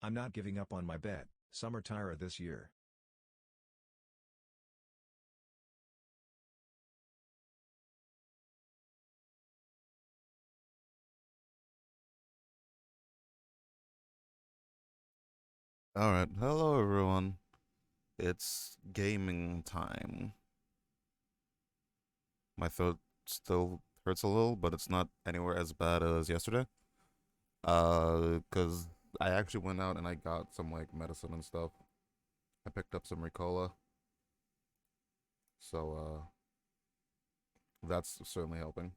I'm not giving up on my bet, summer tire this year. Alright, hello everyone. It's gaming time. My throat still hurts a little, but it's not anywhere as bad as yesterday. 'Cause I actually went out and I got some like medicine and stuff. I picked up some Ricola, so that's certainly helping.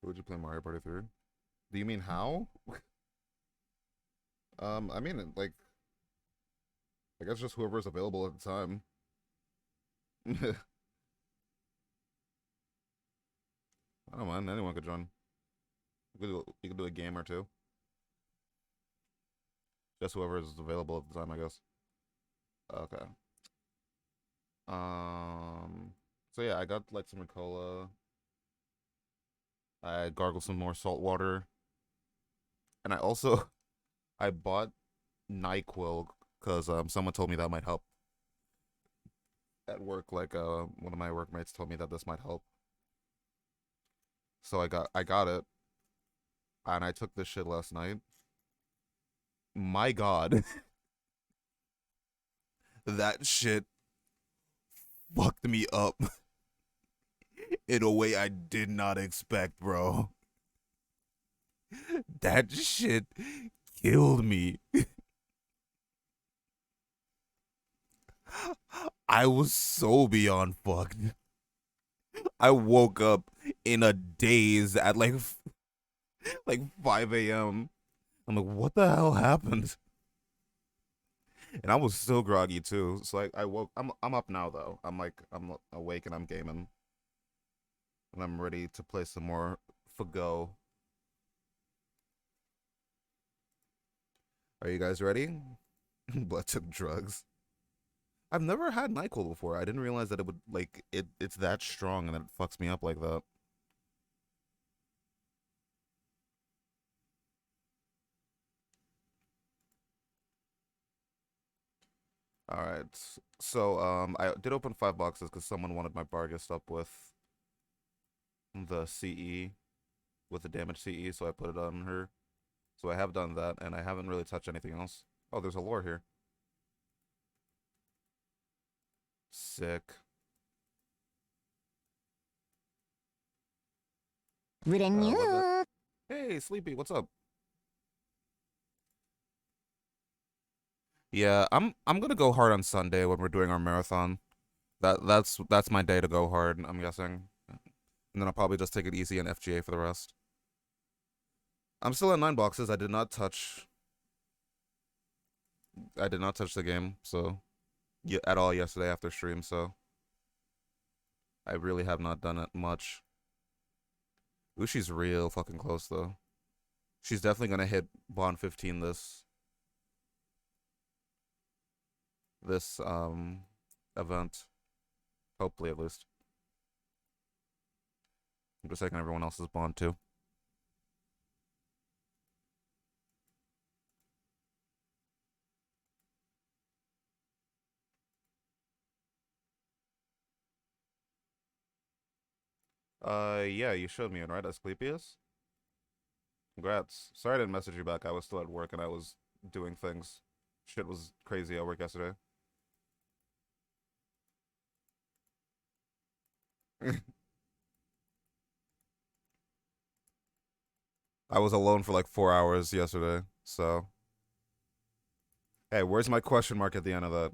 Would you play Mario Party 3? Do you mean how? I mean like I guess just whoever's available at the time. I don't mind, anyone could join. You could do a game or two. Just whoever is available at the time, I guess. Okay. So yeah, I got like some Ricola. I gargled some more salt water, and I also I bought NyQuil because someone told me that might help at work. Like one of my workmates told me that this might help. So I got it, and I took this shit last night. My God, that shit fucked me up in a way I did not expect, bro. That shit killed me. I was so beyond fucked. I woke up in a daze at like 5 a.m. I'm like, what the hell happened? And I was still groggy too. So like I woke I'm up now though. I'm awake and I'm gaming. And I'm ready to play some more for go. Are you guys ready? Blood took drugs. I've never had NyQuil before. I didn't realize that it would like it's that strong and that it fucks me up like that. All right. So I did open 5 boxes because someone wanted my Bargus up with the CE with the damage CE, so I put it on her. So I have done that, and I haven't really touched anything else. Oh, there's a lore here. Sick. What the? Renew. Hey, Sleepy, what's up? Yeah, I'm gonna go hard on Sunday when we're doing our marathon. That's my day to go hard, I'm guessing. And then I'll probably just take it easy and FGA for the rest. I'm still at 9 boxes. I did not touch the game, so yeah, at all yesterday after stream, so I really have not done it much. Ooh, she's real fucking close though. She's definitely gonna hit Bond 15 this event. Hopefully at least. I'm just taking everyone else's Bond too. Yeah, you showed me it, right? Asclepius? Congrats. Sorry I didn't message you back. I was still at work and I was doing things. Shit was crazy at work yesterday. I was alone for like 4 hours yesterday, so. Hey, where's my question mark at the end of that?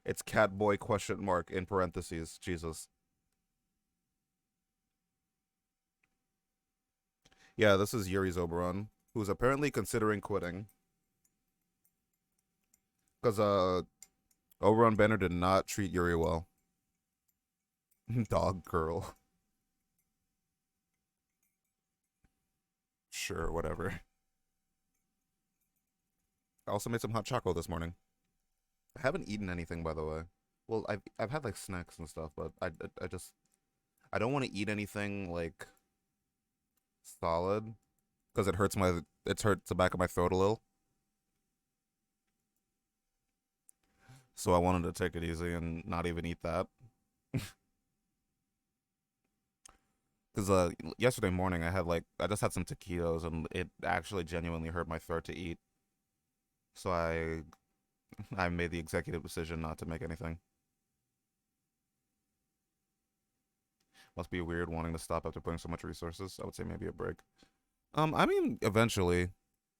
It's catboy question mark in parentheses. Jesus. Yeah, this is Yuri's Oberon, who's apparently considering quitting. Because Oberon Banner did not treat Yuri well. Dog girl. Sure, whatever. I also made some hot chocolate this morning. I haven't eaten anything, by the way. Well, I've had like snacks and stuff, but I just I don't want to eat anything like solid because it hurts the back of my throat a little. So I wanted to take it easy and not even eat that. Because yesterday morning I just had some taquitos and it actually genuinely hurt my throat to eat. So I made the executive decision not to make anything. Must be weird wanting to stop after putting so much resources. I would say maybe a break. I mean, eventually,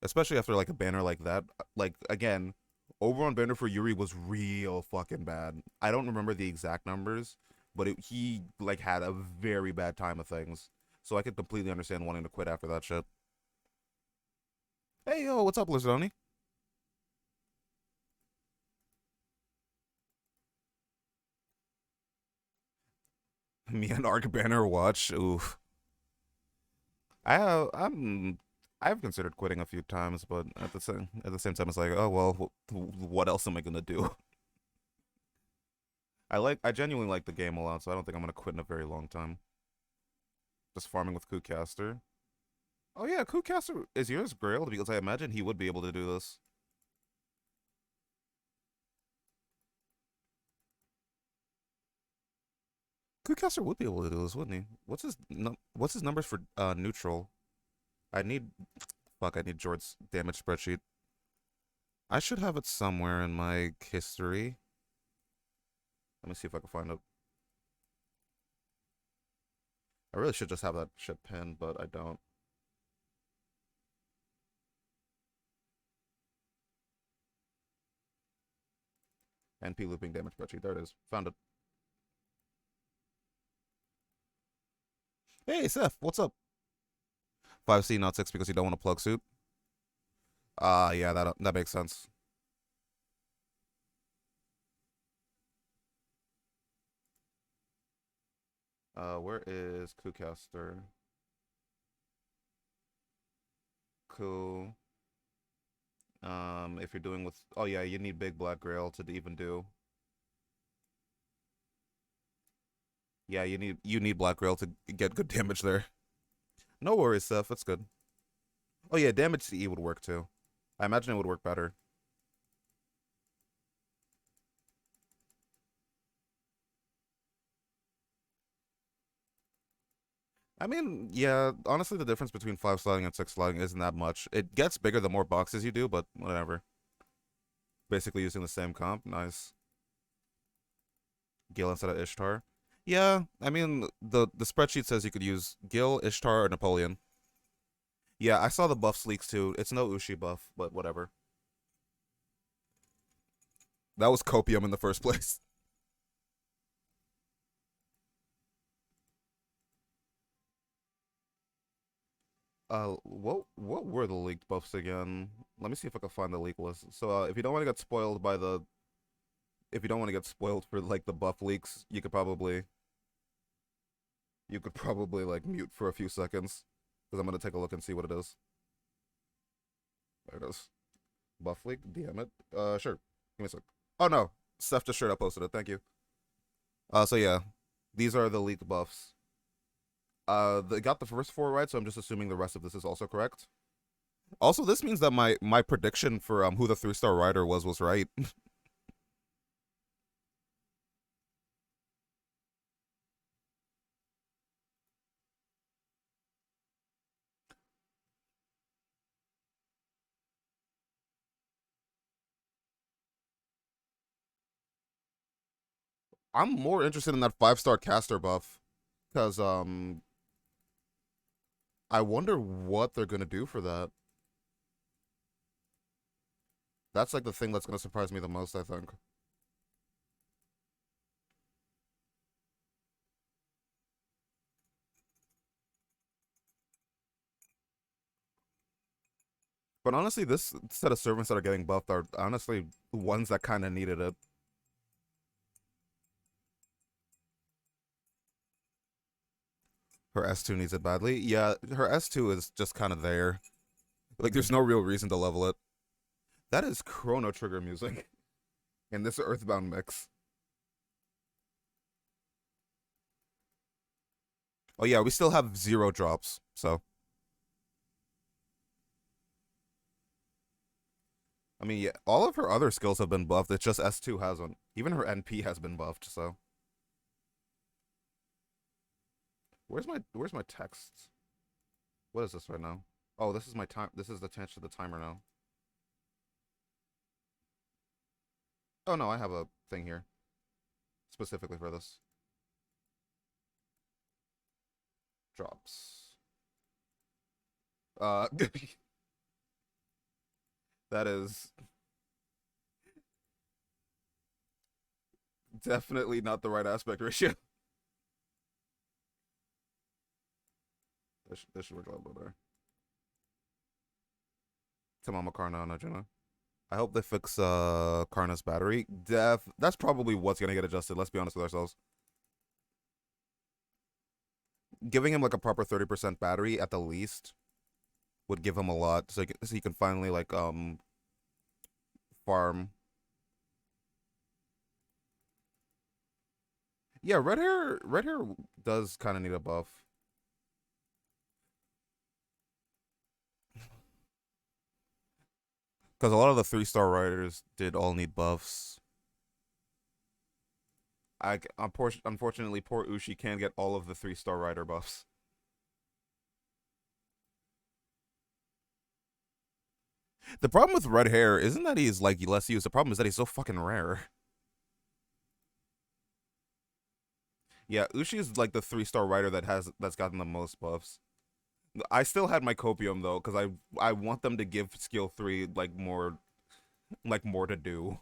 especially after like a banner like that. Like again, over on banner for Yuri was real fucking bad. I don't remember the exact numbers, but he like had a very bad time of things. So I could completely understand wanting to quit after that shit. Hey yo, what's up, Lizardoni? Me and Arc Banner watch. Oof. I have I'm I've considered quitting a few times, but at the same time, it's like, oh well, what else am I gonna do? I genuinely like the game a lot, so I don't think I'm gonna quit in a very long time. Just farming with Cootcaster. Oh yeah, Cootcaster is yours Grailed because I imagine he would be able to do this. Cootcaster would be able to do this, wouldn't he? What's his numbers for neutral? I need fuck. I need Jord's damage spreadsheet. I should have it somewhere in my history. Let me see if I can find it. I really should just have that shit pinned, but I don't. NP looping damage spreadsheet. There it is. Found it. Hey, Seth, what's up? 5C, not 6 because you don't want to plug suit. Yeah, that makes sense. Where is Coolcaster? Cool. If you're doing with, oh yeah, you need big black grail to even do. Yeah, you need black grail to get good damage there. No worries, Seth. That's good. Oh yeah, damage to E would work too. I imagine it would work better. I mean, yeah, honestly, the difference between 5 sliding and 6 sliding isn't that much. It gets bigger the more boxes you do, but whatever. Basically using the same comp. Nice. Gil instead of Ishtar. Yeah, I mean, the spreadsheet says you could use Gil, Ishtar, or Napoleon. Yeah, I saw the buffs leaks too. It's no Ushi buff, but whatever. That was copium in the first place. What were the leaked buffs again? Let me see if I can find the leak list. So, if you don't want to get spoiled by the, if you don't want to get spoiled for like the buff leaks, you could probably like mute for a few seconds because I'm gonna take a look and see what it is. There it is. Buff leak, DM it. Sure. Give me a sec. Oh no, Steph just straight up posted it. Thank you. So yeah, these are the leaked buffs. They got the first four right, so I'm just assuming the rest of this is also correct. Also, this means that my prediction for who the 3-star rider was right. I'm more interested in that 5-star caster buff because I wonder what they're gonna do for that. That's like the thing that's gonna surprise me the most, I think. But honestly, this set of servants that are getting buffed are honestly the ones that kind of needed it. Her S2 needs it badly. Yeah, her S2 is just kind of there. Like, there's no real reason to level it. That is Chrono Trigger music in this Earthbound mix. Oh yeah, we still have 0 drops. So I mean, yeah, all of her other skills have been buffed. It's just S2 hasn't. Even her NP has been buffed. So where's my text? What is this right now? Oh, this is my time. This is the attention to the timer now. Oh no, I have a thing here specifically for this. Drops. Uh, that is definitely not the right aspect ratio. This should work a little bit better. Tamama Karna no Juna. I hope they fix Karna's battery. That's probably what's gonna get adjusted, let's be honest with ourselves. Giving him like a proper 30% battery at the least would give him a lot, so he can finally like farm. Yeah, red hair does kind of need a buff. Because a lot of the 3-star riders did all need buffs. Unfortunately, poor Ushi can't get all of the 3-star rider buffs. The problem with red hair isn't that he's like less used. The problem is that he's so fucking rare. Yeah, Ushi is like the 3-star rider that's gotten the most buffs. I still had my copium though, because I want them to give skill 3 like more to do.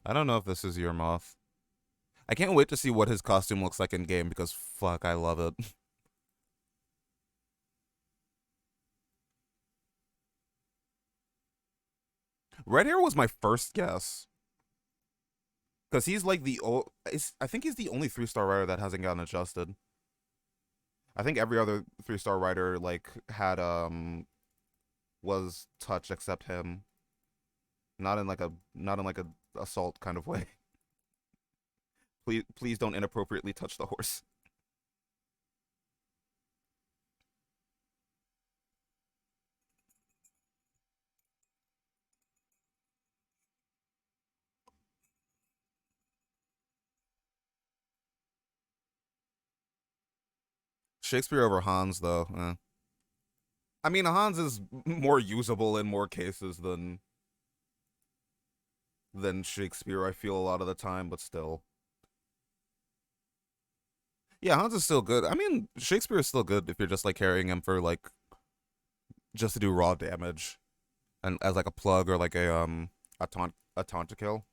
I don't know if this is your moth. I can't wait to see what his costume looks like in game because fuck, I love it. Red hair was my first guess because he's like I think he's the only 3-star rider that hasn't gotten adjusted. I think every other 3-star rider like had was touched except him. Not in like a assault kind of way. Please don't inappropriately touch the horse. Shakespeare over Hans though. I mean, Hans is more usable in more cases than Shakespeare. I feel a lot of the time, but still. Yeah, Hans is still good. I mean, Shakespeare is still good if you're just like carrying him for like just to do raw damage and as like a plug or like a taunt to kill.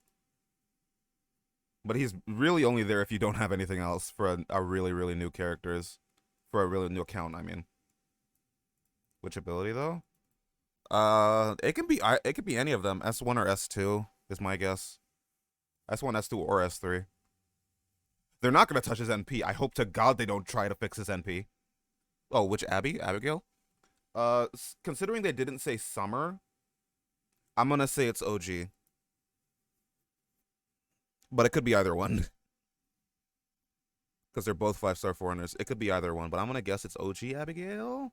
But he's really only there if you don't have anything else for a really really new characters for a really new account. I mean, which ability though? It could be any of them. S1 or S2 is my guess. S1, S2, or S3. They're not gonna touch his NP. I hope to God they don't try to fix his NP. Oh, which Abigail? Considering they didn't say Summer, I'm gonna say it's OG. But it could be either one. Because they're both 5-star foreigners. It could be either one, but I'm gonna guess it's OG Abigail.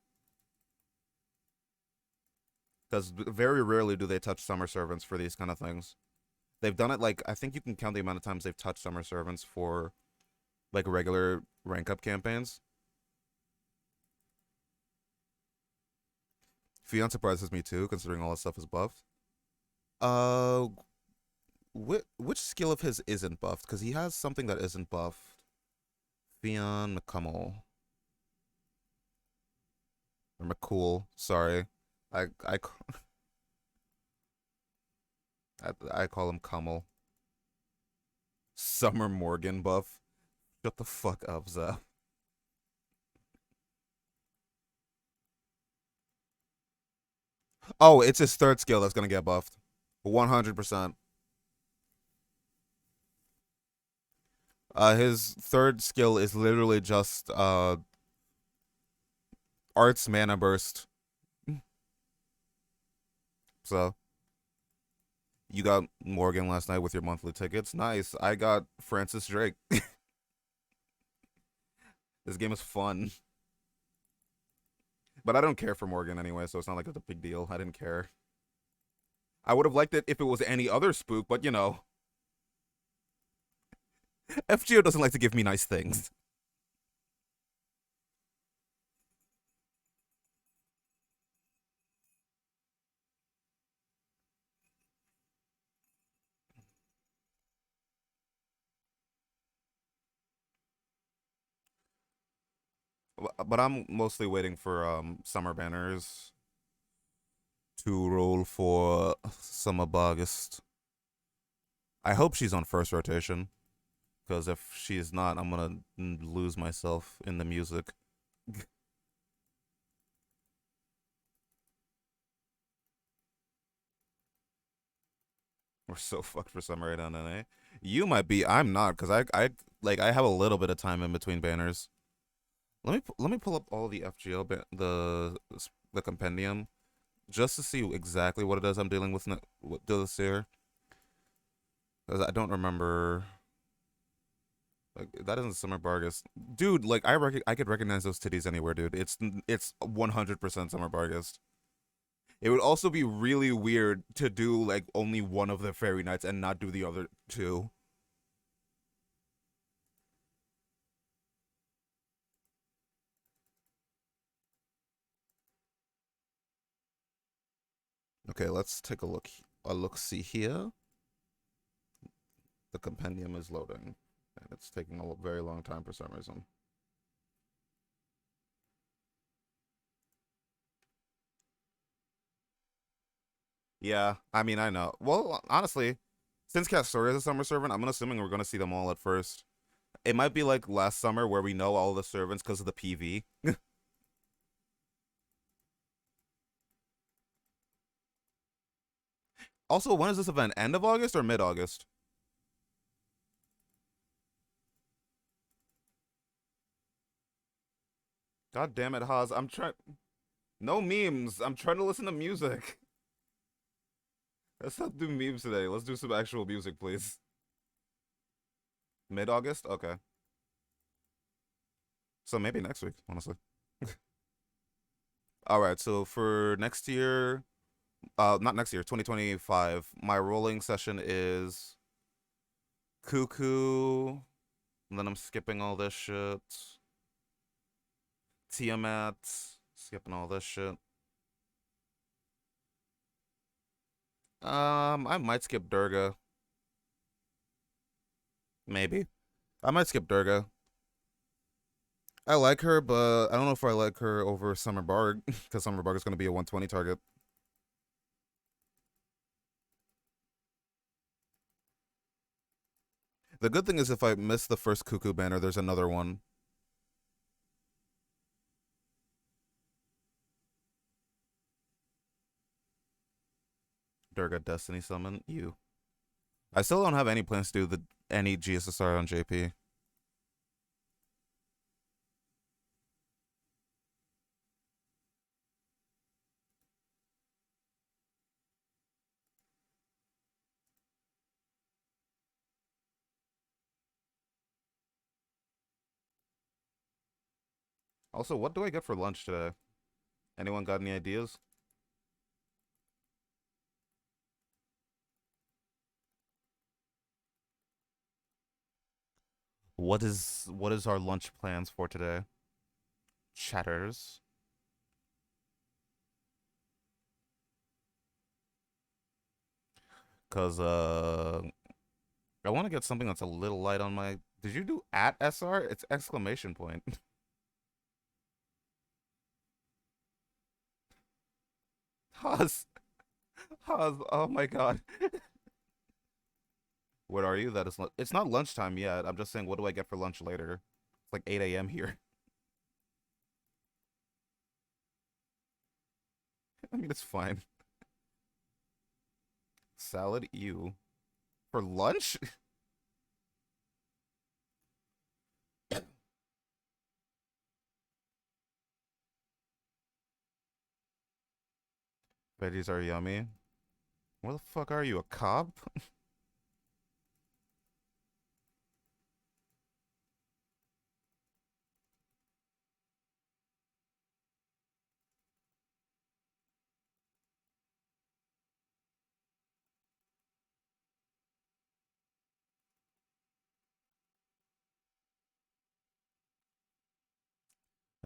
Because very rarely do they touch summer servants for these kind of things. They've done it like I think you can count the amount of times they've touched summer servants for like regular rank up campaigns. Fion surprises me too, considering all his stuff is buffed. Uh, which skill of his isn't buffed? Because he has something that isn't buffed. Fion McCummel or McCool. Sorry, I I I call him Cummel. Summer Morgan buff. Shut the fuck up, Zap. Oh, it's his third skill that's gonna get buffed. 100%. His third skill is literally just Arts Mana Burst. So You got Morgan last night with your monthly tickets. Nice. I got Francis Drake. This game is fun. But I don't care for Morgan anyway, so it's not like it's a big deal. I didn't care. I would have liked it if it was any other spook, but you know, FGO doesn't like to give me nice things. But I'm mostly waiting for summer banners to roll for summer August. I hope she's on first rotation, because if she's not, I'm gonna lose myself in the music. We're so fucked for summer right now, NA. You might be. I'm not, because I have a little bit of time in between banners. Let me pull up all the FGO the compendium just to see exactly what it is I'm dealing with this year. Because I don't remember. Like that isn't Summer Vargas, dude. Like I could recognize those titties anywhere, dude. It's 100% Summer Vargas. It would also be really weird to do like only one of the fairy nights and not do the other two. Okay, let's take a look. A look see here. The compendium is loading, and it's taking a very long time for some reason. Yeah, I mean, I know. Well, honestly, since Castoria is a summer servant, I'm assuming we're gonna see them all at first. It might be like last summer where we know all the servants because of the PV. Also, when is this event? End of August or mid August? God damn it, Haas. I'm trying. No memes. I'm trying to listen to music. Let's not do memes today. Let's do some actual music, please. Mid August? Okay. So maybe next week, honestly. All right. So for next year, not next year, 2025, my rolling session is Cuckoo. And then I'm skipping all this shit. Tiamat. Skipping all this shit. I might skip Durga. Maybe. I might skip Durga. I like her, but I don't know if I like her over Summer Barg, because Summer Barg is going to be a 120 target. The good thing is if I miss the first Cuckoo banner, there's another one. Durga Destiny Summon. You. I still don't have any plans to do any GSSR on JP. Also, what do I get for lunch today? Anyone got any ideas? What is our lunch plans for today? Chatters. Cause I want to get something that's a little light on my. Did you do at SR? It's exclamation point. Haas. Haas. Oh my god. What are you? That is. It's not lunchtime yet. I'm just saying, what do I get for lunch later? It's like 8 a.m. here. I mean, it's fine. Salad, you. For lunch? Veggies are yummy. What the fuck are you, a cop?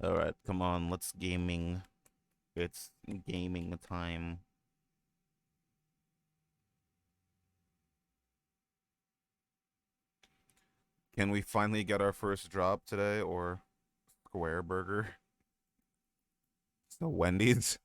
All right, come on, let's gaming. It's gaming time. Can we finally get our first drop today or Square Burger? So Wendy's.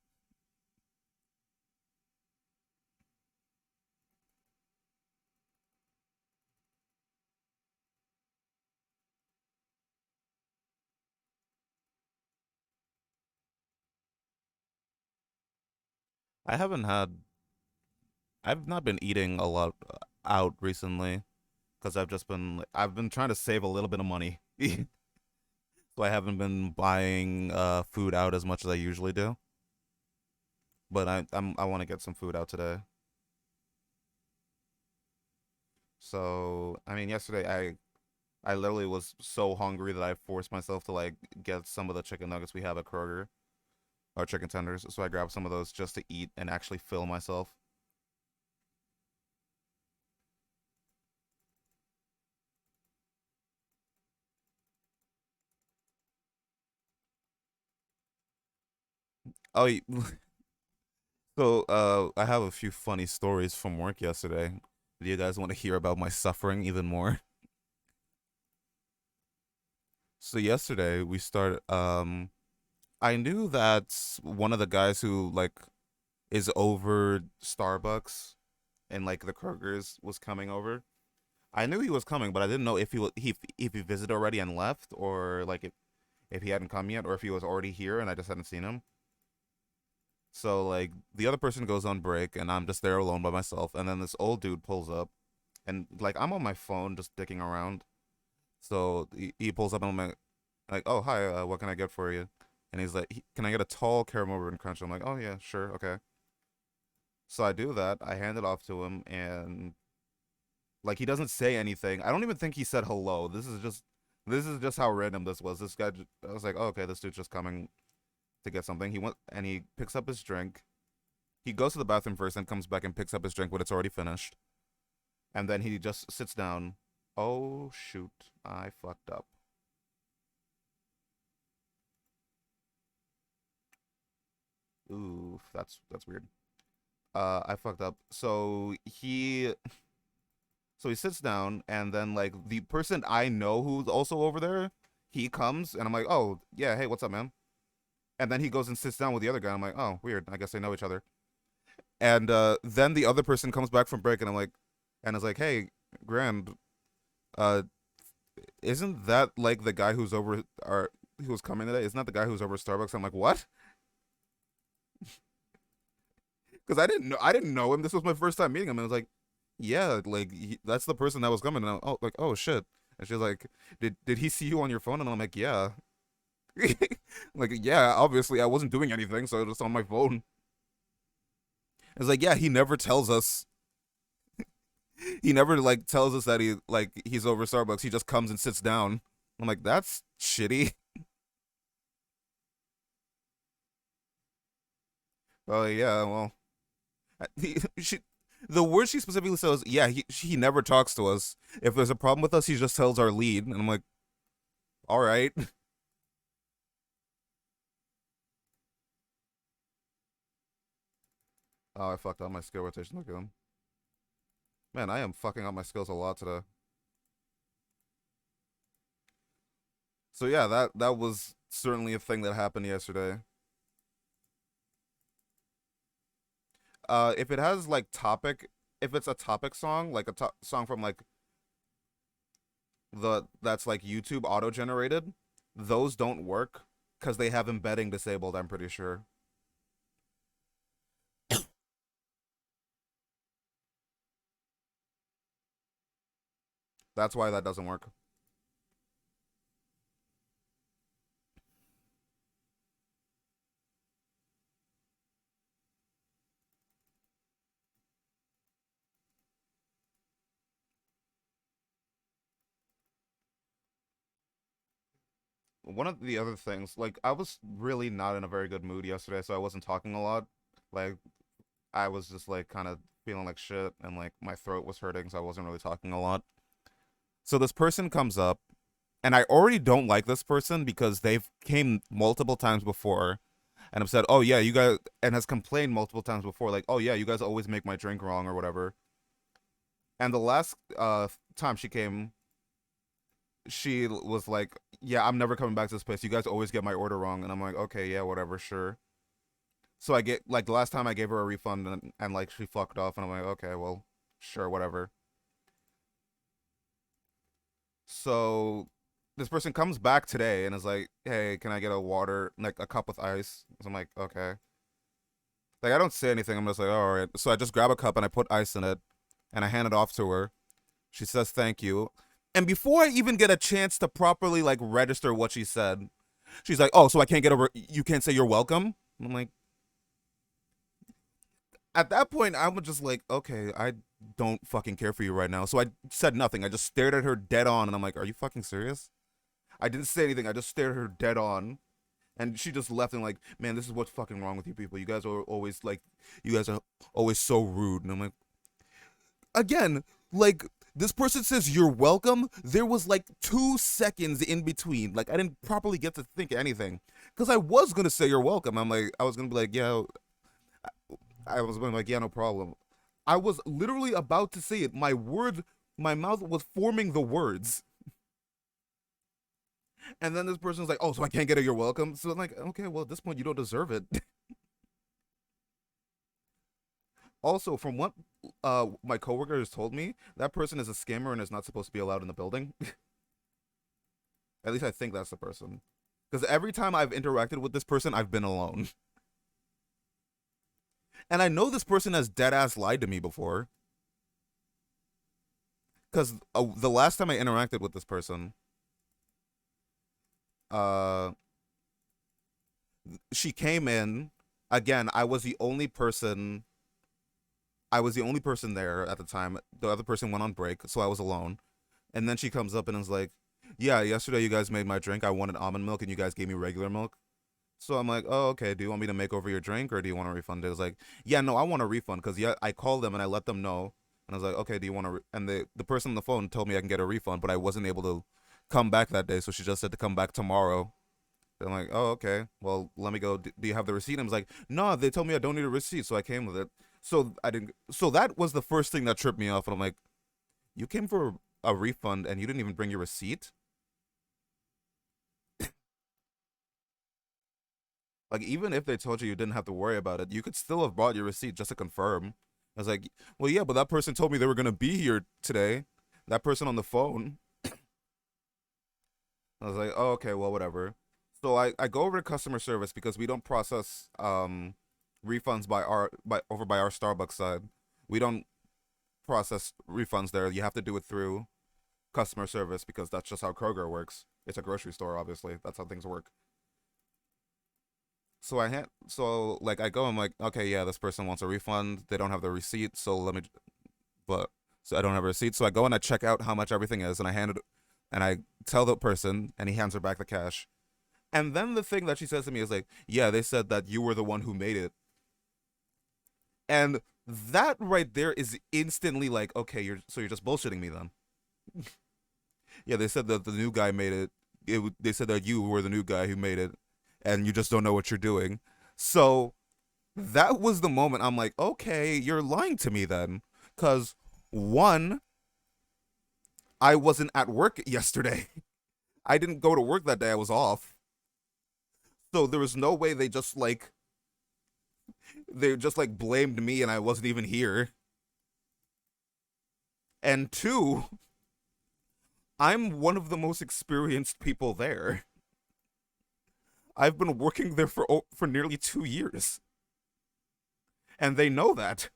I haven't had. I've not been eating a lot out recently because I've been trying to save a little bit of money. So I haven't been buying food out as much as I usually do. But I want to get some food out today. So I mean, yesterday I literally was so hungry that I forced myself to like get some of the chicken nuggets we have at Kroger or chicken tenders. So I grabbed some of those just to eat and actually fill myself. Oh, so I have a few funny stories from work yesterday. Do you guys want to hear about my suffering even more? So yesterday we started I knew that one of the guys who like is over Starbucks and like the Kroger's was coming over. I knew he was coming, but I didn't know if if he visited already and left, or like if he hadn't come yet, or if he was already here and I just hadn't seen him. So like the other person goes on break and I'm just there alone by myself, and then this old dude pulls up and like I'm on my phone just dicking around. So he pulls up and I'm like, oh hi, what can I get for you? And he's like, can I get a tall caramel ribbon crunch? I'm like, oh yeah, sure, okay. So I do that. I hand it off to him, and like he doesn't say anything. I don't even think he said hello. This is just how random this was. This guy, I was like, oh, okay, this dude's just coming to get something. He went and he picks up his drink. He goes to the bathroom first and comes back and picks up his drink when it's already finished. And then he just sits down. Oh shoot, I fucked up. Ooh, that's weird. I fucked up. So he sits down, and then like the person I know who's also over there, he comes, and I'm like, oh yeah, hey, what's up, man? And then he goes and sits down with the other guy. I'm like, oh, weird. I guess they know each other. And then the other person comes back from break, and I'm like, and it's like, hey, Grand, uh, isn't that like the guy who's over or who's coming today? Isn't that the guy who's over Starbucks? I'm like, what? Because I didn't know him. This was my first time meeting him, and I was like, yeah, like that's the person that was coming. And oh, like, oh shit. And she's like, did he see you on your phone? And I'm like, yeah. Like, yeah, obviously I wasn't doing anything, so it was on my phone. It's like, yeah, he never tells us. He never like tells us that he's over Starbucks. He just comes and sits down. I'm like, that's shitty. Oh yeah, well, she, the word she specifically says, yeah, he never talks to us. If there's a problem with us, he just tells our lead, and I'm like, all right. Oh, I fucked up my skill rotation. Look at him. Man, I am fucking up my skills a lot today. So yeah, that was certainly a thing that happened yesterday. If it has like topic, if it's a topic song, like a song from like the that's like YouTube auto generated, those don't work because they have embedding disabled. I'm pretty sure. That's why that doesn't work. one of the other things, like I was really not in a very good mood yesterday, so I wasn't talking a lot. Like I was just like kind of feeling like shit and like my throat was hurting, so I wasn't really talking a lot. So this person comes up and I already don't like this person because they've came multiple times before and have said, "Oh yeah, you guys," and has complained multiple times before like, "Oh yeah, you guys always make my drink wrong or whatever." And the last time she came, she was like, "Yeah, I'm never coming back to this place. You guys always get my order wrong." And I'm like, "Okay, yeah, whatever, sure." So I get like the last time I gave her a refund and like she fucked off and I'm like, "Okay, well, sure, whatever." So this person comes back today and is like, "Hey, can I get a water, like a cup with ice?" So I'm like, "Okay." Like I don't say anything. I'm just like, "All right." So I just grab a cup and I put ice in it and I hand it off to her. She says, "Thank you." And before I even get a chance to properly like register what she said, she's like, "Oh, so I can't get over you can't say you're welcome?" I'm like, at that point I was just like, "Okay, I don't fucking care for you right now." So I said nothing. I just stared at her dead on and I'm like, "Are you fucking serious?" I didn't say anything. I just stared at her dead on. And she just left and like, "Man, this is what's fucking wrong with you people. You guys are always like, you guys are always so rude." And I'm like, again, like this person says you're welcome. There was like 2 seconds in between. Like I didn't properly get to think anything because I was gonna say you're welcome. I'm like, I was gonna be like, yeah. I was gonna be like, yeah, no problem. I was literally about to say it. My mouth was forming the words. And then this person's like, "Oh, so I can't get a you're welcome." So I'm like, okay, well, at this point, you don't deserve it. Also, from what my coworker has told me, that person is a scammer and is not supposed to be allowed in the building. At least I think that's the person. Because every time I've interacted with this person, I've been alone. And I know this person has dead ass lied to me before. Because the last time I interacted with this person, uh, she came in. Again, I was the only person there at the time. The other person went on break, so I was alone. And then she comes up and is like, "Yeah, yesterday you guys made my drink. I wanted almond milk, and you guys gave me regular milk." So I'm like, "Oh, okay. Do you want me to make over your drink, or do you want a refund?" It was like, "Yeah, no, I want a refund because yeah, I called them and I let them know, and I was like, okay, do you want to?" And the person on the phone told me I can get a refund, but I wasn't able to come back that day, so she just said to come back tomorrow. I'm like, "Oh, okay. Well, let me go. Do you have the receipt?" And I was like, "No, they told me I don't need a receipt, so I came with it." So I didn't. So that was the first thing that tripped me off, and I'm like, "You came for a refund and you didn't even bring your receipt?" Like, even if they told you didn't have to worry about it, you could still have brought your receipt just to confirm. I was like, "Well, yeah, but that person told me they were gonna be here today. That person on the phone." I was like, "Oh, okay, well, whatever." So I go over to customer service because we don't process refunds by over by our Starbucks side. We don't process refunds there. You have to do it through customer service because that's just how Kroger works. It's a grocery store, obviously. That's how things work. So like I go, I'm like, okay, yeah, this person wants a refund. They don't have the receipt, so let me but so I don't have a receipt. So I go and I check out how much everything is and I hand it and I tell the person and he hands her back the cash. And then the thing that she says to me is like, "Yeah, they said that you were the one who made it." And that right there is instantly like, okay, you're just bullshitting me then. Yeah, they said that the new guy made it. They said that you were the new guy who made it, and you just don't know what you're doing. So that was the moment I'm like, okay, you're lying to me then, because one, I wasn't at work yesterday. I didn't go to work that day. I was off. So there was no way they just like blamed me and I wasn't even here. And two, I'm one of the most experienced people there. I've been working there for nearly 2 years, and they know that.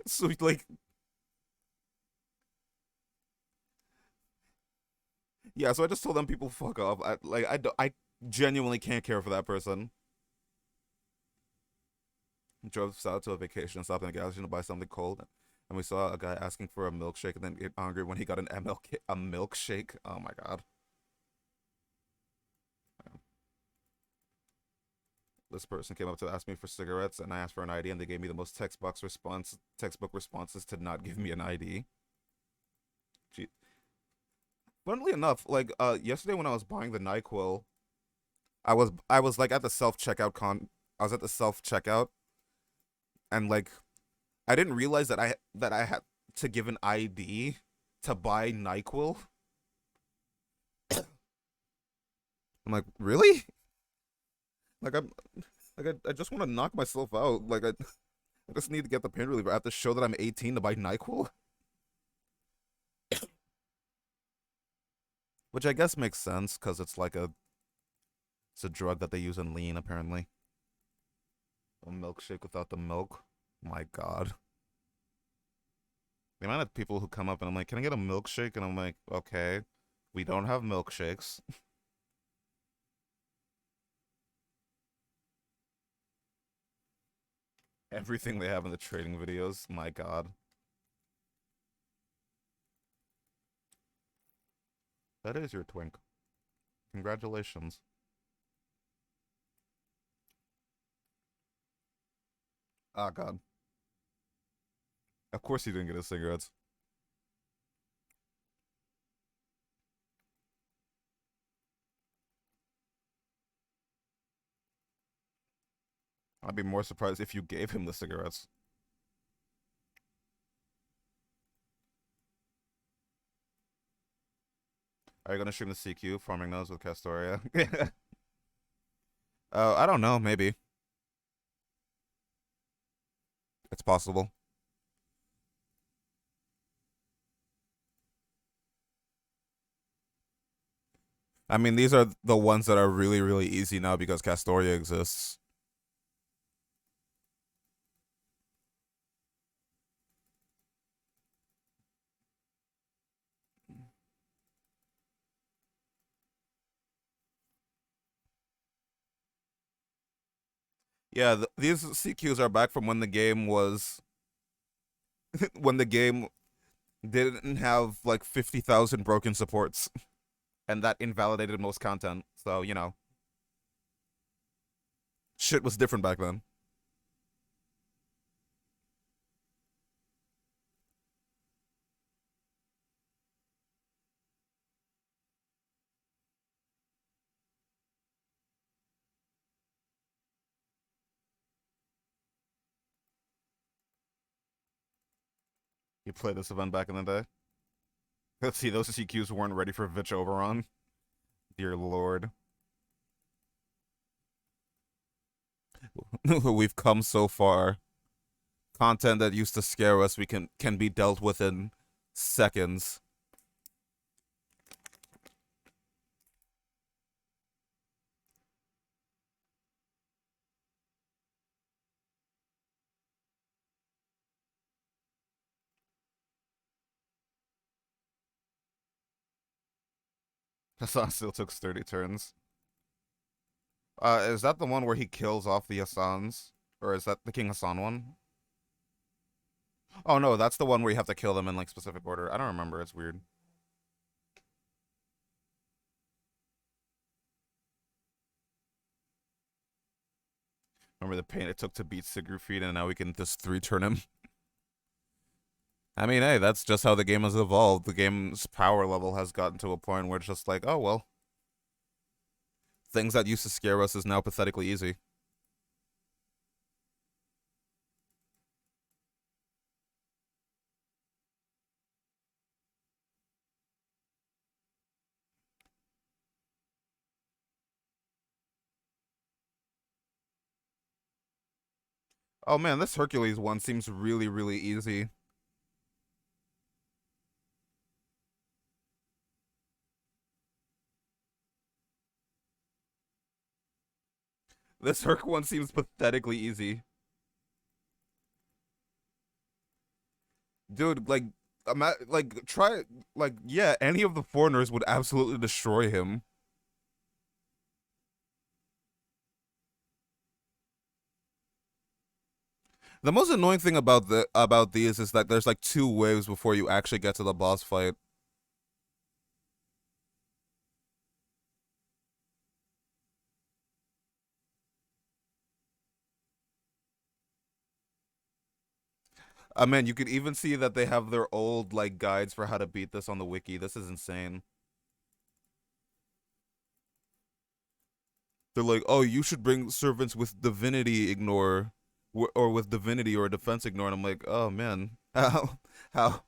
So like, yeah. So I just told them people fuck off. I genuinely can't care for that person. Drove south to a vacation, stopped in a gas station to buy something cold, And we saw a guy asking for a milkshake and then get angry when he got a milkshake. Oh my god. This person came up to ask me for cigarettes, and I asked for an ID, and they gave me the most textbook responses to not give me an ID. Gee. Funnily enough, like yesterday when I was buying the NyQuil, I was like at the self checkout I was at the self checkout, and like I didn't realize that I had to give an ID to buy NyQuil. I'm like, really? Like I just want to knock myself out. I just need to get the pain reliever. I have to show that I'm 18 to buy NyQuil, which I guess makes sense because it's a drug that they use in lean apparently. A milkshake without the milk. My God. The amount of people who come up and I'm like, can I get a milkshake? And I'm like, okay, we don't have milkshakes. Everything they have in the trading videos. My God. That is your twink. Congratulations. Ah, God. Of course he didn't get his cigarettes. I'd be more surprised if you gave him the cigarettes. Are you gonna stream the CQ farming nose with Castoria? I don't know. Maybe it's possible. I mean, these are the ones that are really, really easy now because Castoria exists. Yeah, these CQs are back from when the game was when the game didn't have like 50,000 broken supports, and that invalidated most content. So, shit was different back then. You played this event back in the day? Let's see, those CQs weren't ready for Vich Oberon. Dear Lord. We've come so far. Content that used to scare us can be dealt with in seconds. Hassan still took 30 turns. Is that the one where he kills off the Hassans? Or is that the King Hassan one? Oh no, that's the one where you have to kill them in like specific order. I don't remember, it's weird. Remember the pain it took to beat Siegfried and now we can just 3-turn him? I mean, hey, that's just how the game has evolved. The game's power level has gotten to a point where it's just like, oh well. Things that used to scare us is now pathetically easy. Oh man, this Hercules one seems really, really easy. This Herc one seems pathetically easy. Dude, try, yeah, any of the foreigners would absolutely destroy him. The most annoying thing about these is that there's like two waves before you actually get to the boss fight. Man, you could even see that they have their old like guides for how to beat this on the wiki. This is insane. They're like, oh, you should bring servants with divinity ignore, or with divinity or defense ignore. And I'm like, oh man, how, how,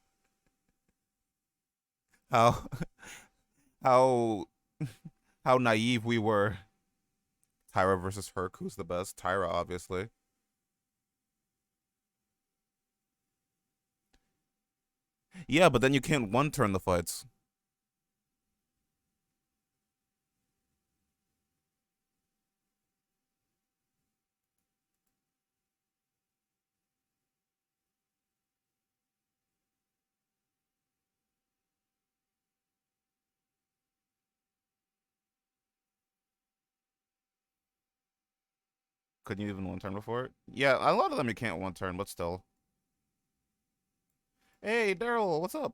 how, how naive we were. Tyra versus Herc, who's the best? Tyra, obviously. Yeah, but then you can't one turn the fights. Couldn't you even one turn before it? Yeah, a lot of them you can't one turn, but still. Hey, Daryl, what's up?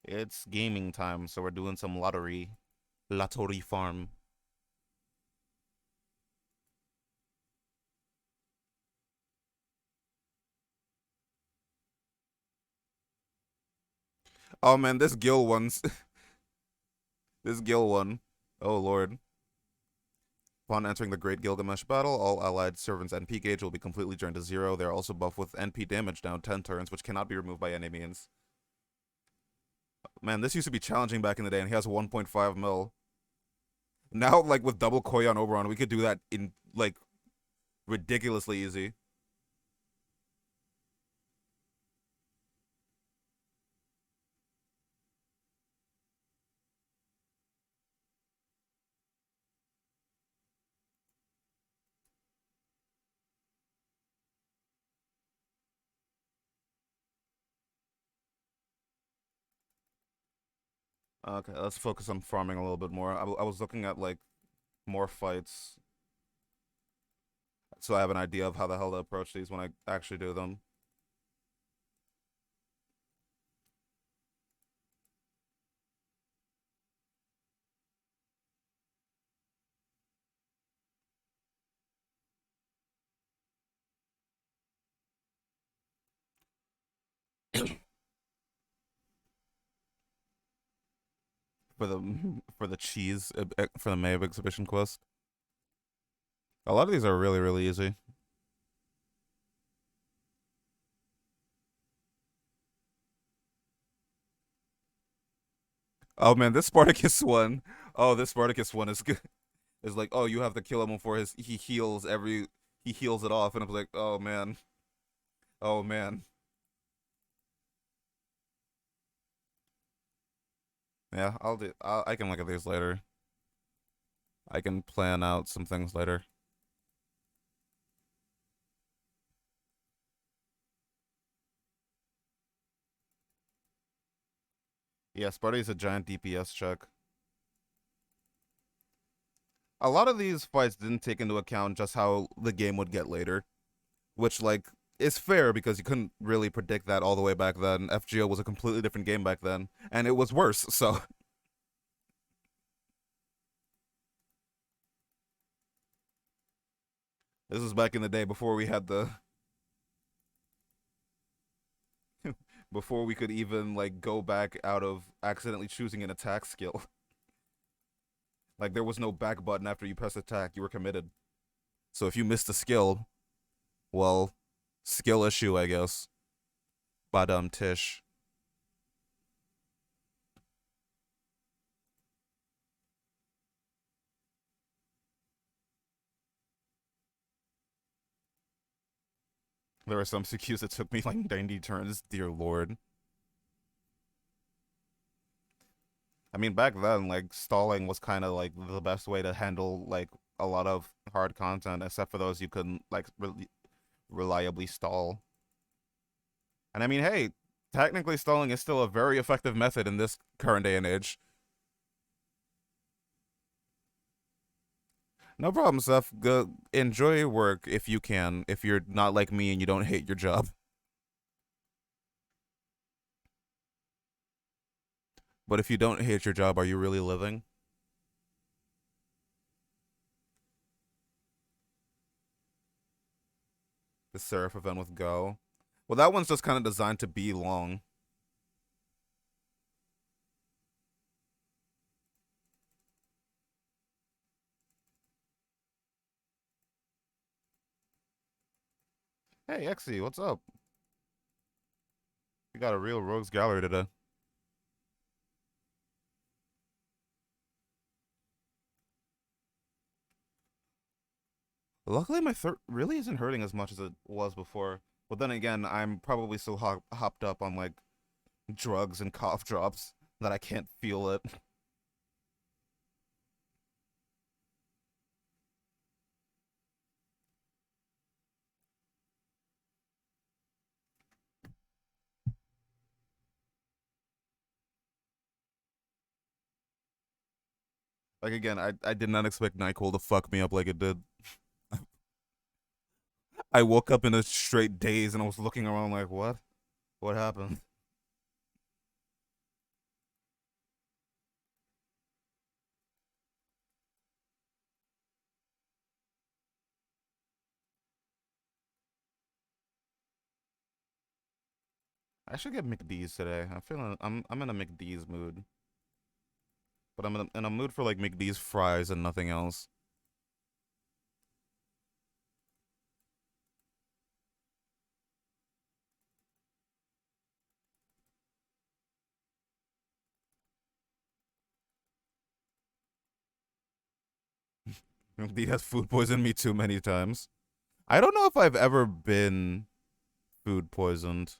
It's gaming time, so we're doing some lottery. Lottery farm. Oh man, this Gil one's this Gil one. Oh lord. Upon entering the Great Gilgamesh battle, all allied servants' NP gauge will be completely drained to zero. They are also buffed with NP damage down 10 turns, which cannot be removed by any means. Man, this used to be challenging back in the day, and he has 1.5 mil. Now, like with double Koi on Oberon, we could do that in like ridiculously easy. Okay, let's focus on farming a little bit more. I was looking at like more fights, so I have an idea of how the hell to approach these when I actually do them. For the for the cheese for the May of exhibition quest. A lot of these are really really easy. Oh man, this Spartacus one. Oh, this Spartacus one is good. It's like, oh, you have to kill him before he heals it off, and I'm like, oh man, oh man. Yeah, I can look at these later. I can plan out some things later. Yeah, Sparty's a giant DPS check. A lot of these fights didn't take into account just how the game would get later, which like is fair because you couldn't really predict that all the way back then. FGO was a completely different game back then, and it was worse. So this was back in the day before we had the before we could even like go back out of accidentally choosing an attack skill. Like there was no back button after you press attack, you were committed. So if you missed a skill, well, skill issue, I guess. Badum Tish. There were some CQs that took me like 90 turns, dear lord. I mean, back then, like, stalling was kind of like the best way to handle like a lot of hard content, except for those you couldn't like reliably stall. And I mean, hey, technically stalling is still a very effective method in this current day and age. No problem, Seth. Go enjoy your work if you can. If you're not like me and you don't hate your job. But if you don't hate your job, are you really living? The Seraph event with Go. Well, that one's just kind of designed to be long. Hey, Exy, what's up? We got a real rogues gallery today. Luckily, my throat really isn't hurting as much as it was before. But then again, I'm probably so hopped up on like drugs and cough drops that I can't feel it. Like again, I did not expect NyQuil to fuck me up like it did. I woke up in a straight daze and I was looking around like, what? What happened? I should get McD's today. I'm in a McD's mood, but I'm in a mood for like McD's fries and nothing else. McD has food poisoned me too many times. I don't know if I've ever been food poisoned.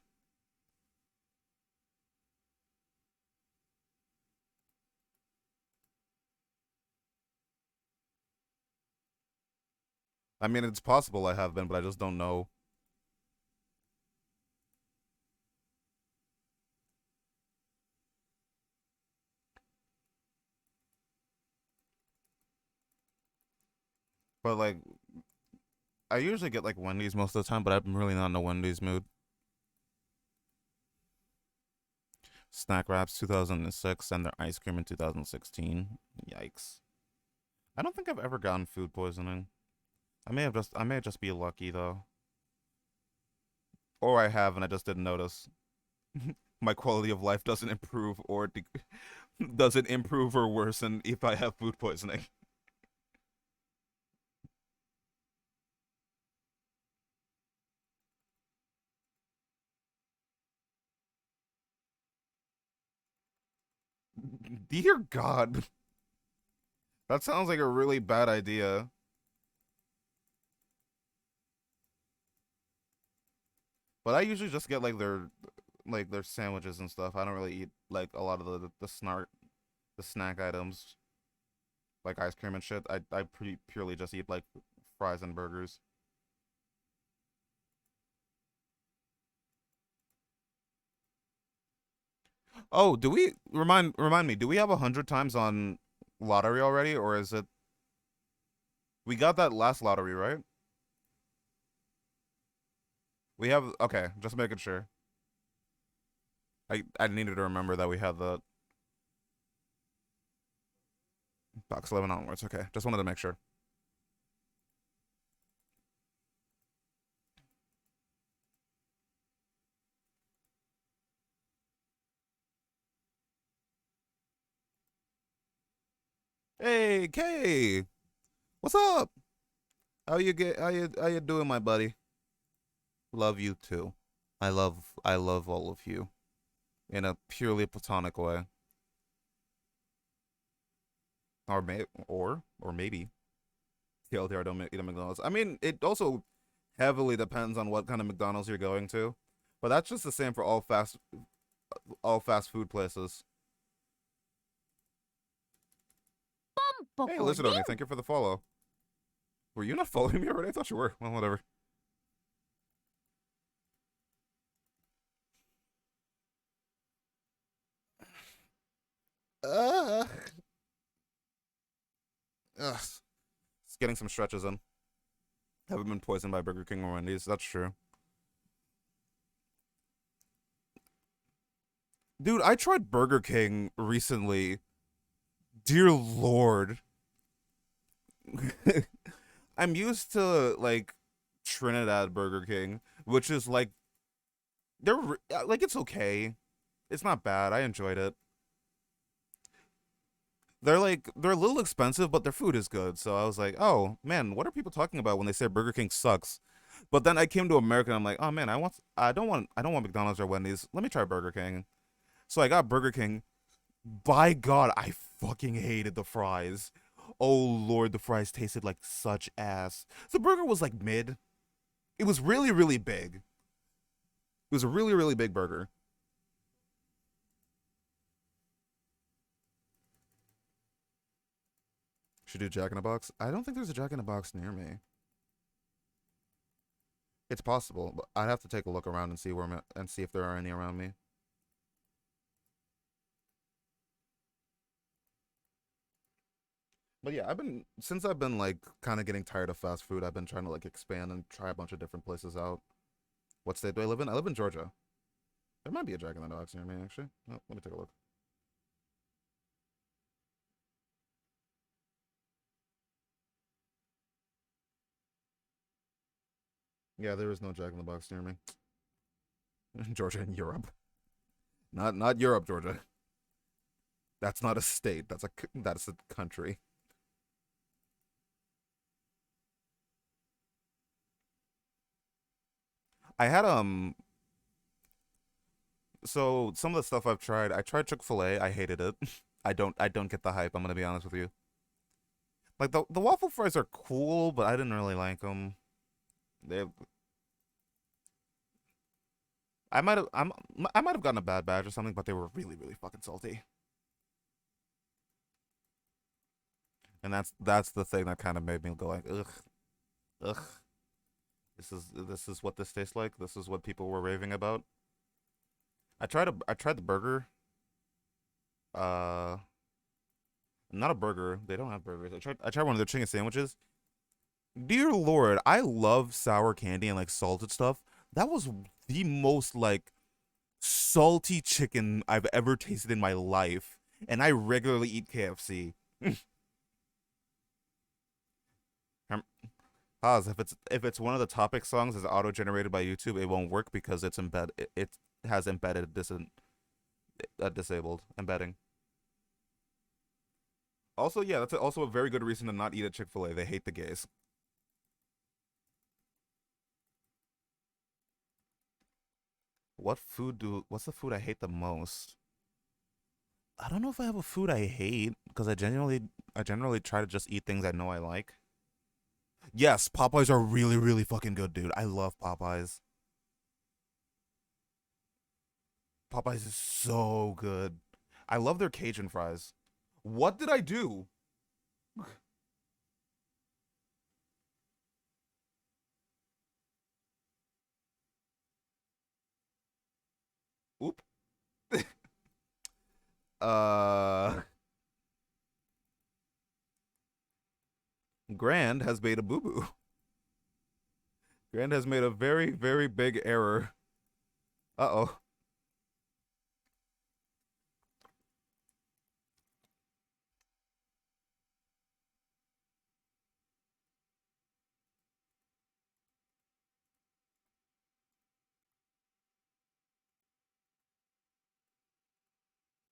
I mean, it's possible I have been, but I just don't know. But like, I usually get like Wendy's most of the time, but I'm really not in a Wendy's mood. Snack Wraps 2006 and their ice cream in 2016. Yikes. I don't think I've ever gotten food poisoning. I may just be lucky though. Or I have and I just didn't notice. My quality of life doesn't improve or doesn't improve or worsen if I have food poisoning. Dear God. That sounds like a really bad idea. But I usually just get like their sandwiches and stuff. I don't really eat like a lot of the snack items like ice cream and shit. I pretty purely just eat like fries and burgers. Oh, do we remind me? Do we have 100 times on lottery already, or is it we got that last lottery right? We have okay. Just making sure. I needed to remember that we had the box 11 onwards. Okay, just wanted to make sure. Hey, Kay, what's up? How you doing, my buddy? Love you too. I love all of you in a purely platonic way, or maybe TLDR don't eat at McDonald's. I mean, it also heavily depends on what kind of McDonald's you're going to, but that's just the same for all fast food places. Hey, Lizardoni, thank you for the follow. Were you not following me already? I thought you were. Well, whatever. Uh, ugh. getting some stretches in. Haven't been poisoned by Burger King or Wendy's. That's true. Dude, I tried Burger King recently. Dear Lord. I'm used to like Trinidad Burger King, which is like like it's okay. It's not bad. I enjoyed it. They're a little expensive, but their food is good. So I was like, "Oh, man, what are people talking about when they say Burger King sucks?" But then I came to America and I'm like, "Oh man, I don't want McDonald's or Wendy's. Let me try Burger King." So I got Burger King. By God, I fucking hated the fries. Oh Lord, the fries tasted like such ass. The burger was like mid. It was really, really big. It was a really, really big burger. Should do Jack in a Box. I don't think there's a Jack in a Box near me. It's possible, but I'd have to take a look around and see where I'm at, and see if there are any around me. But yeah, I've been like kind of getting tired of fast food. I've been trying to like expand and try a bunch of different places out. What state do I live in? I live in Georgia. There might be a Jack in the Box near me actually. Oh, let me take a look. Yeah, there is no Jack in the Box near me. Georgia in Europe. Not Europe, Georgia. That's not a state. That's a country. I had so some of the stuff I tried Chick-fil-A. I hated it. I don't get the hype. I'm gonna be honest with you. Like the waffle fries are cool, but I didn't really like them. They I might have gotten a bad batch or something, but they were really really fucking salty. And that's the thing that kind of made me go like ugh ugh. This is what this tastes like. This is what people were raving about. I tried the burger. Uh, not a burger. They don't have burgers. I tried one of their chicken sandwiches. Dear Lord, I love sour candy and like salted stuff. That was the most like salty chicken I've ever tasted in my life, and I regularly eat KFC. Um, Haas, if it's one of the topic songs that's auto generated by YouTube, it won't work because it has embedded disabled embedding. Also, yeah, that's also a very good reason to not eat at Chick-fil-A. They hate the gays. What's the food I hate the most? I don't know if I have a food I hate because I generally try to just eat things I know I like. Yes, Popeyes are really really fucking good, dude. I love Popeyes. Popeyes is so good. I love their Cajun fries. What did I do? Oop. uh Grand has made a boo-boo. Grand has made a very very big error. Uh-oh.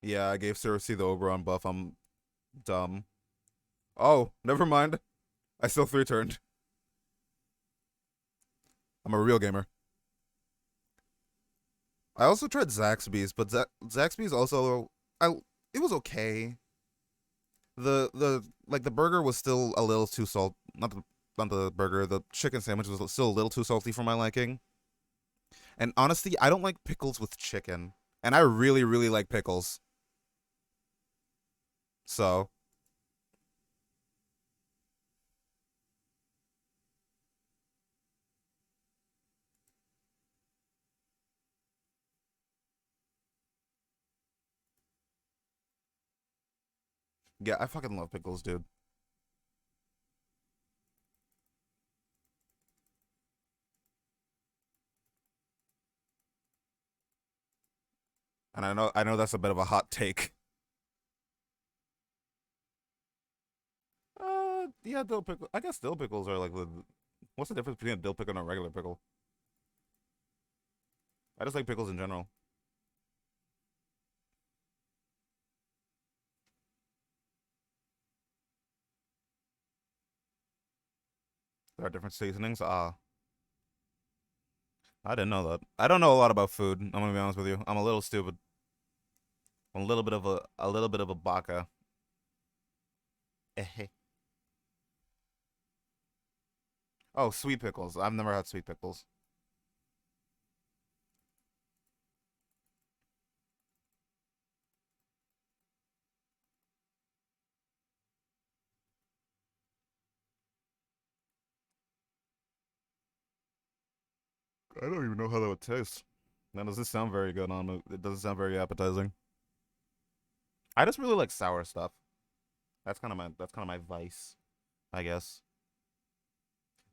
Yeah, I gave Cersei the Oberon buff. I'm dumb. Oh, never mind. I still three turned. I'm a real gamer. I also tried Zaxby's, but Zaxby's also I it was okay. The burger was still a little too salt. Not the burger. The chicken sandwich was still a little too salty for my liking. And honestly, I don't like pickles with chicken, and I really really like pickles. So yeah, I fucking love pickles, dude. And I know that's a bit of a hot take. Yeah, dill pickle. I guess dill pickles are like the. What's the difference between a dill pickle and a regular pickle? I just like pickles in general. There are different seasonings. Ah, I didn't know that. I don't know a lot about food. I'm gonna be honest with you. I'm a little stupid. I'm a little bit of a baka. Oh, sweet pickles. I've never had sweet pickles. I don't even know how that would taste. That doesn't sound very good on it. It doesn't sound very appetizing. I just really like sour stuff. That's kind of my vice, I guess.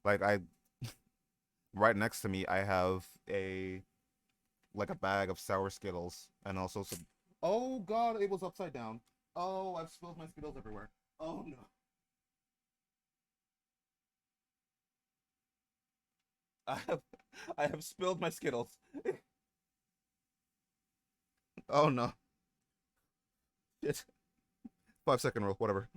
Like I right next to me I have a bag of sour Skittles and also some. Oh God, it was upside down. Oh, I've spilled my Skittles everywhere. Oh no. I have I have spilled my Skittles. Oh no. Shit. 5 second rule, whatever.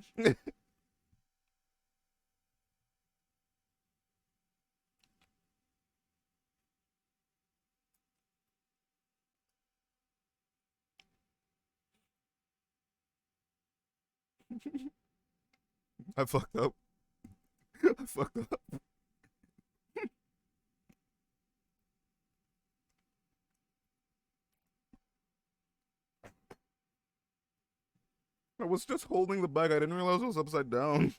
I fucked up. I fucked up. I was just holding the bag. I didn't realize it was upside down.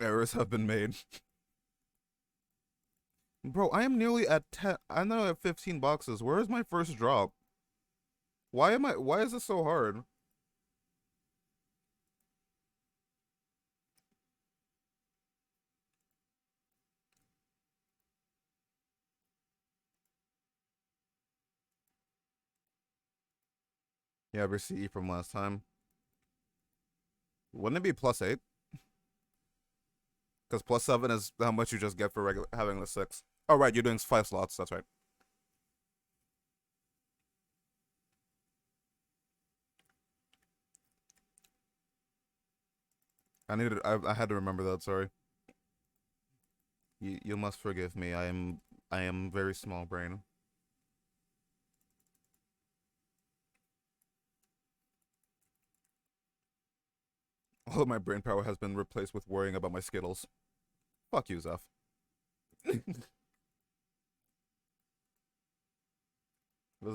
Errors have been made. Bro, I am nearly at 10. I'm now at 15 boxes. Where is my first drop? Why is this so hard? Yeah, receipt from last time. Wouldn't it be +8? Because +7 is how much you just get for regular having the 6. Oh, right, you're doing 5 slots. That's right. I had to remember that. Sorry. You must forgive me. I am very small brain. All of my brain power has been replaced with worrying about my Skittles. Fuck you, Zeph.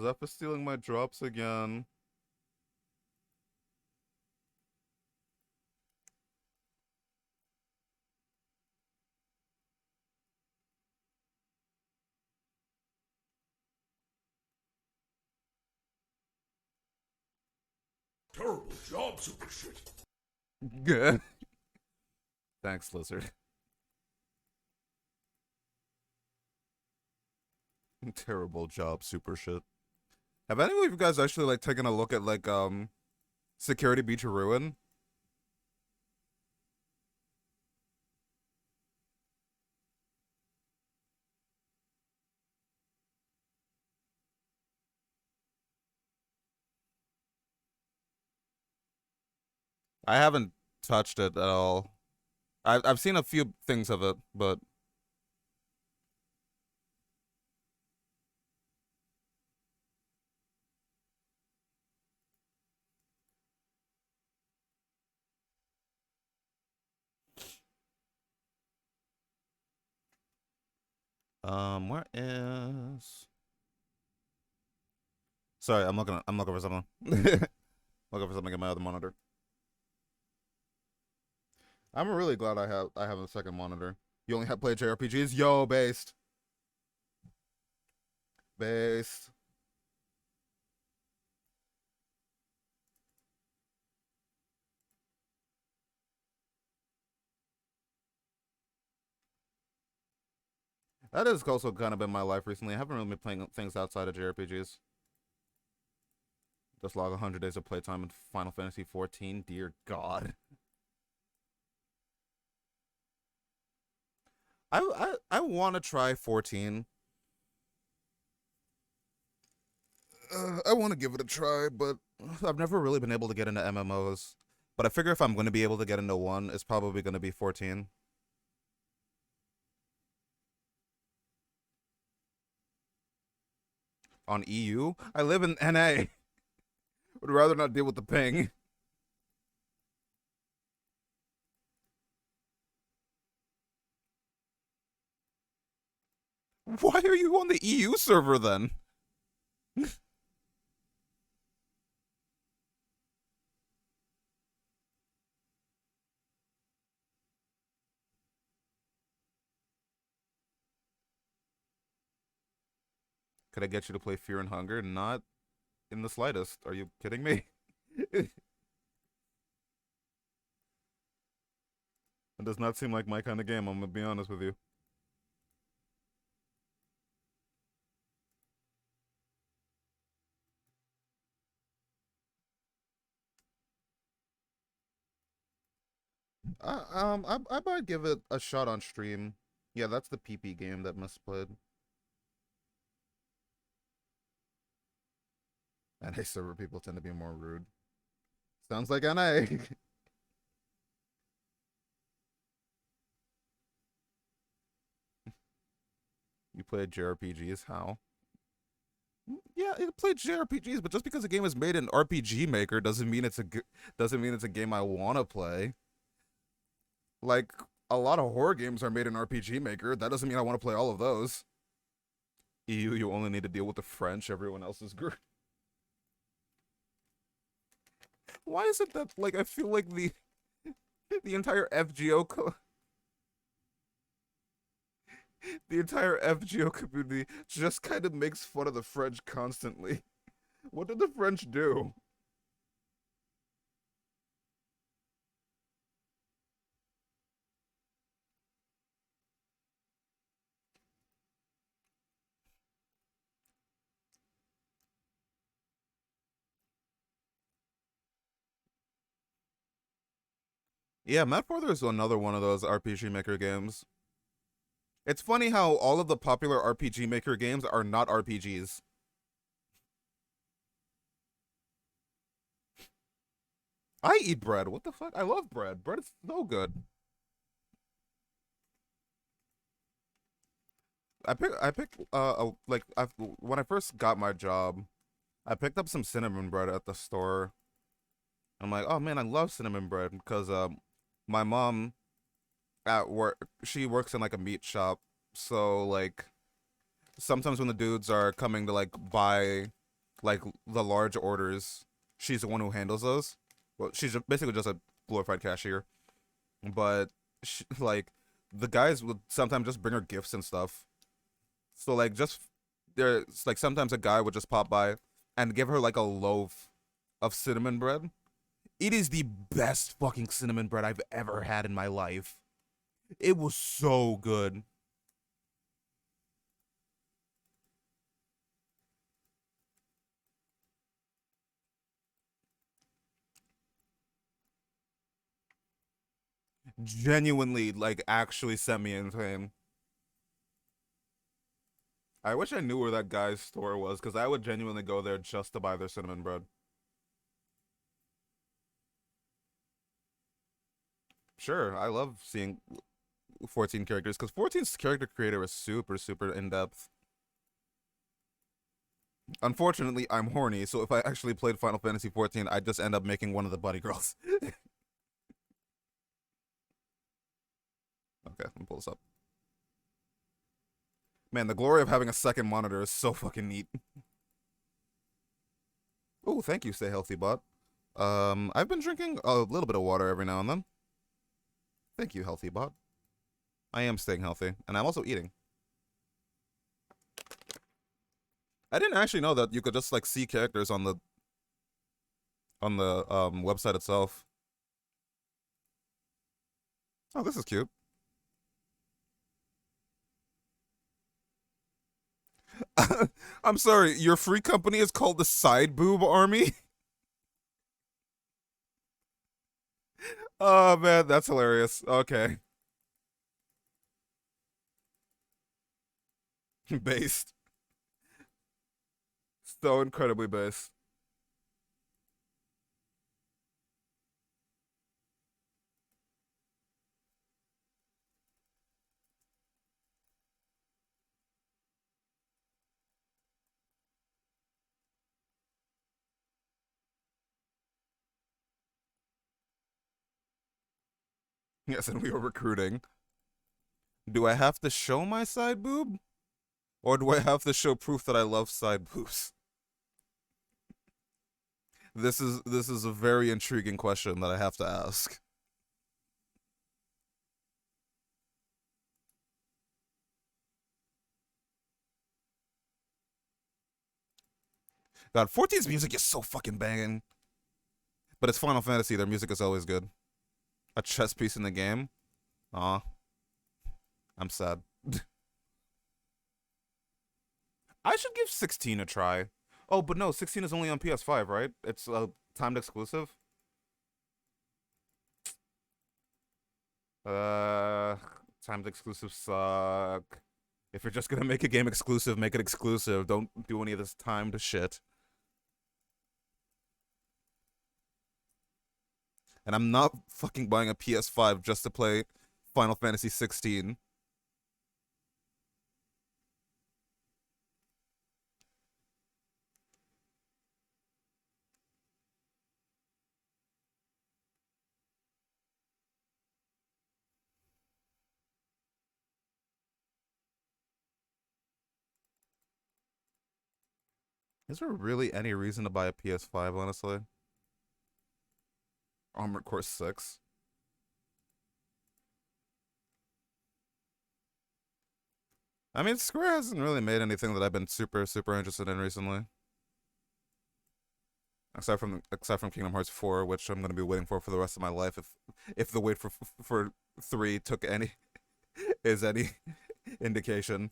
Zeph is stealing my drops again. Terrible job, super shit. Good. Thanks, Lizard. Terrible job, super shit. Have any of you guys actually like taken a look at Security Beach Ruin? I haven't touched it at all. I've seen a few things of it, but where is? Sorry, I'm looking for something. Looking for something in my other monitor. I'm really glad I have a second monitor. You only have played JRPGs? Yo, based. Based. That has also kind of been my life recently. I haven't really been playing things outside of JRPGs. Just log 100 days of playtime in Final Fantasy 14. Dear God. I want to try 14. I want to give it a try, but I've never really been able to get into MMOs. But I figure if I'm going to be able to get into one, it's probably going to be 14. On EU? I live in NA. Would rather not deal with the ping. Why are you on the EU server then? Could I get you to play Fear and Hunger? Not in the slightest. Are you kidding me? It does not seem like my kind of game, I'm gonna be honest with you. I might give it a shot on stream. Yeah, that's the PP game that Miss played. NA server people tend to be more rude. Sounds like NA. You played JRPGs? How? Yeah, I played JRPGs, but just because a game is made in RPG Maker doesn't mean it's a game I want to play. Like a lot of horror games are made in RPG Maker. That doesn't mean I want to play all of those. EU, you only need to deal with the French. Everyone else is great. Why is it that like I feel like the entire the entire FGO community just kind of makes fun of the French constantly. What did the French do? Yeah, Map Farther is another one of those RPG Maker games. It's funny how all of the popular RPG Maker games are not RPGs. I eat bread. What the fuck? I love bread. Bread is so good. When I first got my job, I picked up some cinnamon bread at the store. I'm like, oh man, I love cinnamon bread because my mom at work, she works in like a meat shop, so like sometimes when the dudes are coming to like buy like the large orders, she's the one who handles those. Well, she's basically just a glorified cashier, but like the guys would sometimes just bring her gifts and stuff. So like just there's like sometimes a guy would just pop by and give her like a loaf of cinnamon bread. It is the best fucking cinnamon bread I've ever had in my life. It was so good. Genuinely, like, actually sent me insane. I wish I knew where that guy's store was, because I would genuinely go there just to buy their cinnamon bread. Sure, I love seeing 14 characters, because 14's character creator is super, super in-depth. Unfortunately, I'm horny, so if I actually played Final Fantasy 14, I'd just end up making one of the buddy girls. Okay, let me pull this up. Man, the glory of having a second monitor is so fucking neat. Oh, thank you, Stay Healthy Bot. I've been drinking a little bit of water every now and then. Thank you, Healthy Bot. I am staying healthy, and I'm also eating. I didn't actually know that you could just like see characters on the website itself. Oh, this is cute. I'm sorry, your free company is called the Side Boob Army? Oh man, that's hilarious. Okay. Based. So incredibly based. Yes, and we were recruiting. Do I have to show my side boob? Or do I have to show proof that I love side boobs? This is a very intriguing question that I have to ask. God, 14's music is so fucking banging. But it's Final Fantasy, their music is always good. A chess piece in the game? Aw, I'm sad. I should give 16 a try. Oh, but no, 16 is only on PS5, right? It's a timed exclusive. Uh, timed exclusives suck. If you're just gonna make a game exclusive, make it exclusive. Don't do any of this timed shit. And I'm not fucking buying a PS5 just to play Final Fantasy 16. Is there really any reason to buy a PS5, honestly? Armored Core 6? I mean, Square hasn't really made anything that I've been super, super interested in recently. Except from Kingdom Hearts 4, which I'm gonna be waiting for the rest of my life if the wait for 3 took any is any indication.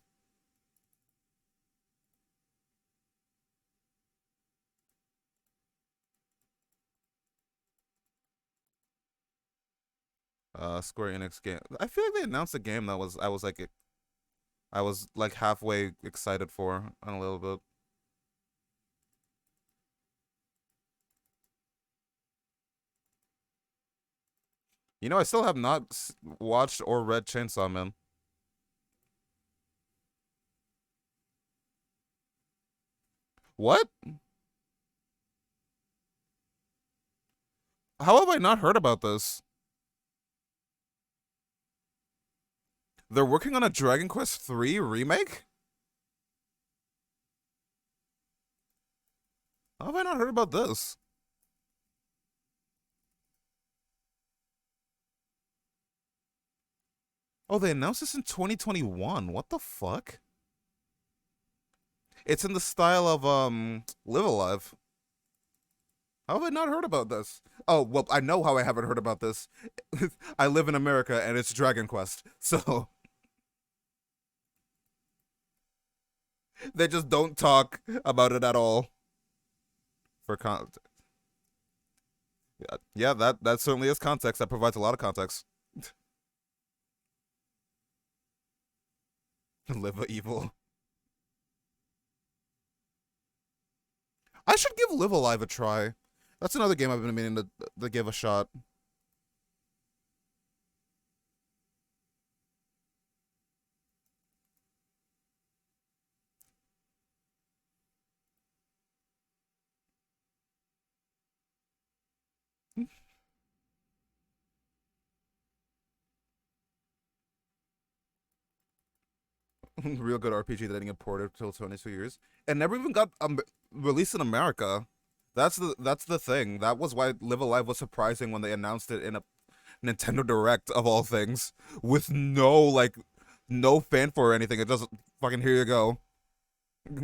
Square Enix game. I feel like they announced a game that I was like halfway excited for a little bit. You know, I still have not watched or read Chainsaw Man. What? How have I not heard about this? They're working on a Dragon Quest III remake? How have I not heard about this? Oh, they announced this in 2021. What the fuck? It's in the style of Live Alive. How have I not heard about this? Oh, well, I know how I haven't heard about this. I live in America and it's Dragon Quest. So they just don't talk about it at all. For yeah, that certainly is context. That provides a lot of context. Live evil. I should give Live Alive a try. That's another game I've been meaning to give a shot. Real good RPG that didn't get ported till 22 years and never even got released in America. That's the thing. That was why Live Alive was surprising when they announced it in a Nintendo Direct of all things, with no fanfare or anything. It just fucking here you go,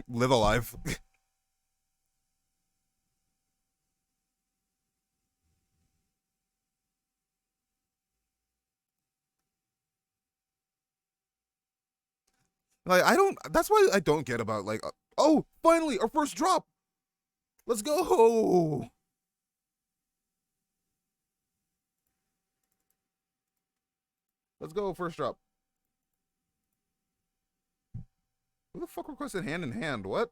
Live Alive. Like I don't. That's why I don't get about like Oh, finally, our first drop. Let's go. Let's go, first drop. Who the fuck requested hand in hand? What?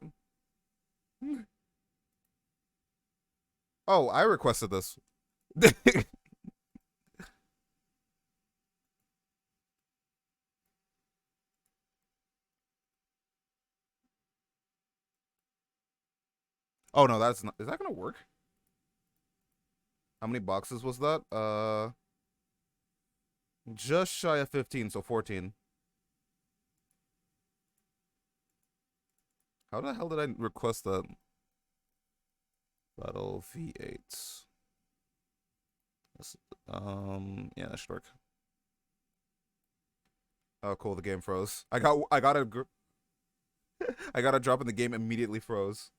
Oh, I requested this. Oh no, that's not. Is that gonna work? How many boxes was that? Just shy of 15, so 14. How the hell did I request that? Battle V8. Yeah, that should work. Oh, cool. The game froze. I got a I got a drop in the game, immediately froze.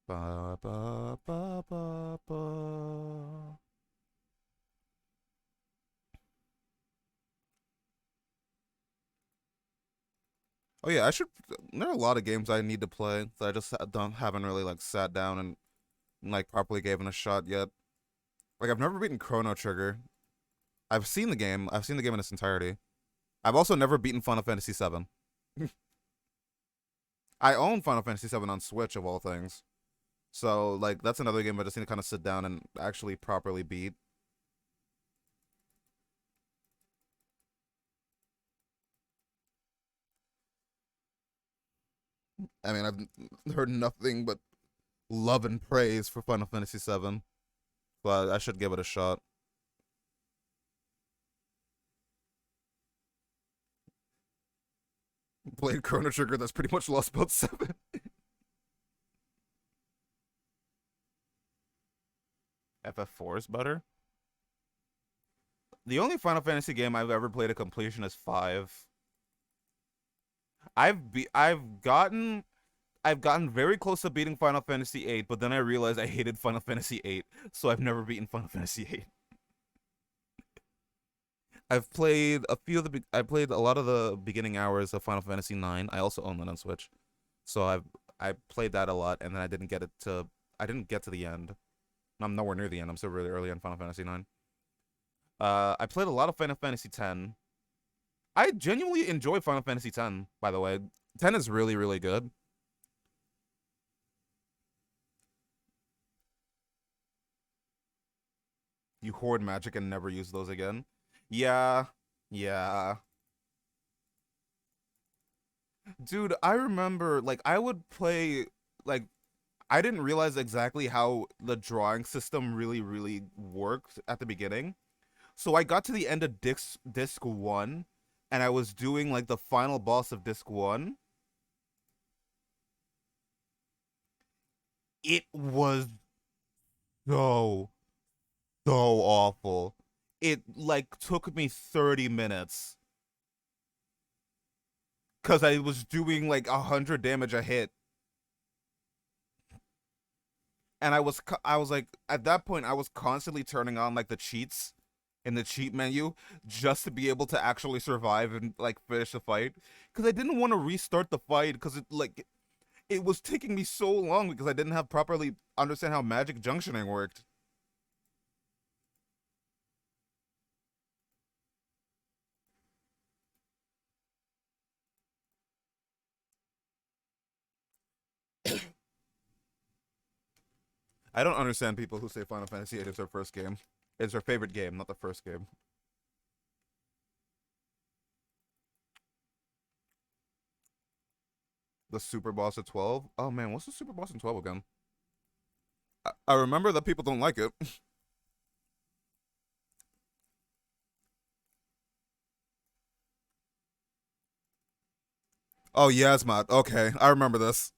Ba, ba, ba, ba, ba. Oh yeah, I should. There are a lot of games I need to play that I just haven't really like sat down and like properly given a shot yet. Like I've never beaten Chrono Trigger. I've seen the game. I've seen the game in its entirety. I've also never beaten Final Fantasy VII. I own Final Fantasy VII on Switch of all things. So like that's another game I just need to kind of sit down and actually properly beat. I mean, I've heard nothing but love and praise for Final Fantasy VII, but I should give it a shot. Played Chrono Trigger, that's pretty much lost about 7. FF4 is better. The only Final Fantasy game I've ever played a completion is 5. I've gotten very close to beating Final Fantasy 8, but then I realized I hated Final Fantasy 8, so I've never beaten Final Fantasy 8. I've played a few of the I played a lot of the beginning hours of Final Fantasy 9. I also own that on Switch. So I played that a lot, and then I didn't get to the end. I'm nowhere near the end. I'm still really early on Final Fantasy 9. I played a lot of Final Fantasy 10. I genuinely enjoy Final Fantasy 10, by the way. 10 is really, really good. You hoard magic and never use those again. Yeah. Yeah. Dude, I remember like I would play like I didn't realize exactly how the drawing system really worked at the beginning. So I got to the end of disc 1 and I was doing like the final boss of disc 1. It was so awful. It like took me 30 minutes cuz I was doing like 100 damage a hit. And I was like at that point I was constantly turning on like the cheats in the cheat menu just to be able to actually survive and like finish the fight because I didn't want to restart the fight because it was taking me so long because I didn't have properly understand how magic junctioning worked. I don't understand people who say Final Fantasy VIII is their first game. It's their favorite game, not the first game. The super boss at 12. Oh man, what's the super boss in 12 again? I remember that people don't like it. Oh, Yasmat. Okay, I remember this.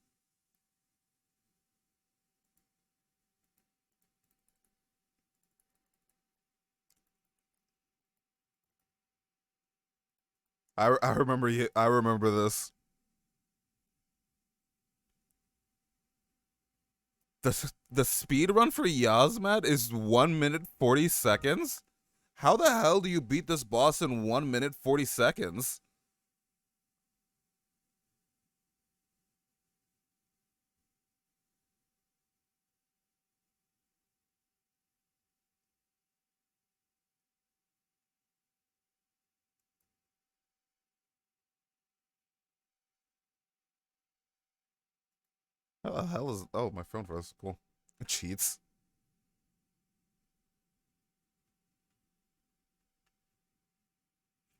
I remember I remember this. The speed run for Yasmat is 1 minute 40 seconds? How the hell do you beat this boss in 1 minute 40 seconds? How the hell is... Oh, my phone froze. Cool. Cheats.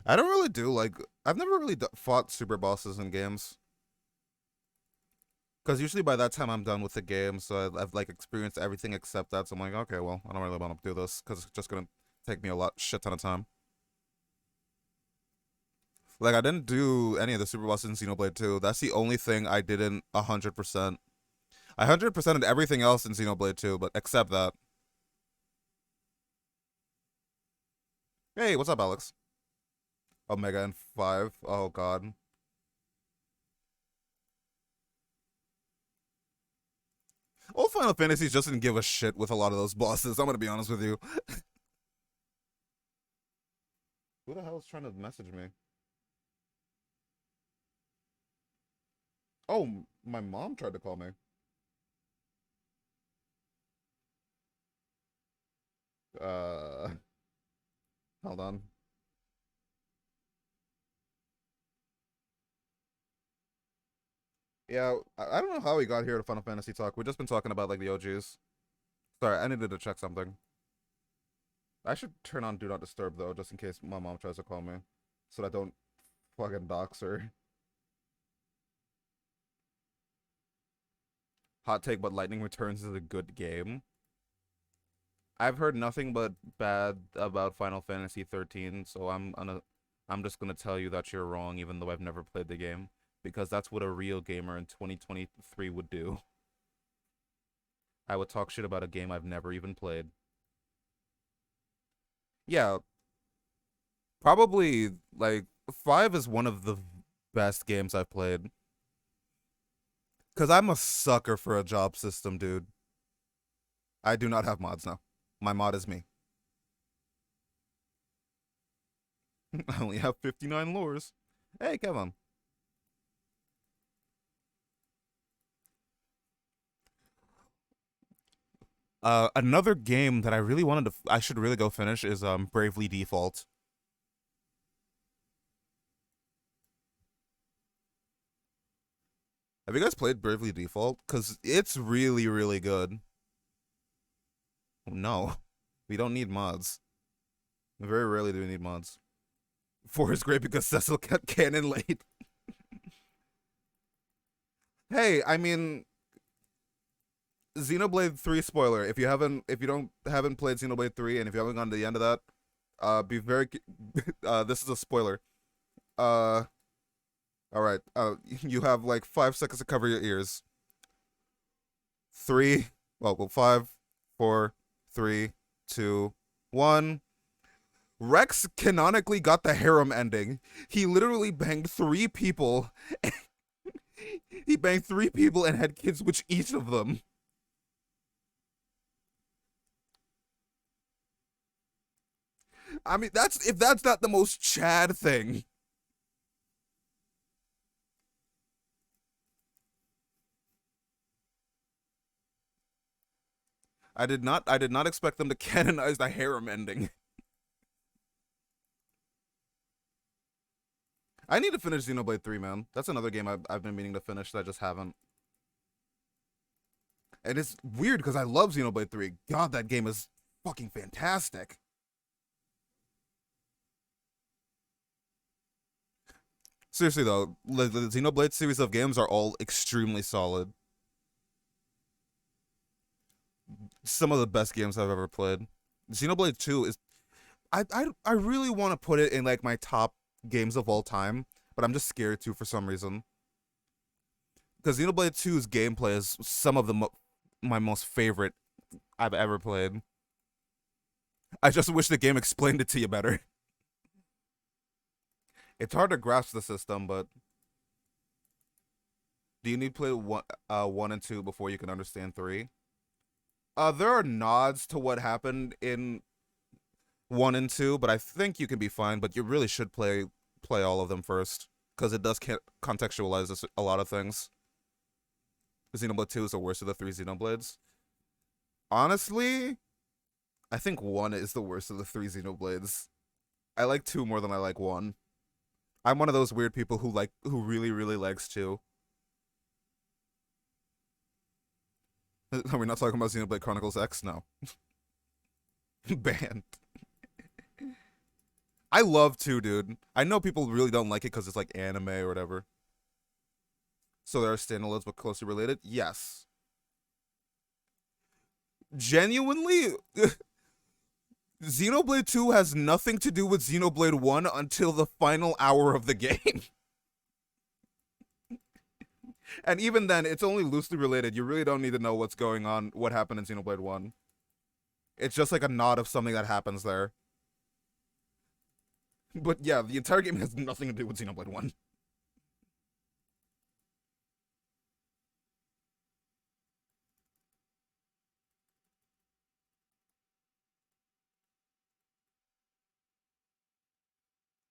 I don't really do, like... I've never really fought super bosses in games. Because usually by that time I'm done with the game, so I've like experienced everything except that, so I'm like, okay, well, I don't really want to do this, because it's just gonna take me a shit ton of time. Like, I didn't do any of the super bosses in Xenoblade 2. That's the only thing I didn't 100%. I 100%ed everything else in Xenoblade 2, but except that. Hey, what's up, Alex? Omega and 5. Oh, God. Old Final Fantasies just didn't give a shit with a lot of those bosses, I'm gonna be honest with you. Who the hell is trying to message me? Oh, my mom tried to call me. Uh, Hold on. Yeah, I don't know how we got here to Final Fantasy talk. We've just been talking about like the OGs. Sorry, I needed to check something. I should turn on Do Not Disturb though, just in case my mom tries to call me, so that I don't fucking dox her. Hot take, but Lightning Returns is a good game. I've heard nothing but bad about Final Fantasy 13, so I'm just gonna tell you that you're wrong, even though I've never played the game, because that's what a real gamer in 2023 would do. I would talk shit about a game I've never even played. Yeah, probably like 5 is one of the best games I've played. Cause I'm a sucker for a job system, dude. I do not have mods now. My mod is me. I only have 59 lures. Hey, Kevin. Another game that I really wanted to, I should really go finish is Bravely Default. Have you guys played Bravely Default? Cause it's really, really good. No, we don't need mods. Very rarely do we need mods. 4 is great because Cecil kept canon late. Hey, I mean, Xenoblade 3 spoiler. If you don't haven't played Xenoblade 3, and if you haven't gone to the end of that, be very. This is a spoiler. Uh, all right. You have like 5 seconds to cover your ears. 3. Well, 5, 4, 3, 2, 1. Rex canonically got the harem ending. He literally banged 3 people. He banged 3 people and had kids with each of them. I mean, if that's not the most Chad thing. I did not expect them to canonize the harem ending. I need to finish Xenoblade 3, man. That's another game I've been meaning to finish that I just haven't. And it's weird because I love Xenoblade 3. God, that game is fucking fantastic. Seriously though, the Xenoblade series of games are all extremely solid. Some of the best games I've ever played. Xenoblade 2 is I really want to put it in like my top games of all time, but I'm just scared to for some reason. Because Xenoblade 2's gameplay is some of my most favorite I've ever played. I just wish the game explained it to you better. It's hard to grasp the system, but do you need to play one and 2 before you can understand 3? There are nods to what happened in 1 and 2, but I think you can be fine. But you really should play all of them first, because it does contextualize a lot of things. Xenoblade 2 is the worst of the three Xenoblades. Honestly, I think 1 is the worst of the three Xenoblades. I like 2 more than I like 1. I'm one of those weird people who really, really likes 2. Are we not talking about Xenoblade Chronicles X? No. Banned. I love 2, dude. I know people really don't like it because it's like anime or whatever. So there are standalones but closely related? Yes. Genuinely, Xenoblade 2 has nothing to do with Xenoblade 1 until the final hour of the game. And even then, it's only loosely related. You really don't need to know what's going on, what happened in Xenoblade 1. It's just like a nod of something that happens there. But yeah, the entire game has nothing to do with Xenoblade 1.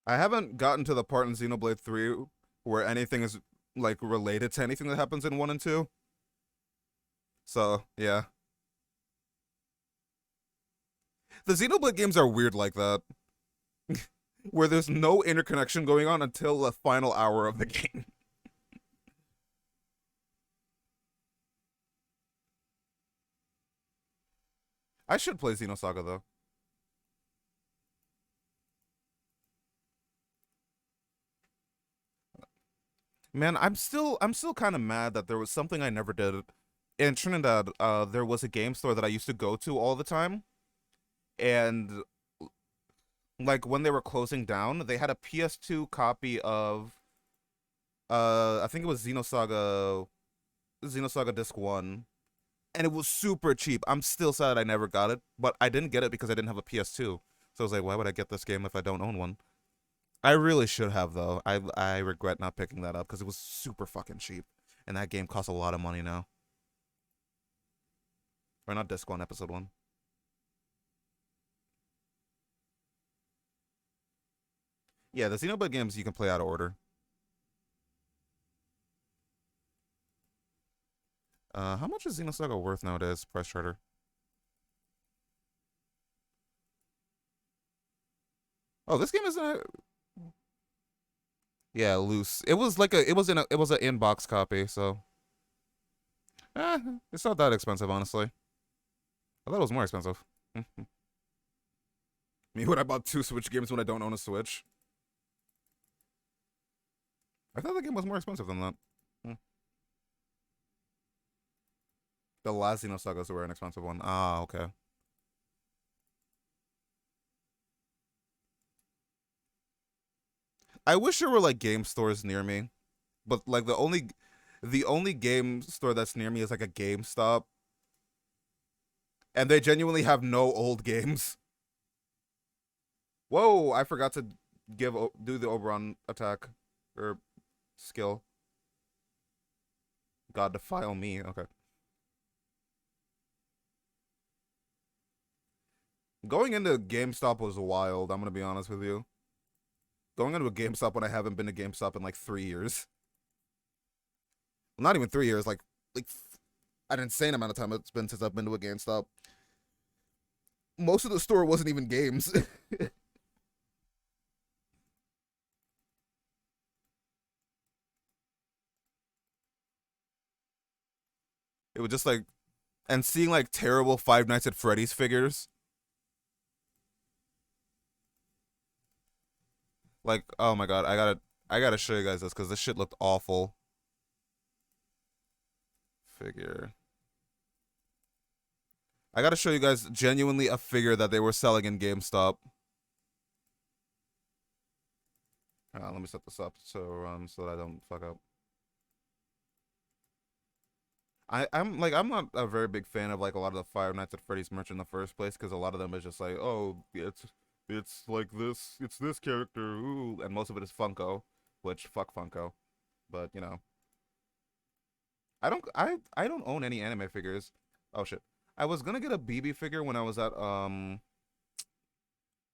I haven't gotten to the part in Xenoblade 3 where anything is like related to anything that happens in 1 and 2. So, yeah. The Xenoblade games are weird like that. Where there's no interconnection going on until the final hour of the game. I should play Xenosaga though. Man, I'm still kind of mad that there was something I never did. In Trinidad, there was a game store that I used to go to all the time, and like when they were closing down, they had a PS2 copy of I think it was Xenosaga Disc 1, and it was super cheap. I'm still sad I never got it, but I didn't get it because I didn't have a PS2. So I was like, why would I get this game if I don't own one? I really should have though. I regret not picking that up because it was super fucking cheap, and that game costs a lot of money now. Or not Disc 1, Episode 1. Yeah, the Xenoblade games you can play out of order. How much is Xenosaga worth nowadays? Price charter. Oh, this game is a yeah, loose. It was like it was an inbox copy, so eh, it's not that expensive, honestly. I thought it was more expensive. Me when I bought 2 Switch games when I don't own a Switch. I thought the game was more expensive than that. Hmm. The last Xenosagas were an expensive one. Ah, okay. I wish there were like game stores near me, but like the only game store that's near me is like a GameStop, and they genuinely have no old games. Whoa, I forgot to do the Oberon attack or skill. God, defile me. Okay. Going into GameStop was wild, I'm gonna be honest with you. Going into a GameStop when I haven't been to GameStop in like 3 years. Well, not even 3 years, like an insane amount of time it's been since I've been to a GameStop. Most of the store wasn't even games. It was just like, and seeing like terrible Five Nights at Freddy's figures. Like, oh my god, I gotta show you guys this because this shit looked awful. Figure. I gotta show you guys genuinely a figure that they were selling in GameStop. Let me set this up so that I don't fuck up. I'm not a very big fan of like a lot of the Five Nights at Freddy's merch in the first place because a lot of them is just like, oh, it's like this, it's this character, ooh, and most of it is Funko, which fuck Funko, but I don't own any anime figures. Oh shit, I was gonna get a BB figure when I was at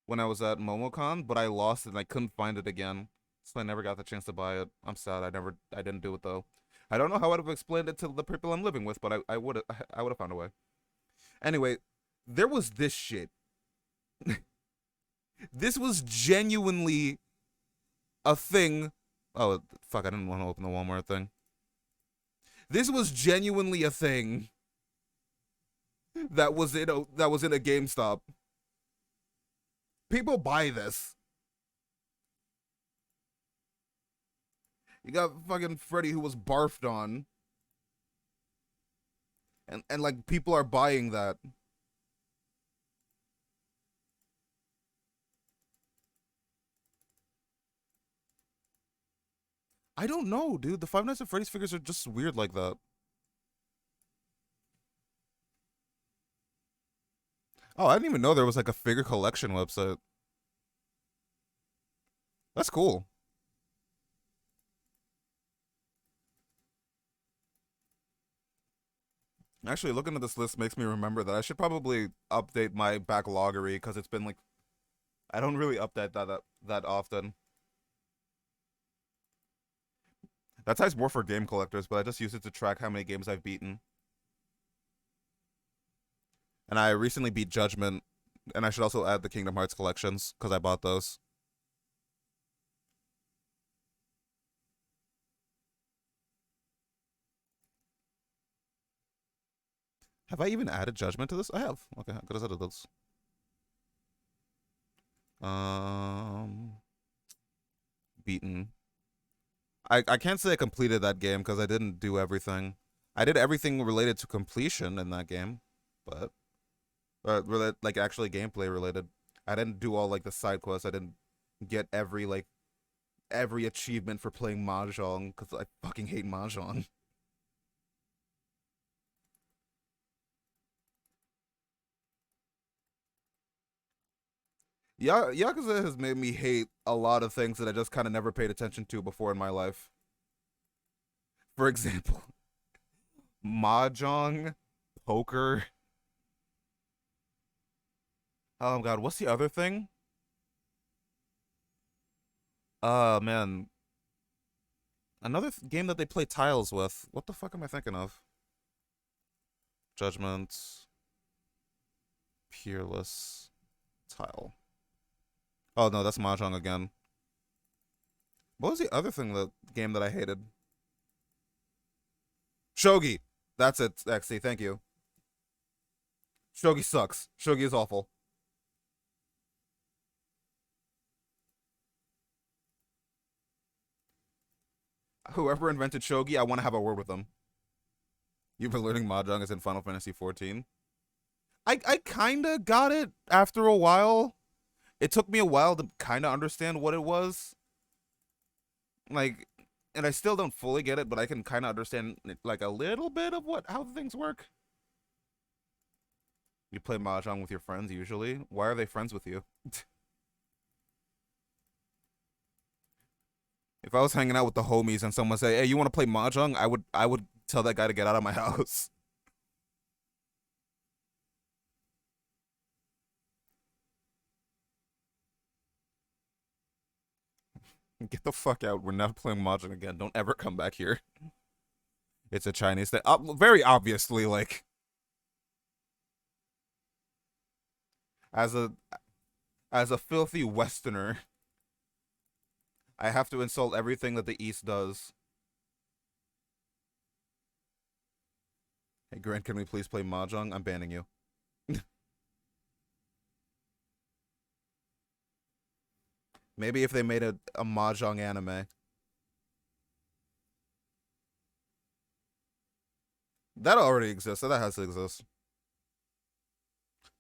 MomoCon, but I lost it and I couldn't find it again. So I never got the chance to buy it. I'm sad. I didn't do it though. I don't know how I'd have explained it to the people I'm living with, but I would have found a way. Anyway, there was this shit. This was genuinely a thing. Oh fuck! I didn't want to open the Walmart thing. This was genuinely a thing that was in a GameStop. People buy this. You got fucking Freddy who was barfed on. And like people are buying that. I don't know, dude. The Five Nights at Freddy's figures are just weird like that. Oh, I didn't even know there was like a figure collection website. That's cool. Actually, looking at this list makes me remember that I should probably update my backloggery because it's been like I don't really update that often. That ties more for game collectors, but I just use it to track how many games I've beaten. And I recently beat Judgment, and I should also add the Kingdom Hearts collections because I bought those. Have I even added Judgment to this? I have. Okay, I'm gonna add those. Beaten. I can't say I completed that game because I didn't do everything. I did everything related to completion in that game, but like actually gameplay related. I didn't do all like the side quests. I didn't get every achievement for playing Mahjong because I fucking hate Mahjong. Yeah, Yakuza has made me hate a lot of things that I just kind of never paid attention to before in my life. For example, Mahjong, poker. Oh god, what's the other thing? Man. Another game that they play tiles with. What the fuck am I thinking of? Judgment. Peerless. Tile. Oh no, that's Mahjong again. What was the other game that I hated? Shogi. That's it, XC. Thank you. Shogi sucks. Shogi is awful. Whoever invented Shogi, I want to have a word with them. You've been learning Mahjong as in Final Fantasy 14. I kinda got it after a while. It took me a while to kinda understand what it was. Like, and I still don't fully get it, but I can kinda understand like a little bit of how things work. You play Mahjong with your friends usually. Why are they friends with you? If I was hanging out with the homies and someone say, "Hey, you want to play Mahjong?" I would tell that guy to get out of my house. Get the fuck out. We're not playing Mahjong again. Don't ever come back here. It's a Chinese thing. Very obviously, like as a as a filthy Westerner, I have to insult everything that the East does. Hey, Grant, can we please play Mahjong? I'm banning you. Maybe if they made a Mahjong anime. That already exists, so that has to exist.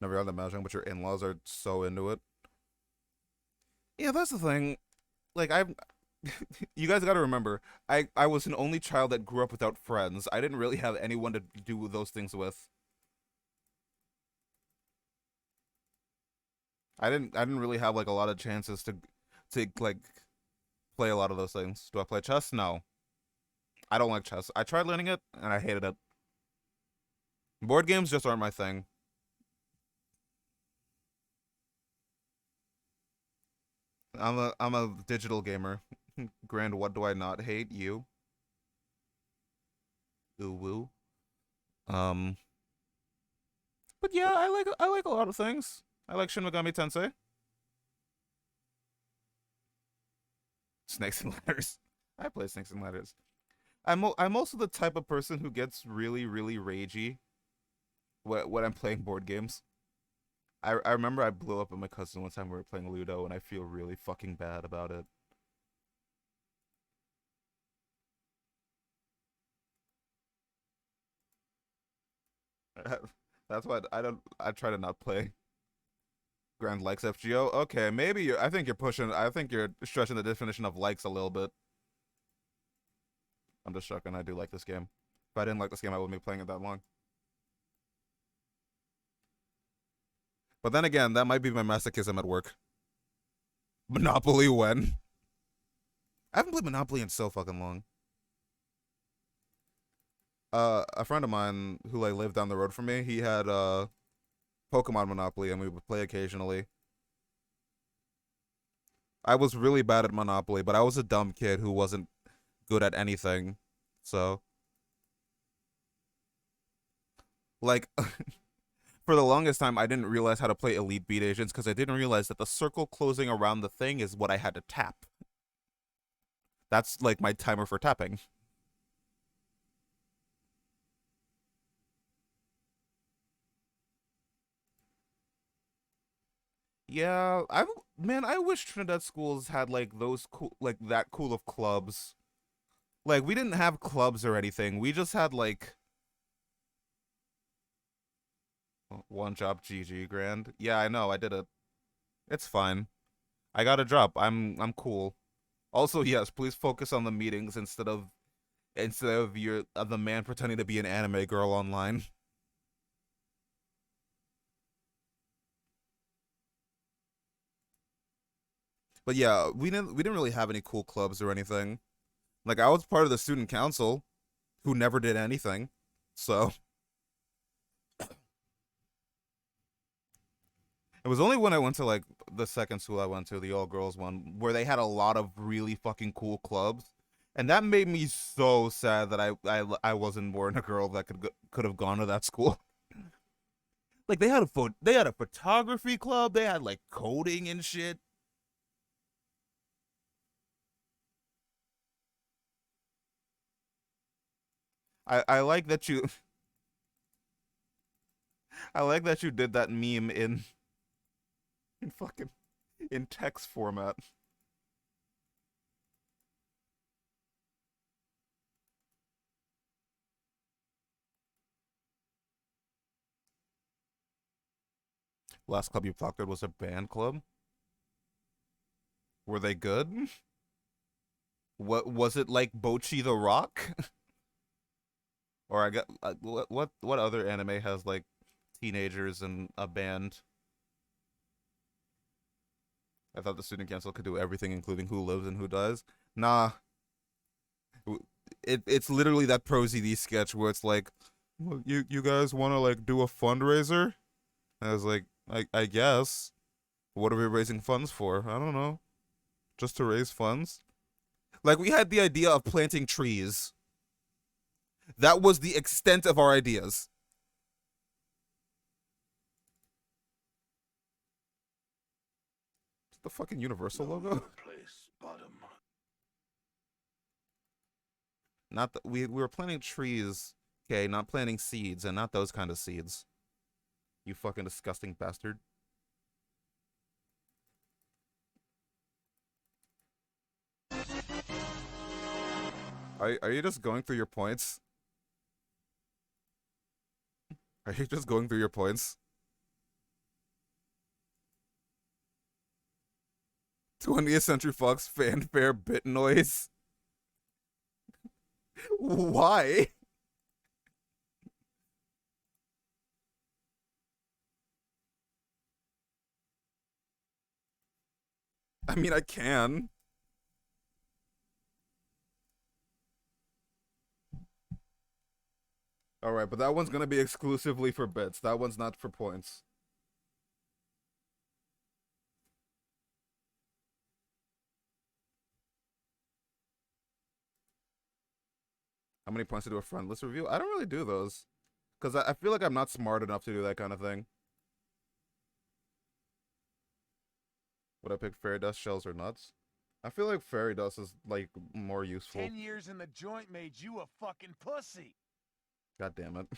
Never had the Mahjong, but your in-laws are so into it. Yeah, that's the thing. Like, you guys gotta remember, I was an only child that grew up without friends. I didn't really have anyone to do those things with. I didn't really have like a lot of chances to like play a lot of those things. Do I play chess? No. I don't like chess. I tried learning it and I hated it. Board games just aren't my thing. I'm a digital gamer. Grand, what do I not hate? You. Ooh woo. Um, but yeah, I like a lot of things. I like Shin Megami Tensei. Snakes and Ladders. I play Snakes and Ladders. I'm also the type of person who gets really ragey when I'm playing board games. I remember I blew up at my cousin one time we were playing Ludo, and I feel really fucking bad about it. That's why I try to not play Grand likes FGO. Okay, maybe I think you're pushing. I think you're stretching the definition of likes a little bit. I'm just joking. I do like this game. If I didn't like this game, I wouldn't be playing it that long. But then again, that might be my masochism at work. Monopoly when? I haven't played Monopoly in so fucking long. A friend of mine who like lived down the road from me, he had Pokemon Monopoly, and we would play occasionally. I was really bad at Monopoly, but I was a dumb kid who wasn't good at anything. So, like, for the longest time, I didn't realize how to play Elite Beat Agents because I didn't realize that the circle closing around the thing is what I had to tap. That's like my timer for tapping. Yeah, I wish Trinidad schools had like those cool, like that cool of clubs. Like we didn't have clubs or anything. We just had like one job. GG grand. Yeah, I know. I did it. It's fine. I got a drop. I'm cool. Also, yes, please focus on the meetings instead of the man pretending to be an anime girl online. But yeah, we didn't really have any cool clubs or anything. Like I was part of the student council who never did anything. So it was only when I went to like the second school I went to, the all girls one, where they had a lot of really fucking cool clubs, and that made me so sad that I wasn't born a girl that could have gone to that school. Like they had a photography club, they had like coding and shit. I like that you I like that you did that meme in fucking in text format. Last club you talked at was a band club. Were they good? What was it like Bochi the Rock? Or I got what other anime has like teenagers and a band? I thought the student council could do everything, including who lives and who dies. Nah, it's literally that Pro ZD sketch where it's like, well, you guys want to like do a fundraiser? And I was like, I guess. What are we raising funds for? I don't know. Just to raise funds. Like we had the idea of planting trees. That was the extent of our ideas. The fucking Universal logo. Place, bottom. Not that we were planting trees, okay, not planting seeds, and not those kind of seeds. You fucking disgusting bastard. Are you just going through your points? Are you just going through your points? 20th Century Fox fanfare bit noise. Why? I mean, I can. Alright, but that one's gonna be exclusively for bits. That one's not for points. How many points to do a friendless review? I don't really do those. Because I feel like I'm not smart enough to do that kind of thing. Would I pick fairy dust, shells, or nuts? I feel like fairy dust is, like, more useful. 10 years in the joint made you a fucking pussy. God damn it.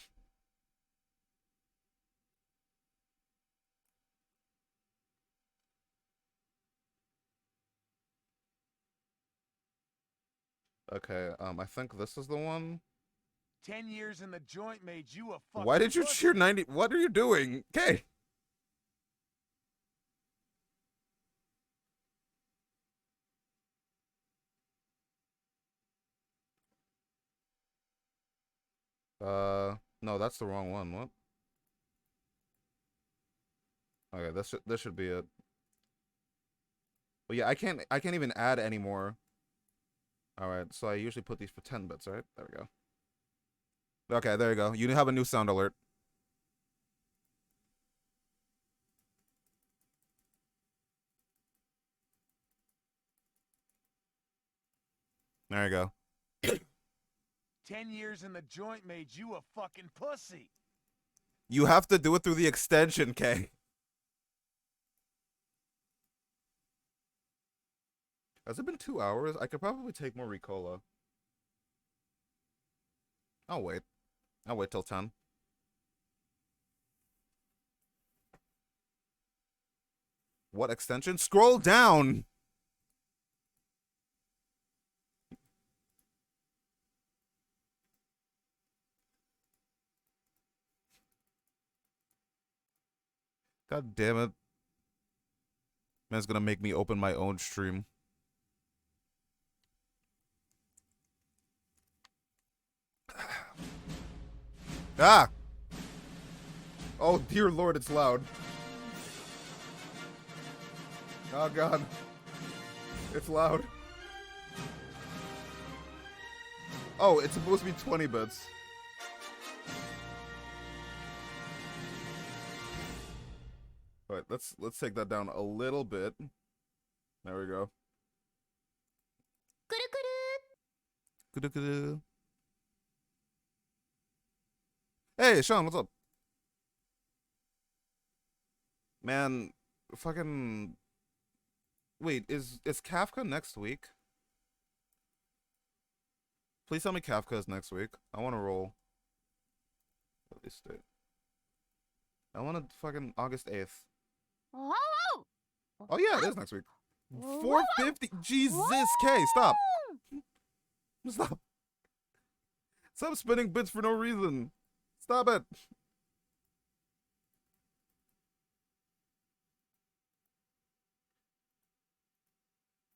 Okay, I think this is the one. 10 years in the joint made you a fucking Why did you pussy. cheer 90? What are you doing? Okay. No, that's the wrong one. What? Okay, this should be it. Well, yeah, I can't even add anymore. All right, so I usually put these for 10 bits, right? There we go. Okay, there you go. You have a new sound alert. There you go. 10 years in the joint made you a fucking pussy. You have to do it through the extension, Kay. Has it been 2 hours? I could probably take more Ricola. I'll wait. I'll wait till 10. What extension? Scroll down! God damn it. Man's gonna make me open my own stream. Ah! Oh, dear lord, it's loud. Oh, God. It's loud. Oh, it's supposed to be 20 bits. Alright, let's take that down a little bit. There we go. Kudu-kudu. Hey, Sean, what's up? Man, fucking... Wait, is Kafka next week? Please tell me Kafka is next week. I want to roll. Release date. I want to fucking August 8th. Oh yeah, it is next week. 450. Jesus, K, stop. Stop. Stop spinning bits for no reason. Stop it.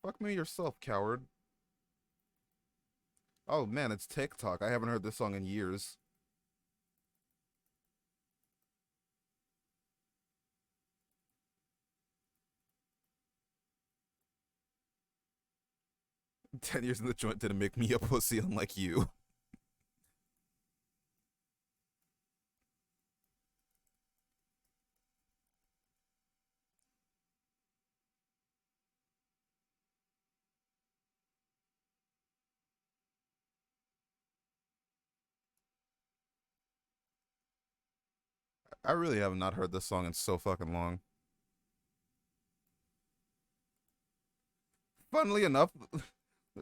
Fuck me yourself, coward. Oh man, it's TikTok. I haven't heard this song in years. "10 years in the joint didn't make me a pussy, unlike you." I really have not heard this song in so fucking long. Funnily enough,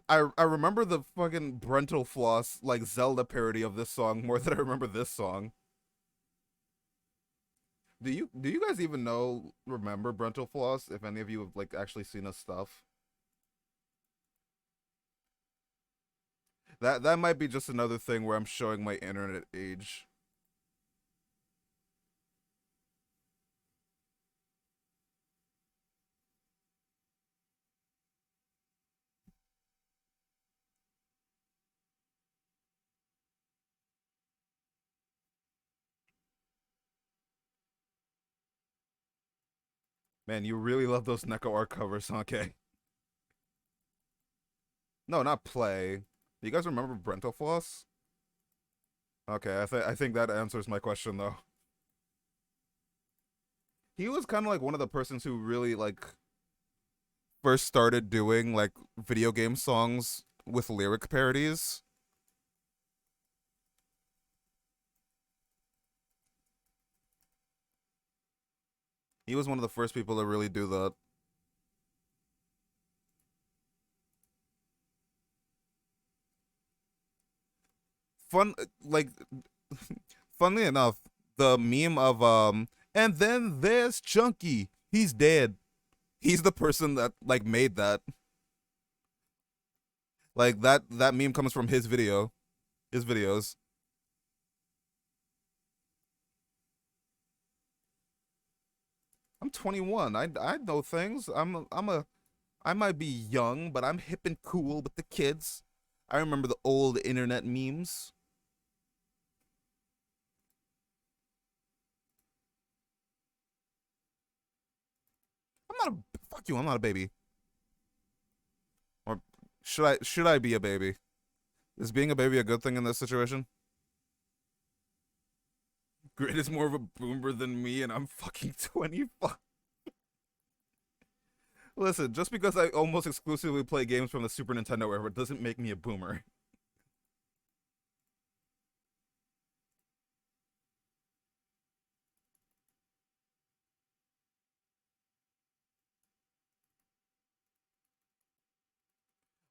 I remember the fucking Brental Floss, like, Zelda parody of this song more than I remember this song. Do you guys even remember Brental Floss, if any of you have, like, actually seen his stuff? That might be just another thing where I'm showing my internet age. Man, you really love those Neko art covers, okay? No, not play. Do you guys remember Brental Floss? Okay, I think that answers my question though. He was kind of like one of the persons who really like first started doing like video game songs with lyric parodies. He was one of the first people to really do that. Fun, like, funnily enough, the meme of and then there's Chunky. He's dead. He's the person that like made that. Like that meme comes from his video, his videos. I'm 21. I know things. I might be young, but I'm hip and cool with the kids. I remember the old internet memes. I'm not a fuck you. I'm not a baby. Or should I be a baby? Is being a baby a good thing in this situation? Grit is more of a boomer than me, and I'm fucking 25. Listen, just because I almost exclusively play games from the Super Nintendo era doesn't make me a boomer.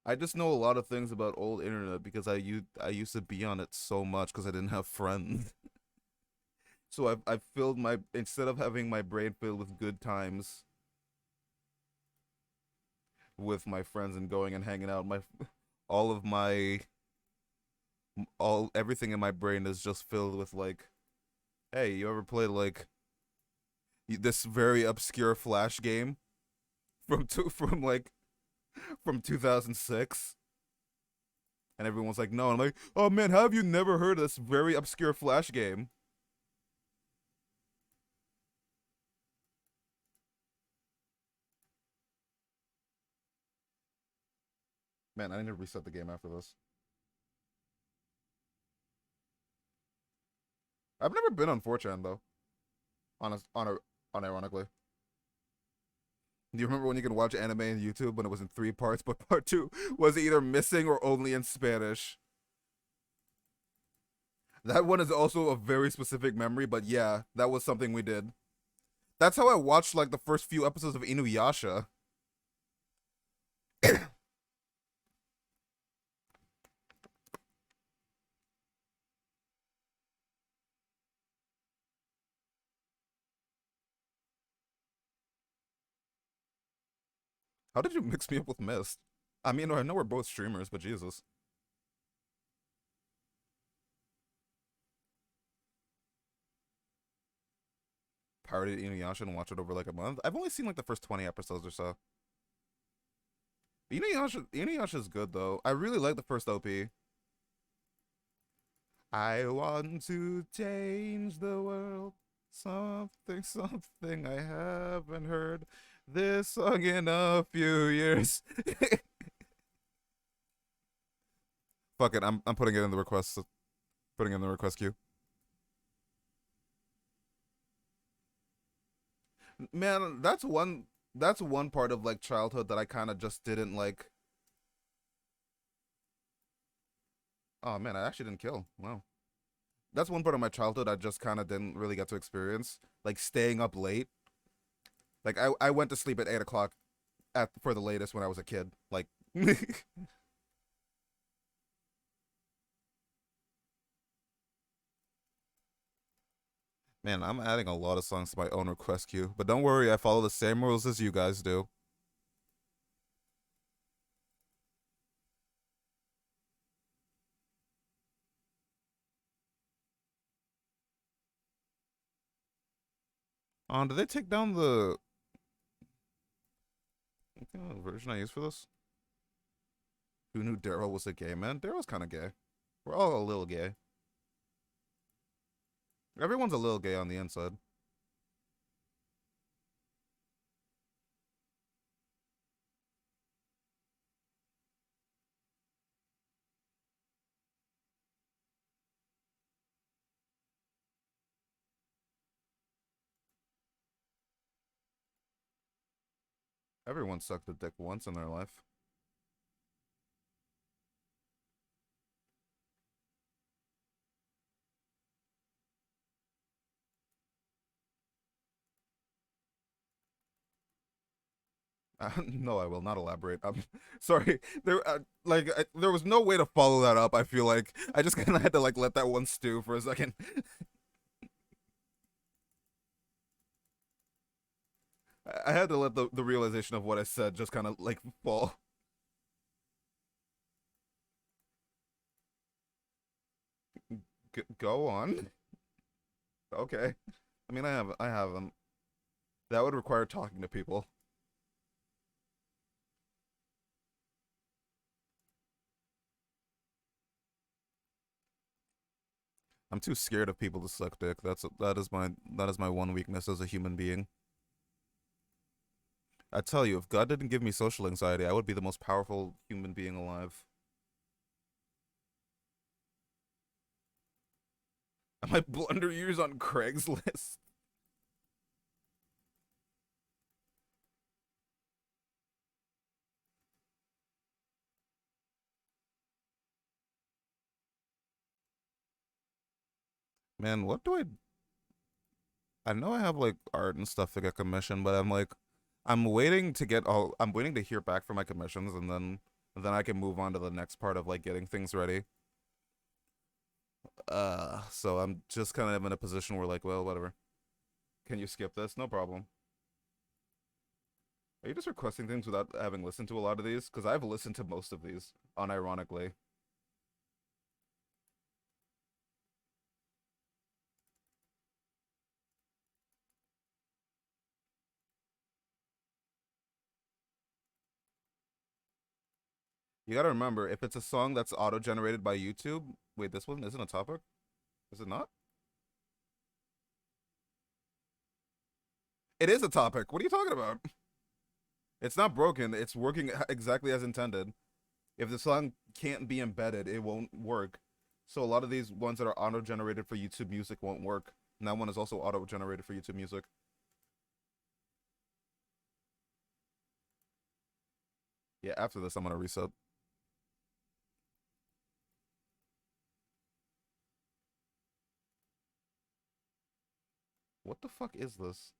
I just know a lot of things about old internet because I used to be on it so much because I didn't have friends. So I've filled my instead of having my brain filled with good times with my friends and going and hanging out, my all of my all everything in my brain is just filled with like, hey, you ever played like this very obscure Flash game from 2006? And everyone's like, no. And I'm like, oh man, how have you never heard of this very obscure Flash game? Man, I need to reset the game after this. I've never been on 4chan though. Unironically. Do you remember when you could watch anime on YouTube when it was in 3 parts, but part two was either missing or only in Spanish? That one is also a very specific memory, but yeah, that was something we did. That's how I watched like the first few episodes of Inuyasha. How did you mix me up with Mist? I mean, I know we're both streamers, but Jesus. Pirated Inuyasha and watch it over like a month. I've only seen like the first 20 episodes or so. Inuyasha is good though. I really like the first OP. I want to change the world. Something, something I haven't heard this song in a few years. Fuck it, I'm putting it in the request, putting it in the request queue. Man, that's one part of like childhood that I kind of just didn't like. Oh man, I actually didn't kill. Wow. That's one part of my childhood I just kind of didn't really get to experience, like staying up late. Like I went to sleep at 8 o'clock at for the latest when I was a kid. Like, man, I'm adding a lot of songs to my own request queue, but don't worry, I follow the same rules as you guys do. Did they take down the version I used for this? Who knew Daryl was a gay man? Daryl's kind of gay. We're all a little gay. Everyone's a little gay on the inside. Everyone sucked a dick once in their life. No, I will not elaborate. I'm sorry. There was no way to follow that up. I feel like I just kind of had to like let that one stew for a second. I had to let the realization of what I said just kind of like fall. Go on. Okay. I mean, I haven't. That would require talking to people. I'm too scared of people to suck dick. That is my one weakness as a human being. I tell you, if God didn't give me social anxiety, I would be the most powerful human being alive. My blunder years on Craigslist. Man, what do I know I have like art and stuff to get commissioned, but I'm waiting to hear back from my commissions and then I can move on to the next part of like getting things ready. So I'm just kind of in a position where like, well, whatever. Can you skip this? No problem. Are you just requesting things without having listened to a lot of these? Because I've listened to most of these, unironically. You gotta remember, if it's a song that's auto-generated by YouTube, wait, this one isn't a topic? Is it not? It is a topic. What are you talking about? It's not broken. It's working exactly as intended. If the song can't be embedded, it won't work. So a lot of these ones that are auto-generated for YouTube Music won't work. And that one is also auto-generated for YouTube Music. Yeah, after this, I'm gonna reset. What the fuck is this?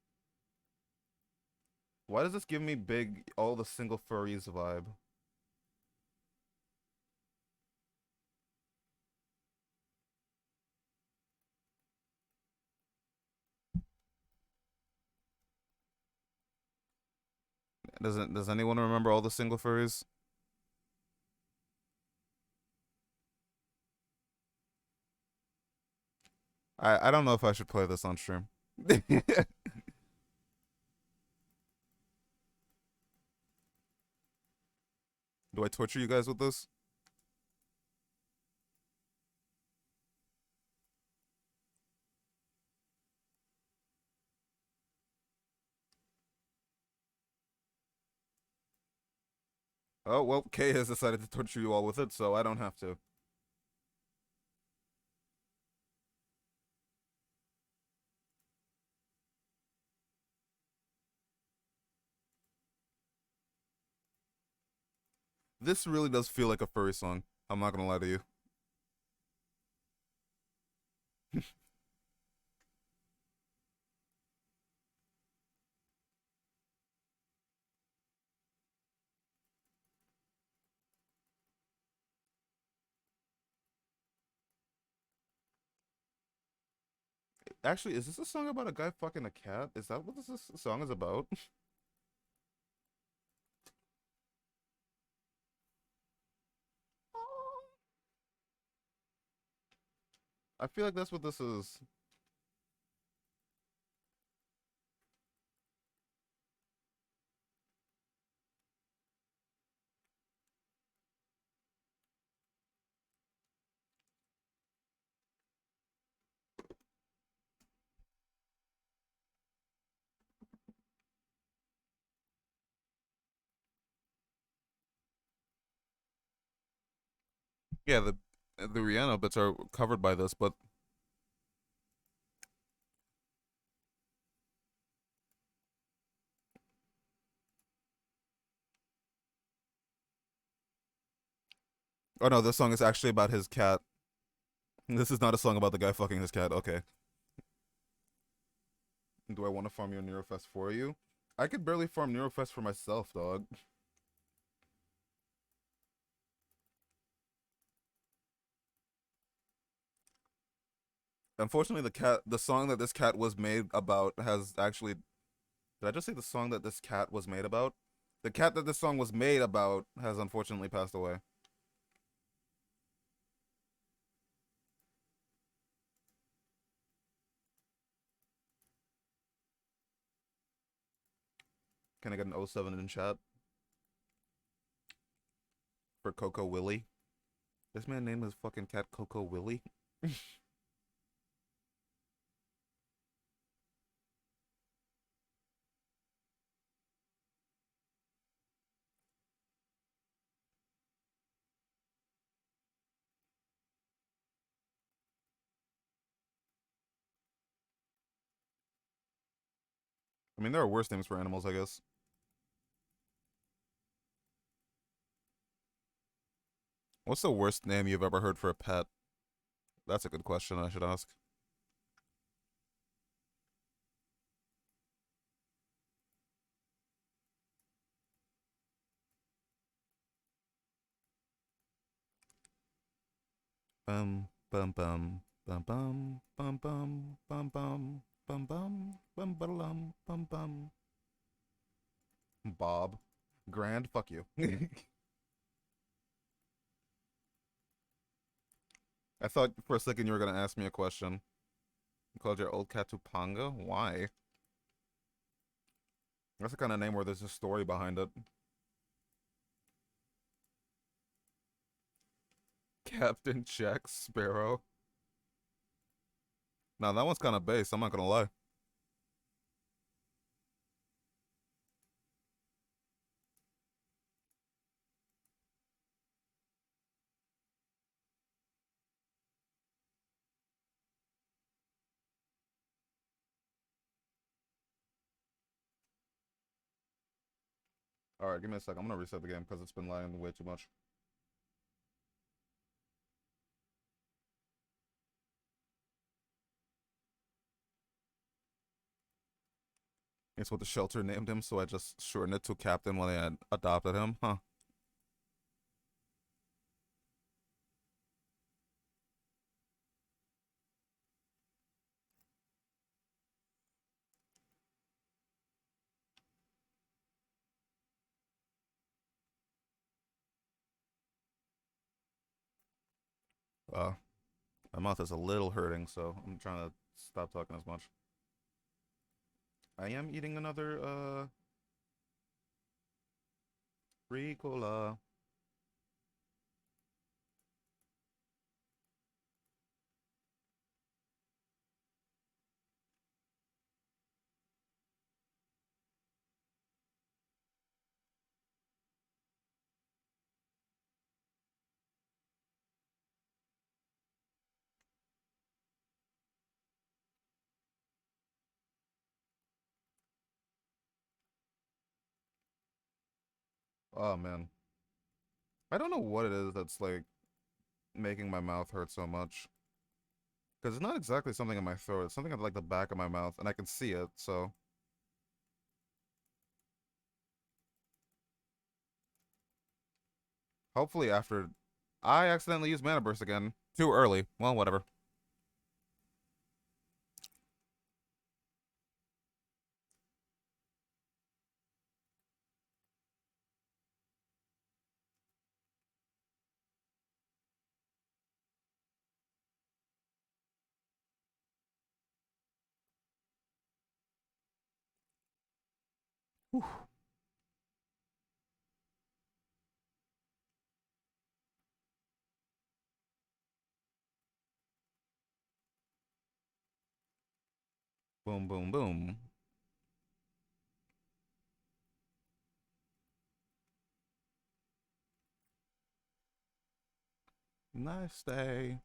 Why does this give me big, all the single furries vibe? Does anyone remember all the single furries? I don't know if I should play this on stream. Do I torture you guys with this? Oh, well, Kay has decided to torture you all with it, so I don't have to. This really does feel like a furry song. I'm not gonna lie to you. Actually, is this a song about a guy fucking a cat? Is that what this song is about? I feel like that's what this is. Yeah, the Rihanna bits are covered by this, but Oh no, this song is actually about his cat. This is not a song about the guy fucking his cat. Okay. Do I want to farm your Neurofest for you? I could barely farm Neurofest for myself, dog. Unfortunately, the song that this cat was made about has actually. Did I just say the song that this cat was made about? The cat that this song was made about has unfortunately passed away. Can I get an '07 in chat for Coco Willie? This man named his fucking cat Coco Willie. I mean, there are worse names for animals, I guess. What's the worst name you've ever heard for a pet? That's a good question I should ask. Bum bum bum bum bum bum bum bum bum bum bum bum bum bum. Bob. Grand, fuck you. I thought for a second you were gonna ask me a question. You called your old cat Tupanga? Why? That's the kind of name where there's a story behind it. Captain Jack Sparrow. Now that one's kind of base, I'm not gonna lie. Alright, give me a sec. I'm gonna reset the game because it's been lagging way too much. It's what the shelter named him, so I just shortened it to Captain when they had adopted him. Huh. Uh, my mouth is a little hurting, so I'm trying to stop talking as much. I am eating another, Ricola. Oh, man. I don't know what it is that's, like, making my mouth hurt so much. Because it's not exactly something in my throat. It's something at, like, the back of my mouth, and I can see it, so... Hopefully after... I accidentally used Mana Burst again. Too early. Well, whatever. Whew. Boom, boom, boom. Nice day.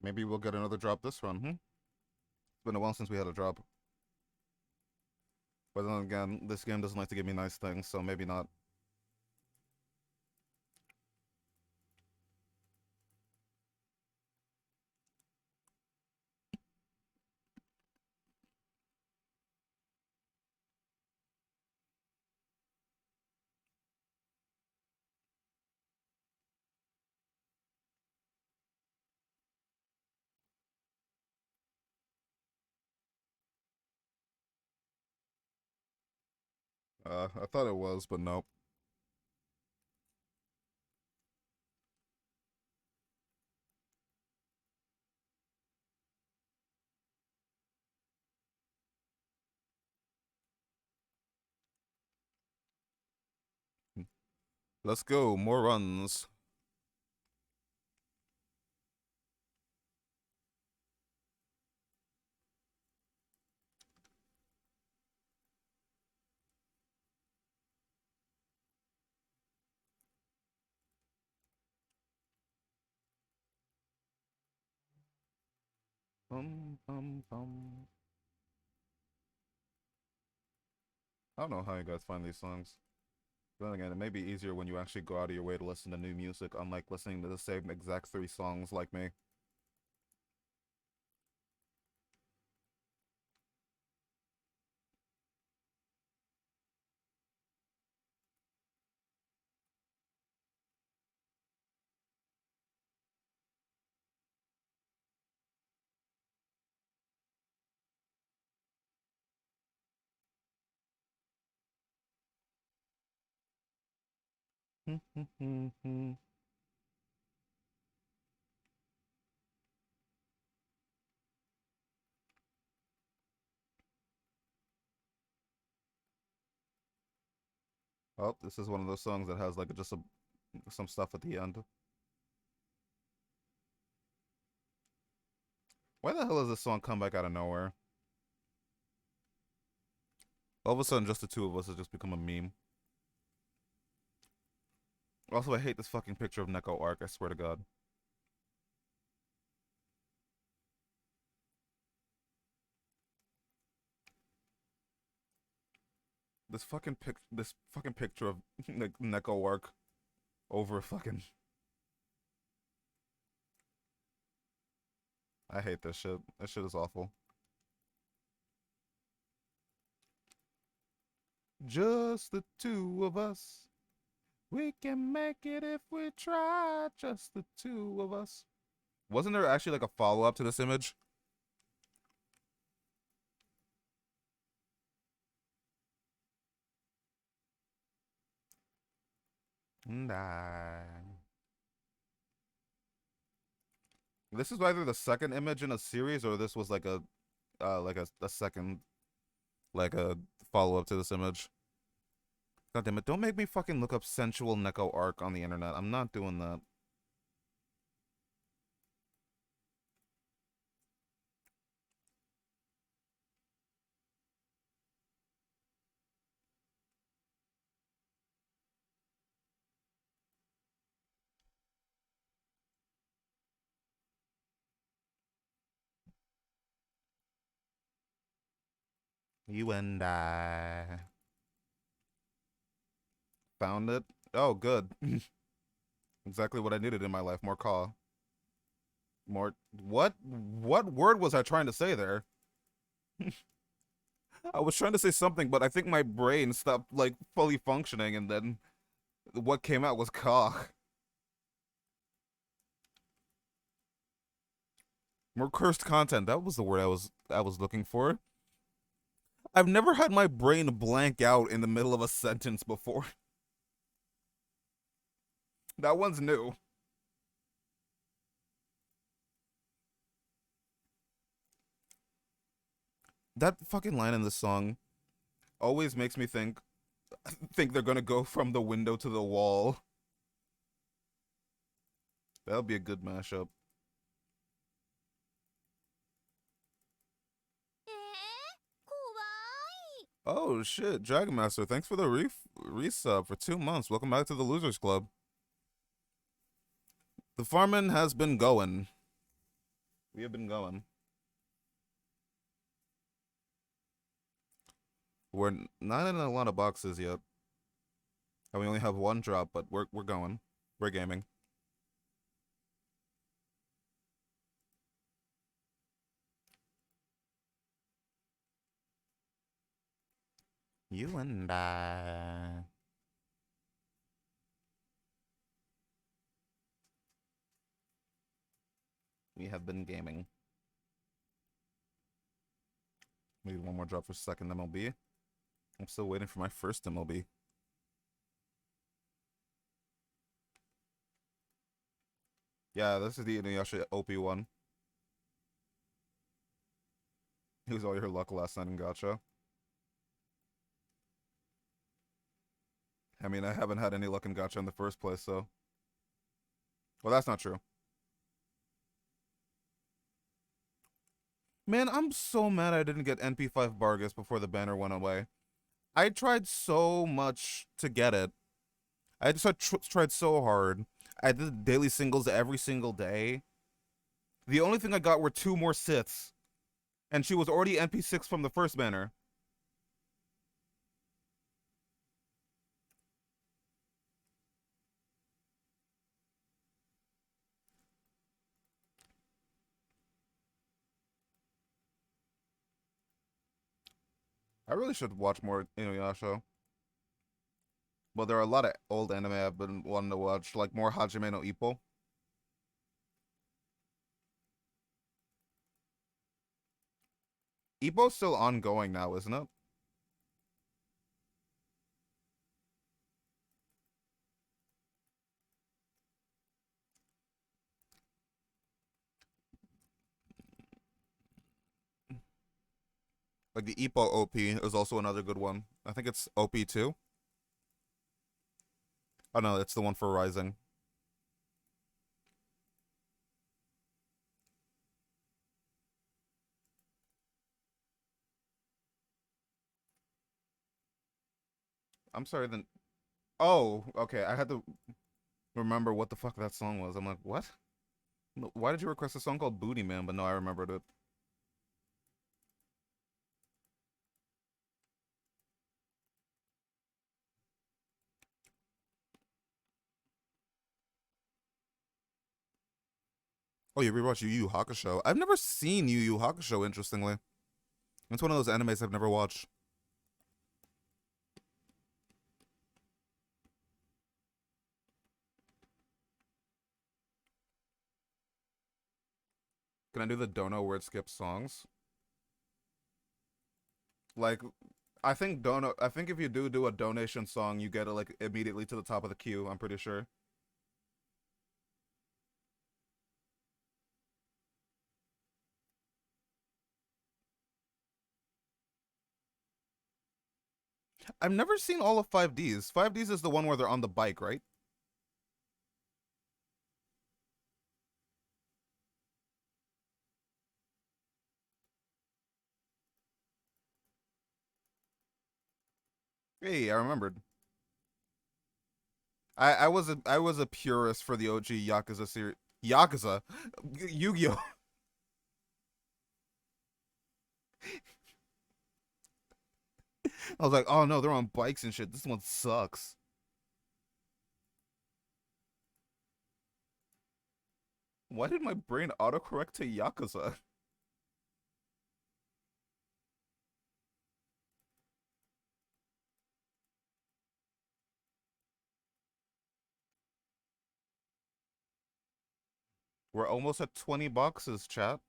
Maybe we'll get another drop this run, It's been a while since we had a drop. But then again, this game doesn't like to give me nice things, so maybe not. I thought it was, but nope. Let's go, more runs. Bum. I don't know how you guys find these songs. But then again, it may be easier when you actually go out of your way to listen to new music, unlike listening to the same exact 3 songs like me. Oh, this is one of those songs that has like just some stuff at the end. Why the hell does this song come back out of nowhere? All of a sudden, just the two of us has just become a meme. Also, I hate this fucking picture of Neko Arc, I swear to God. This fucking picture of Neko Arc over fucking. I hate this shit. This shit is awful. Just the two of us. We can make it if we try. Just the two of us. Wasn't there actually like a follow-up to this image? Nah. This is either the second image in a series or this was like a second like a follow-up to this image. God damn it, don't make me fucking look up sensual Neko Arc on the internet. I'm not doing that. You and I found it. Oh, good. Exactly what I needed in my life. More call. More. What word was I trying to say there? I was trying to say something, but I think my brain stopped like fully functioning, and then what came out was caw. More cursed content. That was the word I was looking for. I've never had my brain blank out in the middle of a sentence before. That one's new. That fucking line in the song always makes me think they're gonna go from the window to the wall. That'll be a good mashup. Oh shit, Dragon Master, thanks for the resub for 2 months. Welcome back to the Losers Club. The farming has been going. We have been going. We're not in a lot of boxes yet. And we only have one drop, but we're going. We're gaming. You and I. We have been gaming. Maybe one more drop for second MLB. I'm still waiting for my first MLB. Yeah, this is the Inuyasha OP one. It was all your luck last night in Gacha. I mean, I haven't had any luck in Gacha in the first place, so. Well, that's not true. Man, I'm so mad I didn't get NP5 Bargus before the banner went away. I tried so much to get it. I just tried so hard. I did daily singles every single day. The only thing I got were 2 more Siths. And she was already NP6 from the first banner. I really should watch more Inuyasha. Well, there are a lot of old anime I've been wanting to watch, like more Hajime no Ippo. Ippo's still ongoing now, isn't it? Like the Ippo OP is also another good one. I think it's OP2. Oh no, it's the one for Rising. I'm sorry, then. Oh, okay. I had to remember what the fuck that song was. I'm like, what? Why did you request a song called Booty Man? But no, I remembered it. Oh, you rewatched Yu Yu Hakusho. I've never seen Yu Yu Hakusho, interestingly. It's one of those animes I've never watched. Can I do the Dono word skip songs? Like, I think if you do a donation song, you get it like immediately to the top of the queue, I'm pretty sure. I've never seen all of 5Ds. 5Ds is the one where they're on the bike, right? Hey, I remembered. I was a purist for the OG Yakuza series. Yakuza, Yu-Gi-Oh. I was like, oh no, they're on bikes and shit. This one sucks. Why did my brain autocorrect to Yakuza? We're almost at 20 boxes, chat.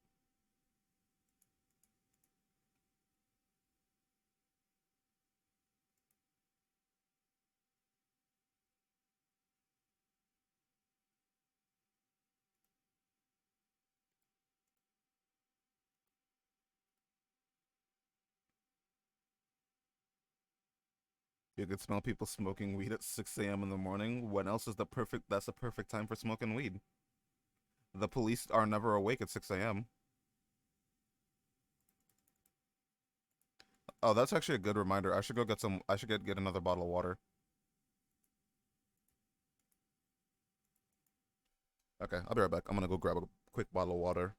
You can smell people smoking weed at 6 a.m. in the morning. When else is that's the perfect time for smoking weed? The police are never awake at 6 a.m. Oh, that's actually a good reminder. I should go get some. I should get another bottle of water. Okay, I'll be right back. I'm gonna go grab a quick bottle of water.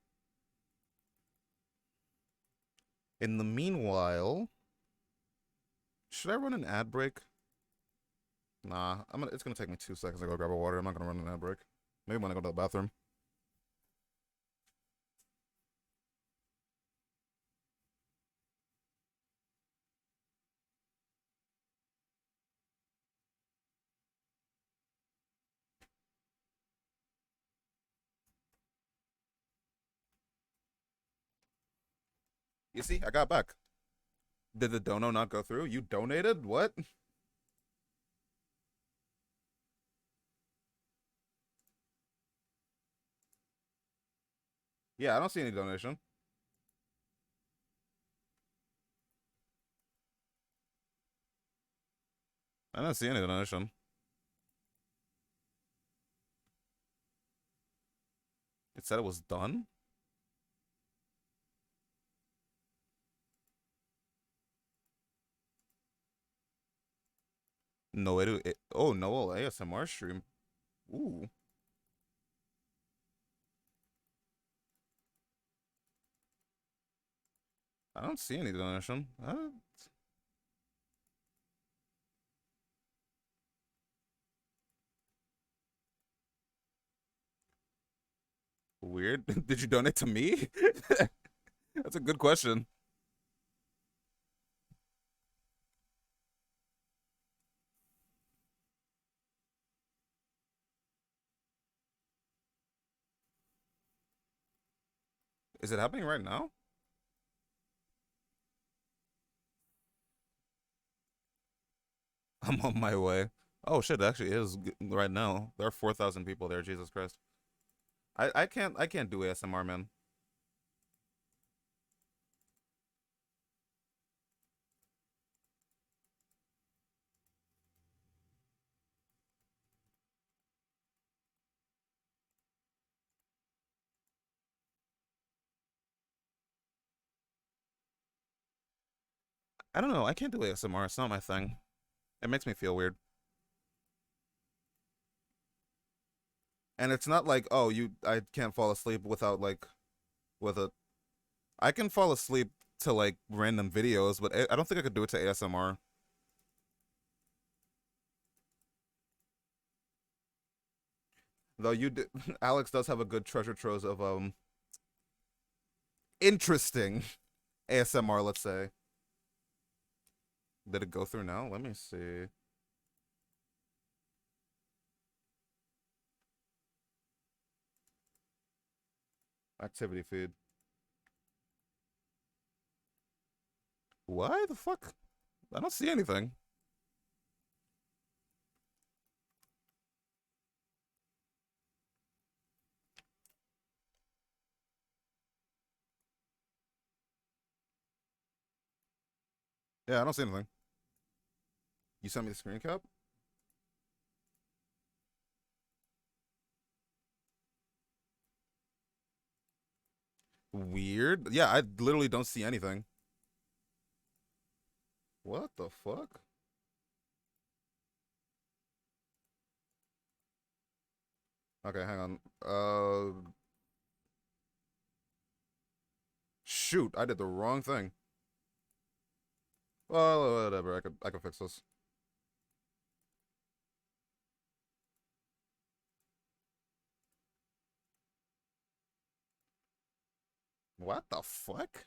In the meanwhile, should I run an ad break? Nah, it's gonna take me 2 seconds to go grab a water. I'm not gonna run an ad break. Maybe when I go to the bathroom. You see, I got back. Did the dono not go through? You donated? What? Yeah, I don't see any donation. I don't see any donation. It said it was done? No, oh, Noel ASMR stream. Ooh. I don't see any donation. Weird. Did you donate to me? That's a good question. Is it happening right now? I'm on my way. Oh shit, it actually is right now. There are 4,000 people there, Jesus Christ. I can't do ASMR, man. I don't know. I can't do ASMR. It's not my thing. It makes me feel weird. And it's not like, oh, I can't fall asleep without like with a I can fall asleep to like random videos, but I don't think I could do it to ASMR. Though Alex does have a good treasure trove of interesting ASMR, let's say. Did it go through now? Let me see. Activity feed. Why the fuck? I don't see anything. Yeah, I don't see anything. You sent me the screen cap? Weird. Yeah, I literally don't see anything. What the fuck? Okay, hang on. Shoot, I did the wrong thing. Well, whatever. I could fix this. What the fuck?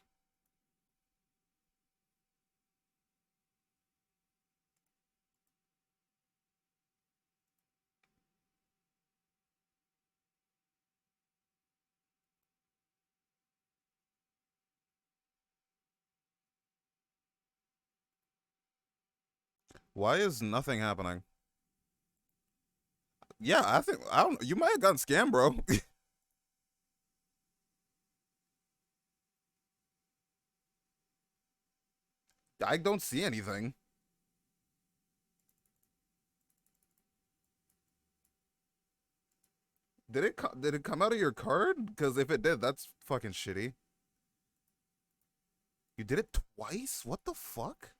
Why is nothing happening? Yeah, I don't. You might have gotten scammed, bro. I don't see anything. Did it come out of your card? Because if it did, that's fucking shitty. You did it twice? What the fuck?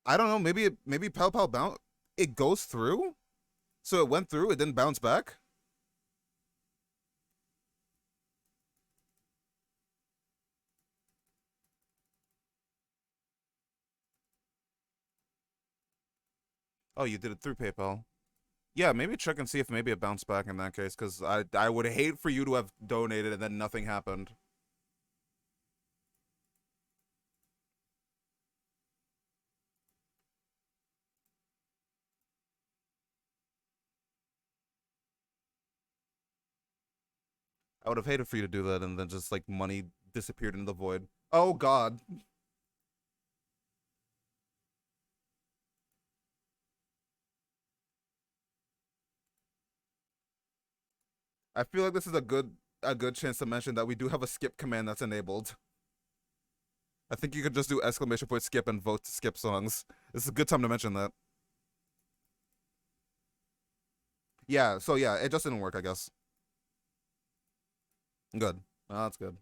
I don't know. Maybe Pal Pal bounce. It goes through, so it went through. It didn't bounce back. Oh, you did it through PayPal. Yeah, maybe check and see if maybe it bounced back in that case, because I would hate for you to have donated and then nothing happened. I would have hated for you to do that and then just like money disappeared into the void. Oh God. I feel like this is a good chance to mention that we do have a skip command that's enabled. I think you could just do exclamation point skip and vote to skip songs. This is a good time to mention that. Yeah, so yeah, it just didn't work, I guess. Good. Oh, that's good.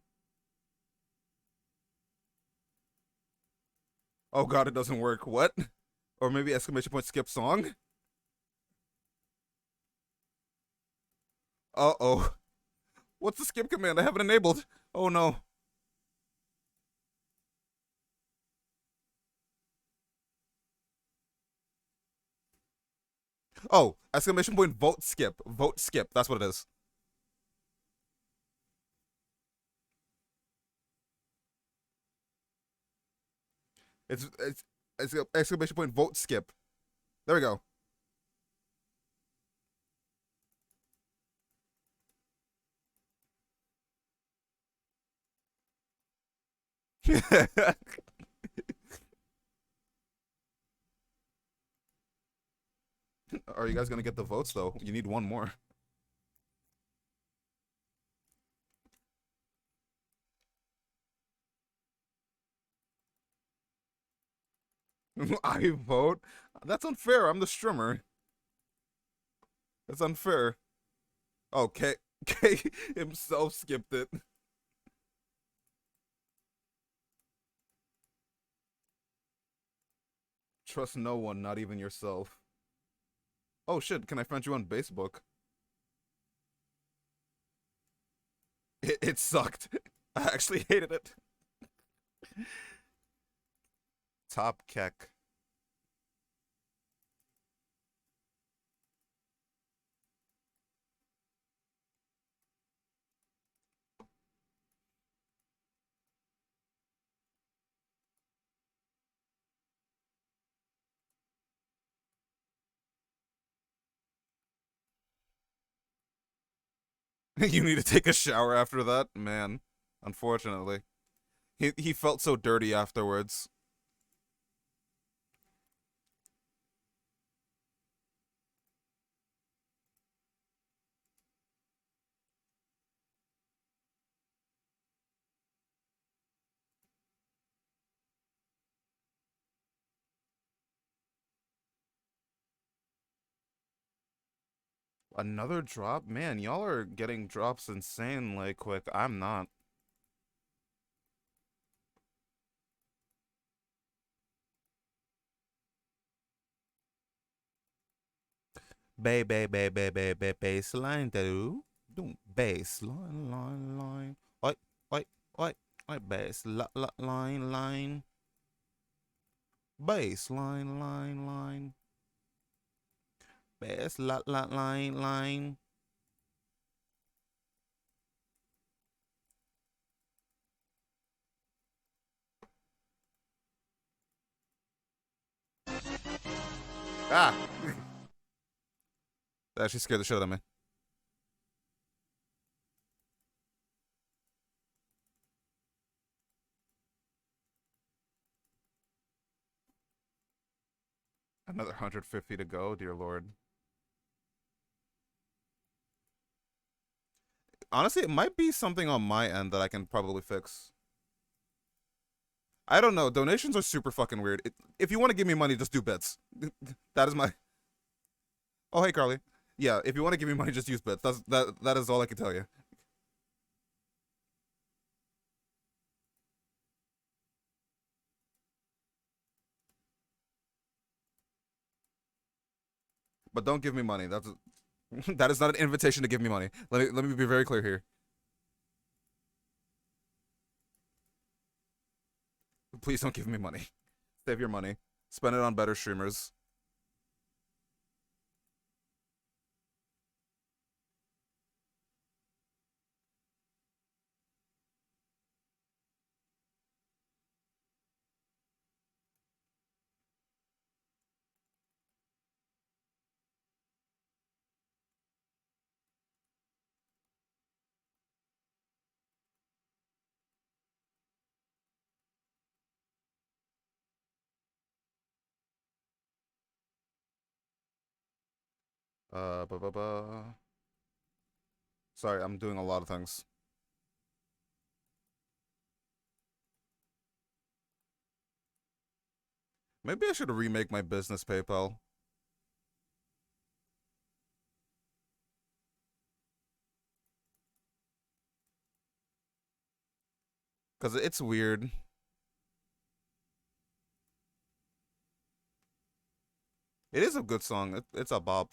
Oh God, it doesn't work. What? Or maybe exclamation point skip song? Uh-oh. What's the skip command? I have it enabled. Oh no. Oh, exclamation point vote skip. Vote skip. That's what it is. It's exclamation point vote skip. There we go. Are you guys gonna get the votes though? You need one more. I vote? That's unfair. I'm the streamer. That's unfair. Oh, K himself skipped it. Trust no one, not even yourself. Oh shit, can I friend you on Facebook? It sucked. I actually hated it. Top Keck. You need to take a shower after that? Man, unfortunately. He felt so dirty afterwards. Another drop? Man, y'all are getting drops insanely quick. I'm not. Baseline do. Do baseline line. Oi, oi, oi, oi, line. Baseline line. Line. Ah! That actually scared the shit out of me. Another 150 to go, dear lord. Honestly, it might be something on my end that I can probably fix. I don't know. Donations are super fucking weird. If you want to give me money, just do bits. That is my. Oh, hey, Carly. Yeah, if you want to give me money, just use bits. That is all I can tell you. But don't give me money. That is not an invitation to give me money. Let me be very clear here. Please don't give me money. Save your money. Spend it on better streamers. Ba ba ba. Sorry, I'm doing a lot of things. Maybe I should remake my business PayPal. Because it's weird. It is a good song. It's a bop.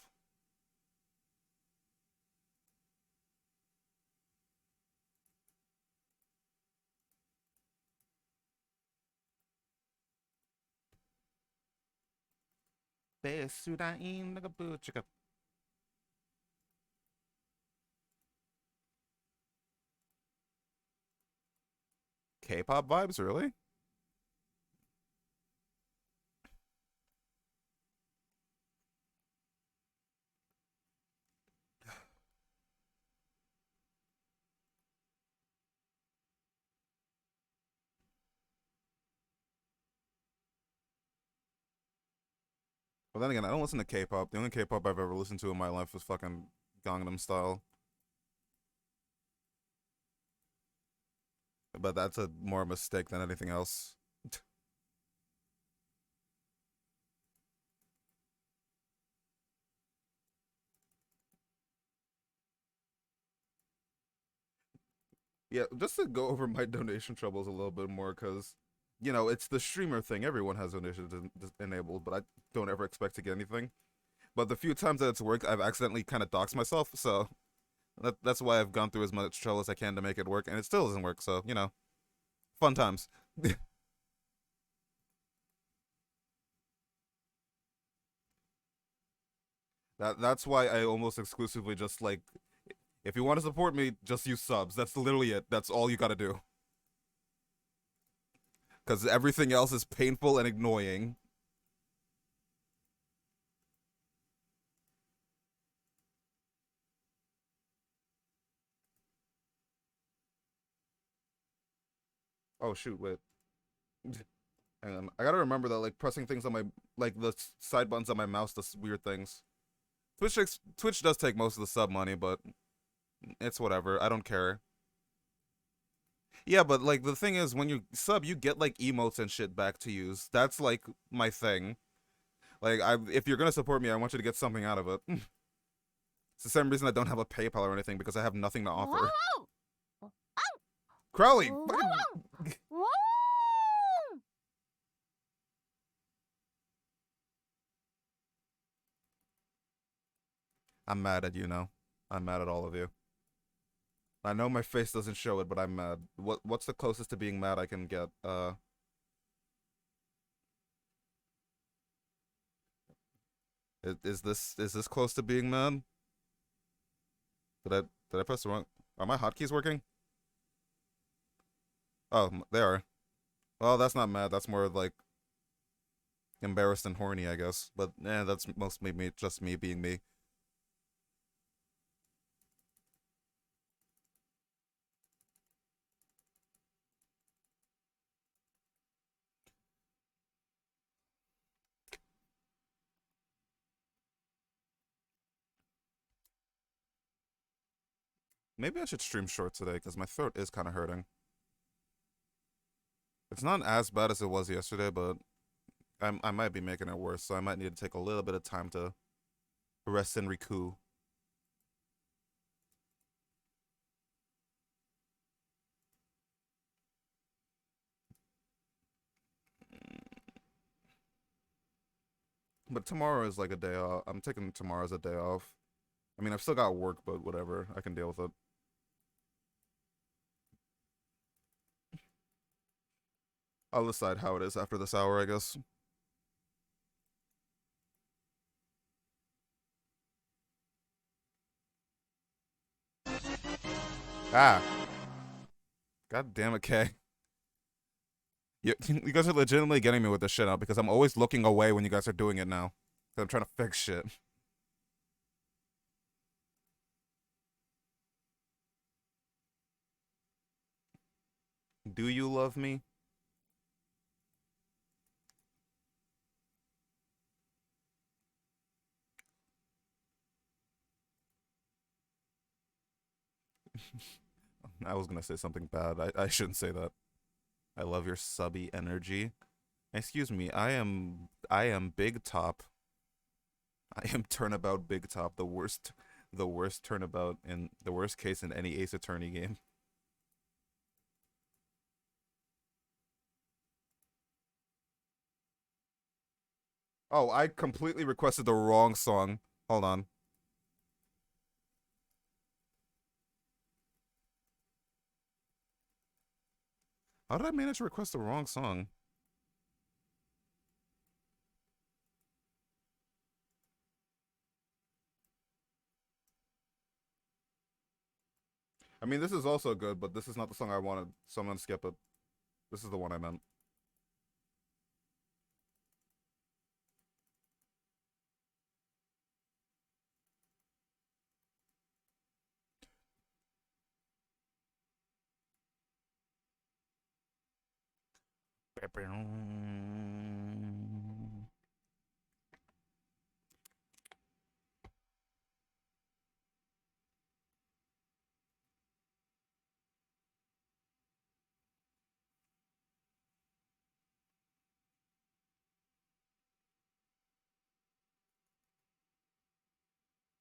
K-pop vibes, really? But then again, I don't listen to K-pop. The only K-pop I've ever listened to in my life was fucking Gangnam Style. But that's a more mistake than anything else. Yeah, just to go over my donation troubles a little bit more, because, you know, it's the streamer thing. Everyone has donations enabled, but I don't ever expect to get anything. But the few times that it's worked, I've accidentally kind of doxed myself, so that's why I've gone through as much trouble as I can to make it work, and it still doesn't work, so, you know, fun times. That's why I almost exclusively just, like, if you want to support me, just use subs. That's literally it. That's all you gotta do. Because everything else is painful and annoying. Oh, shoot, wait. Hang on. I gotta remember that, like, pressing things on my, like, the side buttons on my mouse does weird things. Twitch does take most of the sub money, but it's whatever. I don't care. Yeah, but, like, the thing is, when you sub, you get, like, emotes and shit back to use. That's, like, my thing. Like, if you're gonna support me, I want you to get something out of it. It's the same reason I don't have a PayPal or anything, because I have nothing to offer. Crowley! Fucking... I'm mad at you now. I'm mad at all of you. I know my face doesn't show it, but I'm mad. What's the closest to being mad I can get? Is this close to being mad? Did I press the wrong? Are my hotkeys working? Oh, they are. Well, that's not mad. That's more like embarrassed and horny, I guess. But that's mostly me, just me being me. Maybe I should stream short today because my throat is kind of hurting. It's not as bad as it was yesterday, but I might be making it worse, so I might need to take a little bit of time to rest and recoup. But tomorrow is like a day off. I'm taking tomorrow as a day off. I mean, I've still got work, but whatever. I can deal with it. I'll decide how it is after this hour, I guess. Ah. God damn it, Kay. You guys are legitimately getting me with this shit now because I'm always looking away when you guys are doing it now. I'm trying to fix shit. Do you love me? I was gonna say something bad. I shouldn't say that. I love your subby energy. Excuse me, I am Big Top. I am Turnabout Big Top, the worst turnabout in the worst case in any Ace Attorney game. Oh, I completely requested the wrong song. Hold on. How did I manage to request the wrong song? I mean, this is also good, but this is not the song I wanted, so I'm gonna skip it. This is the one I meant.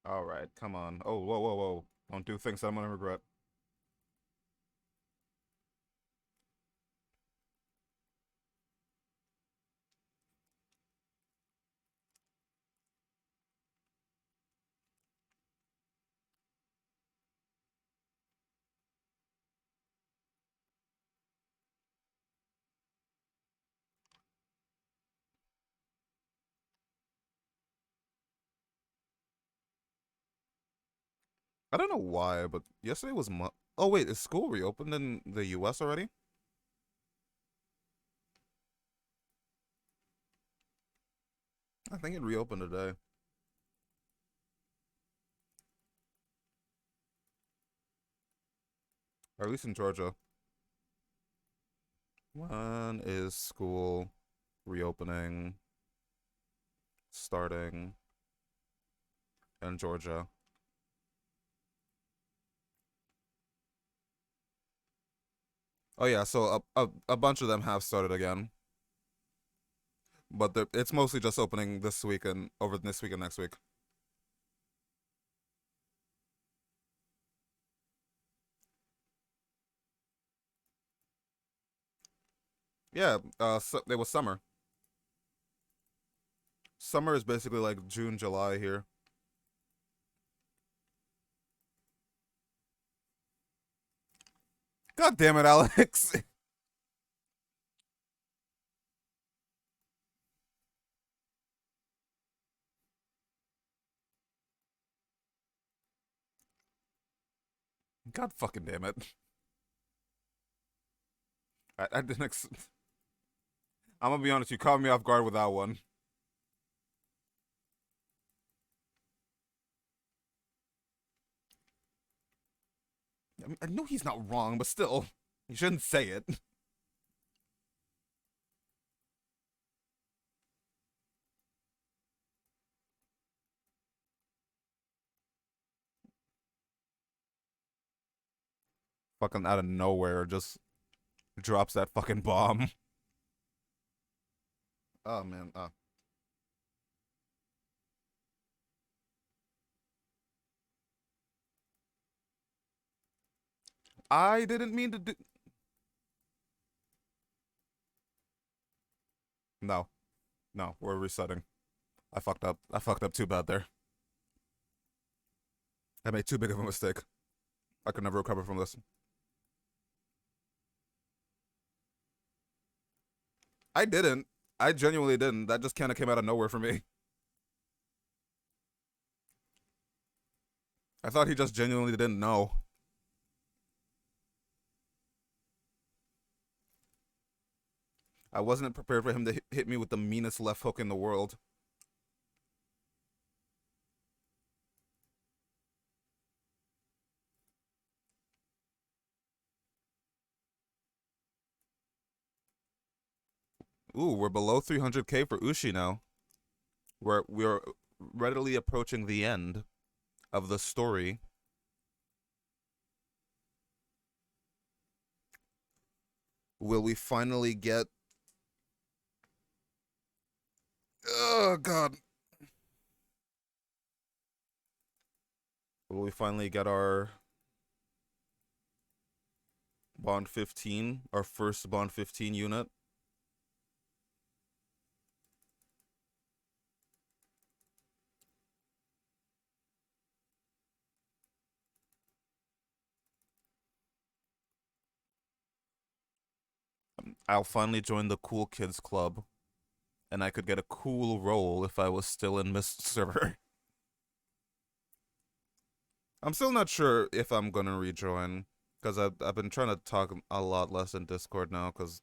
All right, come on. Oh, whoa, whoa, whoa! Don't do things that I'm gonna regret. I don't know why, but yesterday was oh wait, is school reopened in the U.S. already? I think it reopened today. Or at least in Georgia. When is school reopening starting in Georgia? Oh yeah, so a bunch of them have started again, but it's mostly just opening this week and over this week and next week. Yeah, so it was summer. Summer is basically like June, July here. God damn it, Alex. God fucking damn it. I didn't I'm gonna be honest, you caught me off guard with that one. I mean, I know he's not wrong, but still, you shouldn't say it. Fucking out of nowhere, just drops that fucking bomb. Oh man, I didn't mean to do. No, no, we're resetting. I fucked up. I fucked up too bad there. I made too big of a mistake. I could never recover from this. I didn't. I genuinely didn't. That just kind of came out of nowhere for me. I thought he just genuinely didn't know. I wasn't prepared for him to hit me with the meanest left hook in the world. Ooh, we're below 300k for Ushi now. We're readily approaching the end of the story. Will we finally get... Oh, God. Will we finally get our Bond 15, our first Bond 15 unit? I'll finally join the cool kids club, and I could get a cool role if I was still in Mist server. I'm still not sure if I'm gonna rejoin, because I've been trying to talk a lot less in Discord now, because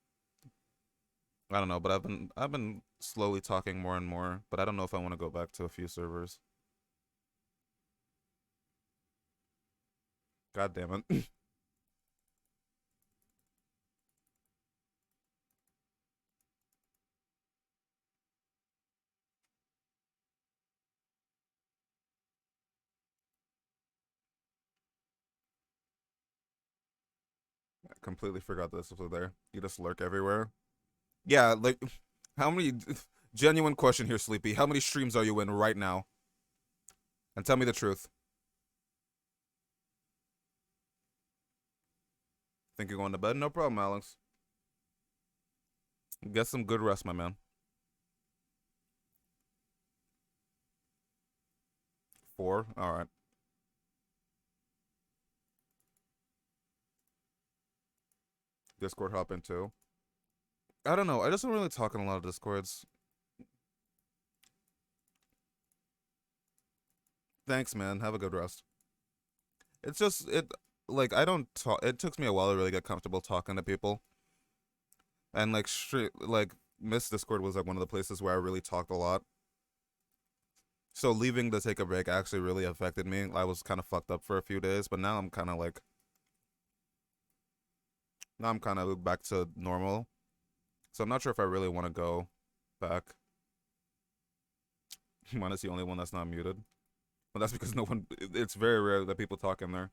I don't know, but I've been slowly talking more and more, but I don't know if I want to go back to a few servers. God damn it. I completely forgot this was there. You just lurk everywhere. Yeah, like, how many... Genuine question here, Sleepy. How many streams are you in right now? And tell me the truth. Think you're going to bed? No problem, Alex. Get some good rest, my man. 4? Alright. Discord hop in too. I don't know. I just don't really talk in a lot of Discords. Thanks, man. Have a good rest. It's just, like, I don't talk. It took me a while to really get comfortable talking to people. And, like, Miss Discord was, like, one of the places where I really talked a lot. So leaving to take a break actually really affected me. I was kind of fucked up for a few days, but now I'm kind of, like, now I'm kind of back to normal. So I'm not sure if I really want to go back. Mine is the only one that's not muted. But that's because no one... It's very rare that people talk in there.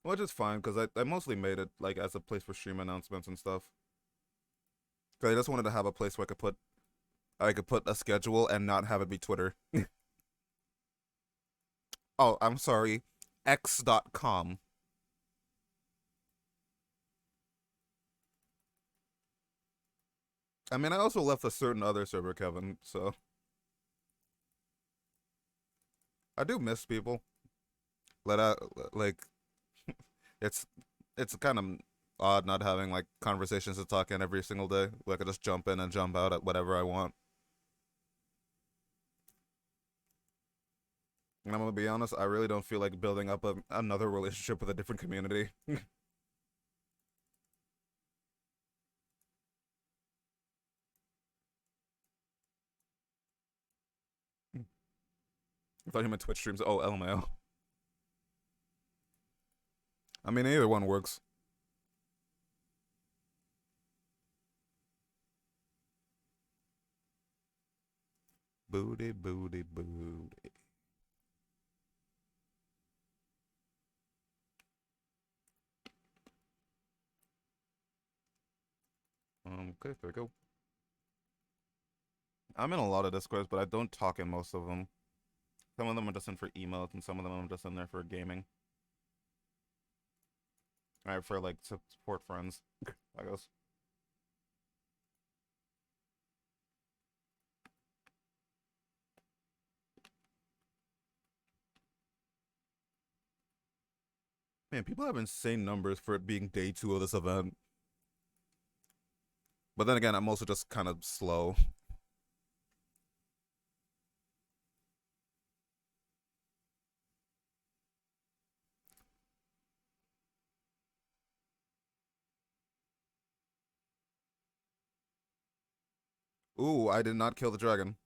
Which is fine, because I mostly made it, like, as a place for stream announcements and stuff. Because I just wanted to have a place where I could put a schedule and not have it be Twitter. Oh, I'm sorry. X.com. I mean, I also left a certain other server, Kevin, so... I do miss people. Let out, like... It's kind of odd not having, like, conversations to talk in every single day. Where I could just jump in and jump out at whatever I want. And I'm gonna be honest, I really don't feel like building up another relationship with a different community. I thought you meant Twitch streams. Oh, LMAO. I mean, either one works. Booty, booty, booty. Okay, there we go. I'm in a lot of Discords, but I don't talk in most of them. Some of them are just in for emails, and some of them I'm just in there for gaming. Alright, for, like, support friends, I guess. Man, people have insane numbers for it being day 2 of this event. But then again, I'm also just kind of slow. Ooh, I did not kill the dragon.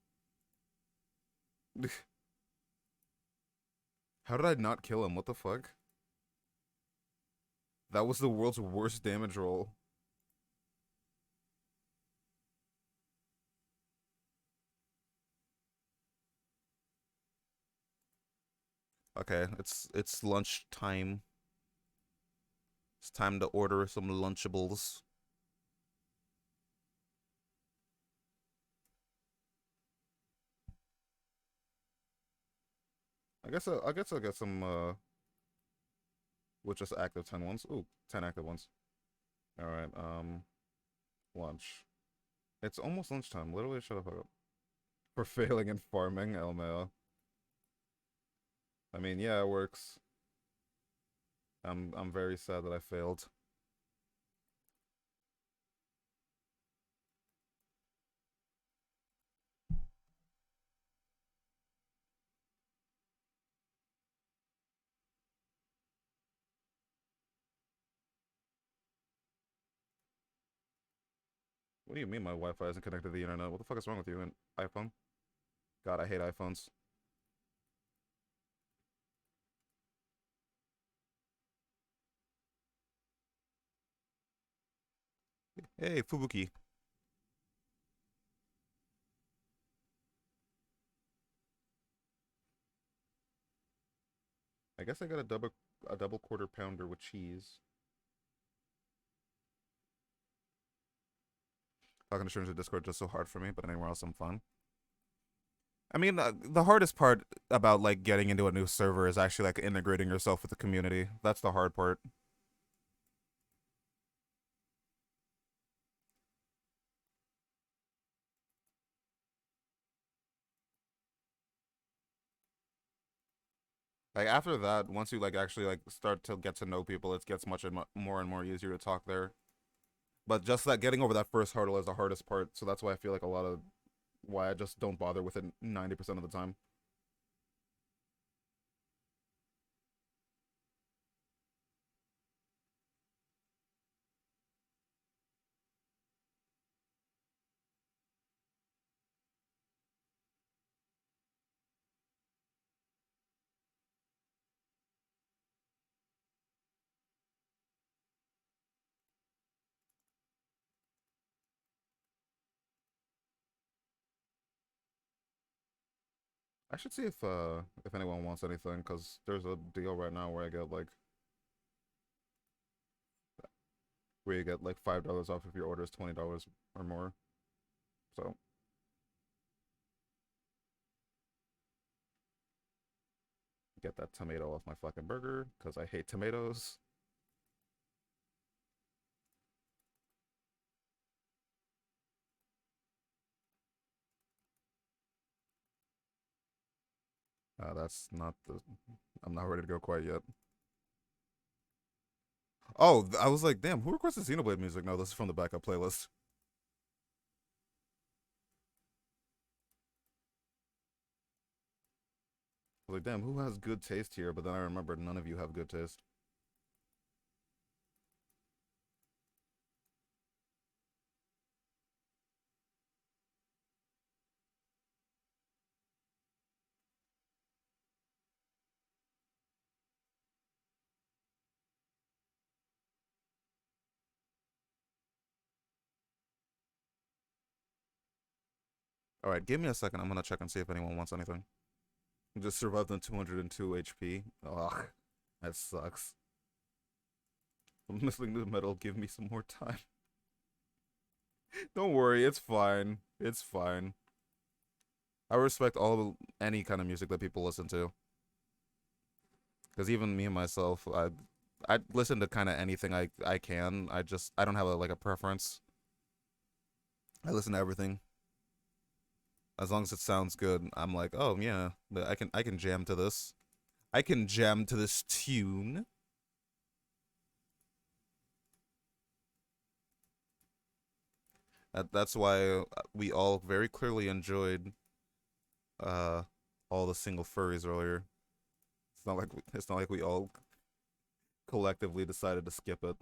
How did I not kill him? What the fuck? That was the world's worst damage roll. Okay, it's lunch time. It's time to order some Lunchables. I guess I'll get some with just active 10 ones. Ooh, 10 active ones. All right. Lunch. It's almost lunchtime. Literally, shut the fuck up. For failing in farming, LMAO. I mean, yeah, it works. I'm very sad that I failed. What do you mean my Wi-Fi isn't connected to the internet? What the fuck is wrong with you, an iPhone? God, I hate iPhones. Hey, Fubuki. I guess I got a double quarter pounder with cheese. Talking to strangers in Discord just so hard for me, but anywhere else I'm fun. I mean, the hardest part about like getting into a new server is actually like integrating yourself with the community. That's the hard part. Like after that, once you like actually like start to get to know people, it gets more and more easier to talk there. But just that getting over that first hurdle is the hardest part. So that's why I feel like a lot of why I just don't bother with it 90% of the time. I should see if anyone wants anything, because there's a deal right now where I get like where you get like $5 off if your order is $20 or more. So get that tomato off my fucking burger because I hate tomatoes. That's not the. I'm not ready to go quite yet. Oh, I was like, damn, who requested Xenoblade music? No, this is from the backup playlist. I was like, damn, who has good taste here? But then I remembered none of you have good taste. All right, give me a second. I'm gonna check and see if anyone wants anything. Just survived on 202 HP. Ugh, that sucks. I'm missing the metal. Give me some more time. Don't worry, it's fine. It's fine. I respect any kind of music that people listen to. Because even me myself, I listen to kind of anything I can. I don't have like a preference. I listen to everything as long as it sounds good. I'm like, oh yeah, I can jam to this. I can jam to this tune. That's why we all very clearly enjoyed uh all the single furries earlier. It's not like we all collectively decided to skip it.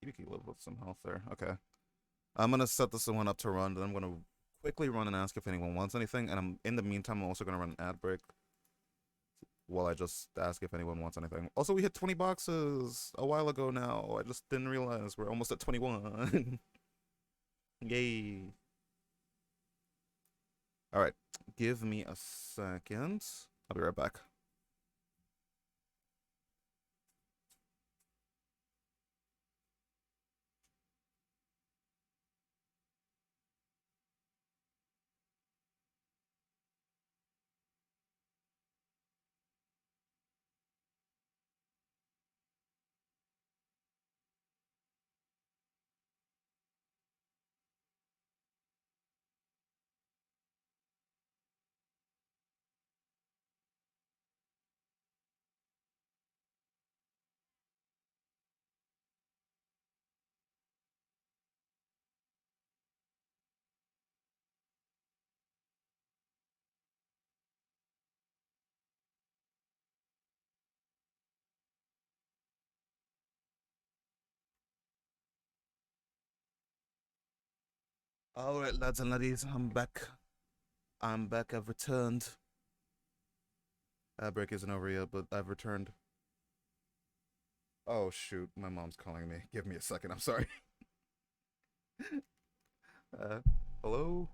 You could live with some health there. Okay. I'm gonna set this one up to run, then I'm gonna quickly run and ask if anyone wants anything, and in the meantime I'm also gonna run an ad break while I just ask if anyone wants anything. Also, we hit 20 boxes a while ago now. I just didn't realize we're almost at 21. Yay. Alright, give me a second. I'll be right back. Alright, lads and laddies, I'm back. I'm back, I've returned. Ad break isn't over yet, but I've returned. Oh shoot, my mom's calling me. Give me a second, I'm sorry. uh, hello?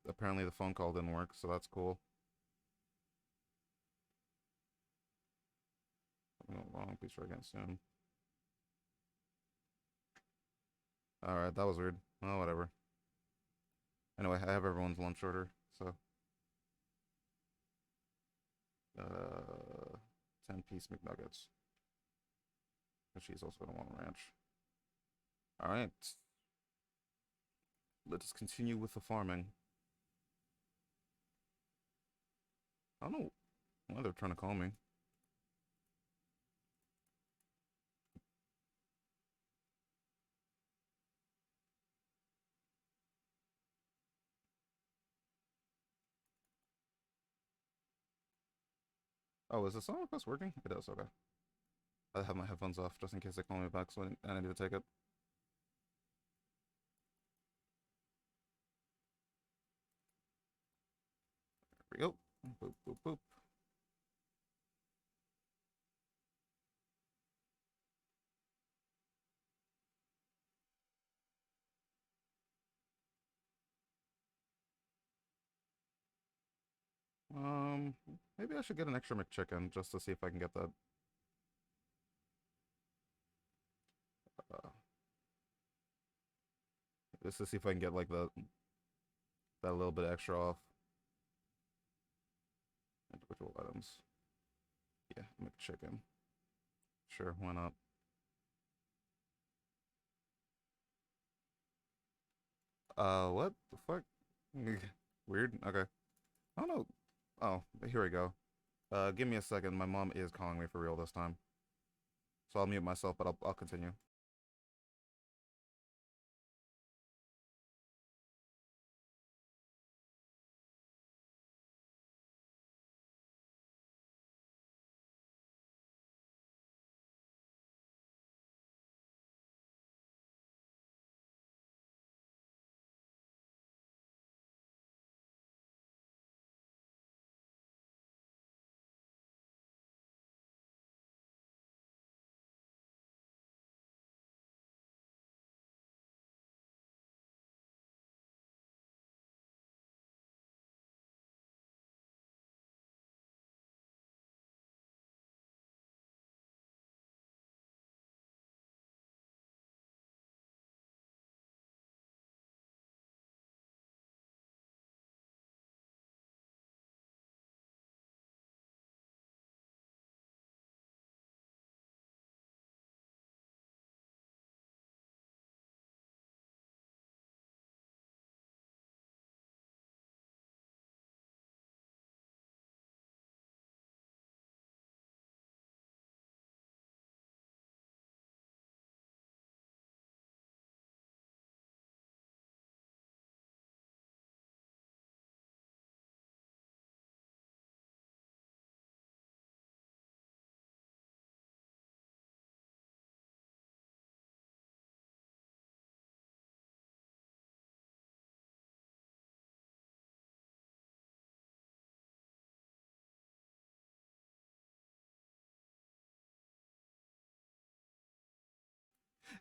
Apparently the phone call didn't work, so that's cool. Something went wrong, please try again soon. Alright, that was weird. Oh, whatever. Anyway, I have everyone's lunch order, so. 10-piece McNuggets. She's also gonna want ranch. Alright. Let us continue with the farming. I don't know why they're trying to call me. Oh, is the sound request working? It does, okay. I have my headphones off just in case they call me back, so I need to take it. There we go. Boop, boop, boop. Maybe I should get an extra McChicken just to see if I can get that. Uh, just to see if I can get like that little bit extra off. Individual items. Yeah, McChicken. Sure, why not? What the fuck? Weird. Okay. I don't know. Oh, here we go. Give me a second. My mom is calling me for real this time. So I'll mute myself, but I'll continue.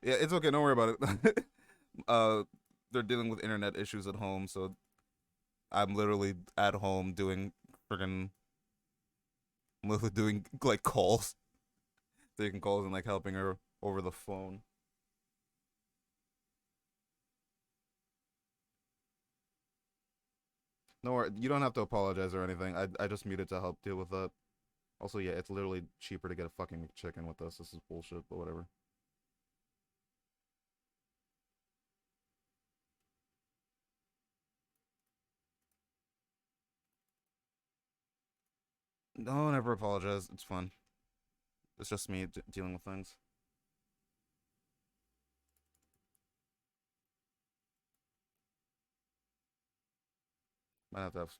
Yeah, it's okay. Don't worry about it. uh, they're dealing with internet issues at home, so I'm literally at home doing friggin' I'm literally doing like calls, taking calls and like helping her over the phone. No, you don't have to apologize or anything. I just muted to help deal with that. Also, yeah, it's literally cheaper to get a fucking chicken with this. This is bullshit, but whatever. No, never apologize. It's fun. It's just me dealing with things. Might have to have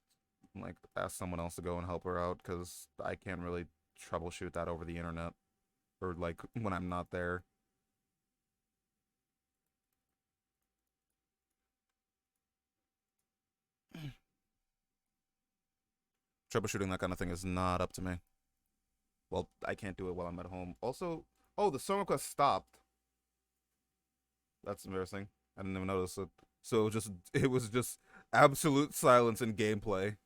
like ask someone else to go and help her out because I can't really troubleshoot that over the internet or like when I'm not there. Troubleshooting that kind of thing is not up to me. Well, I can't do it while I'm at home. Also, oh, the song request stopped. That's embarrassing. I didn't even notice it. So it was just absolute silence in gameplay.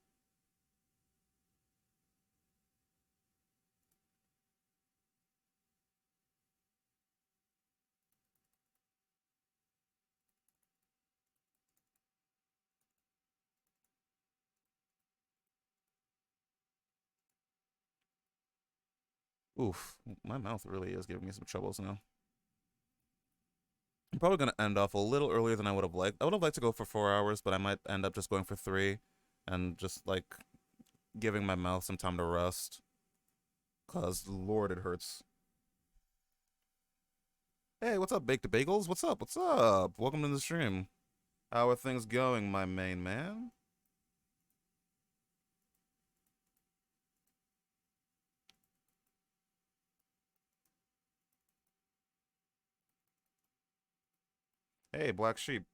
Oof, my mouth really is giving me some troubles now. I'm probably gonna end off a little earlier than I would have liked. I would have liked to go for 4 hours, but I might end up just going for 3, and just like giving my mouth some time to rest. Cause Lord, it hurts. Hey, what's up, Baked Bagels? What's up? What's up? Welcome to the stream. How are things going, my main man? Hey, Black Sheep.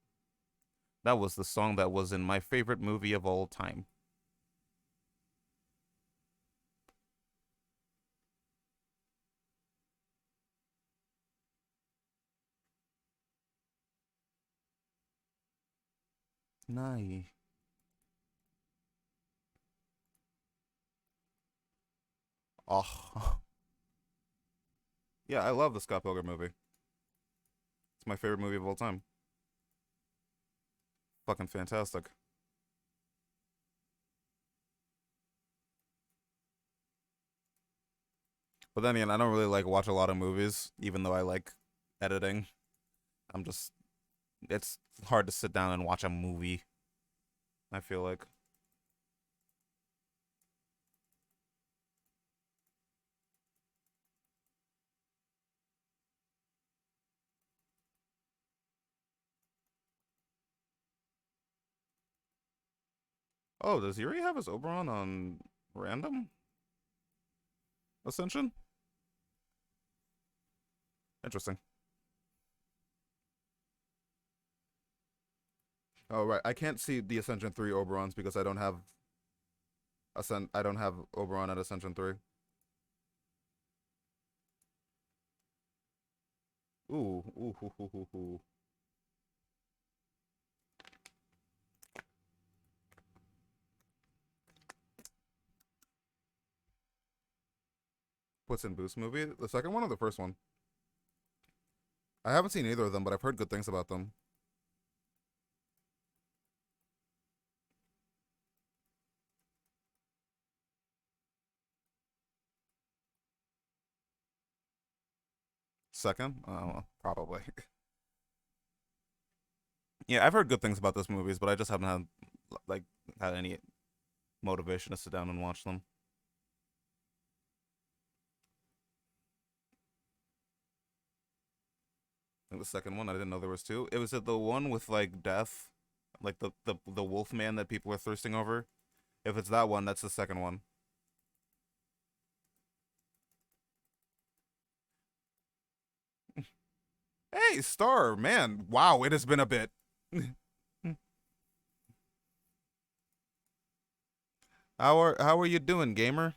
That was the song that was in my favorite movie of all time. Nice. Oh. Yeah, I love the Scott Pilgrim movie. It's my favorite movie of all time. Fucking fantastic. But then again, I don't really like watch a lot of movies, even though I like editing. I'm just it's hard to sit down and watch a movie, I feel like. Oh, does Yuri have his Oberon on random Ascension? Interesting. Oh right, I can't see the Ascension 3 Oberons because I don't have Oberon at Ascension 3. Ooh. Puss in Boots movie? The second one or the first one? I haven't seen either of them, but I've heard good things about them. Second? Oh, probably. Yeah, I've heard good things about those movies, but I just haven't like had any motivation to sit down and watch them. And the second one, I didn't know there was two. It was the one with like death, like the wolf man that people are thirsting over. If it's that one, that's the second one. Hey, Star, man. Wow, it has been a bit. How are you doing, gamer?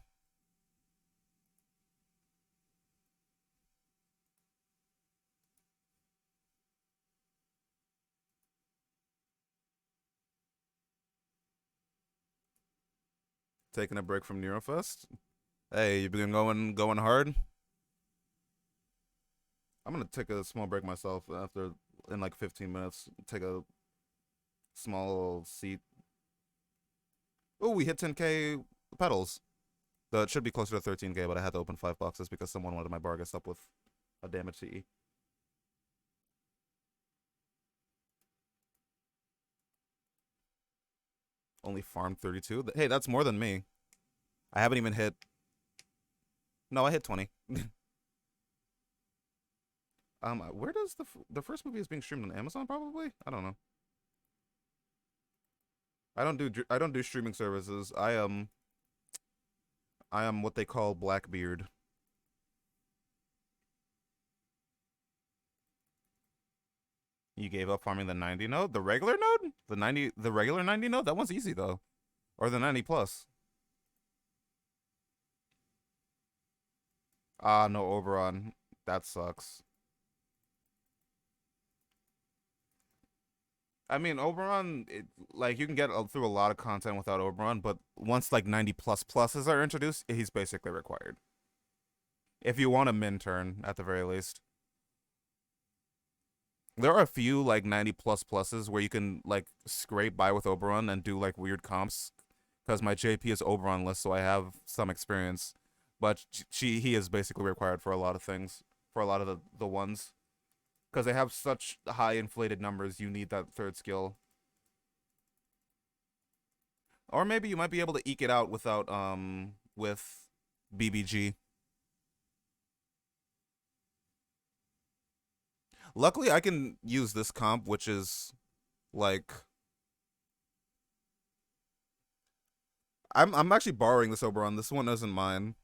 taking a break from Neurofest. Hey, you been going hard? I'm gonna take a small break myself after in like 15 minutes. Take a small seat. Oh, we hit 10K pedals. It should be closer to 13K, but I had to open 5 boxes because someone wanted my Bargus up with a damage CE. Only farmed 32. Hey, that's more than me. I haven't even hit. No, I hit 20. Where does the first movie is being streamed on Amazon? Probably. I don't know. I don't do streaming services. I am what they call Blackbeard. You gave up farming the 90 node? The regular node? The regular 90 node? That one's easy though. Or the 90 plus. Ah, no Oberon. That sucks. I mean, Oberon, like, you can get through a lot of content without Oberon, but once, like, 90 plus pluses are introduced, he's basically required. If you want a min turn, at the very least. There are a few, like, 90 plus pluses where you can, like, scrape by with Oberon and do, like, weird comps. Because my JP is Oberon list, so I have some experience. But he is basically required for a lot of things. For a lot of the ones. Because they have such high inflated numbers, you need that third skill. Or maybe you might be able to eke it out without, with BBG. Luckily, I can use this comp, which is, like... I'm actually borrowing this Oberon. This one isn't mine.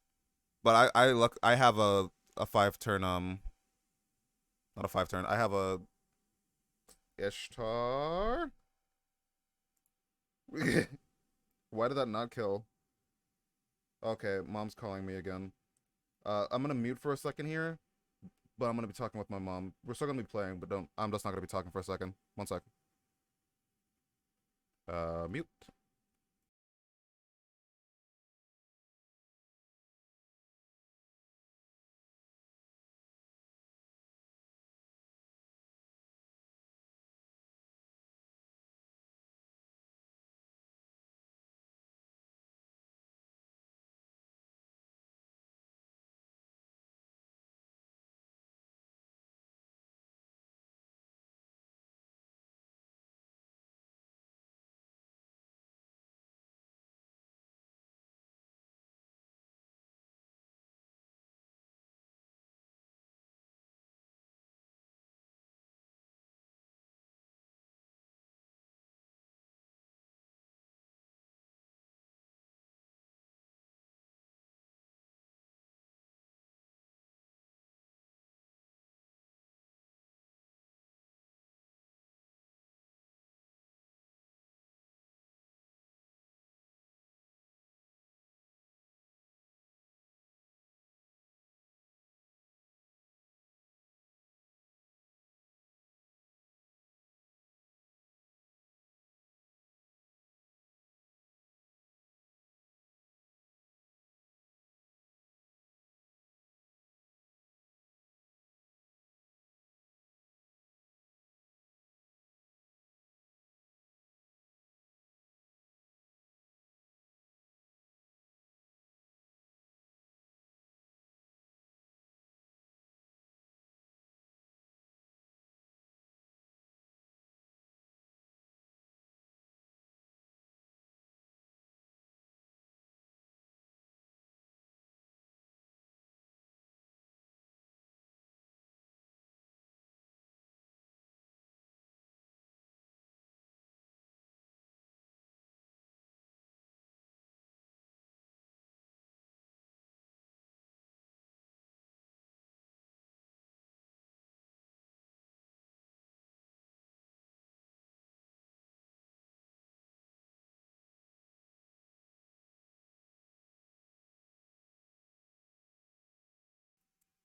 But I have a 5-turn, not a 5-turn. I have a Ishtar. Why did that not kill? Okay, mom's calling me again. I'm gonna mute for a second here, but I'm gonna be talking with my mom. We're still gonna be playing, but I'm just not gonna be talking for a second. 1 sec. Mute.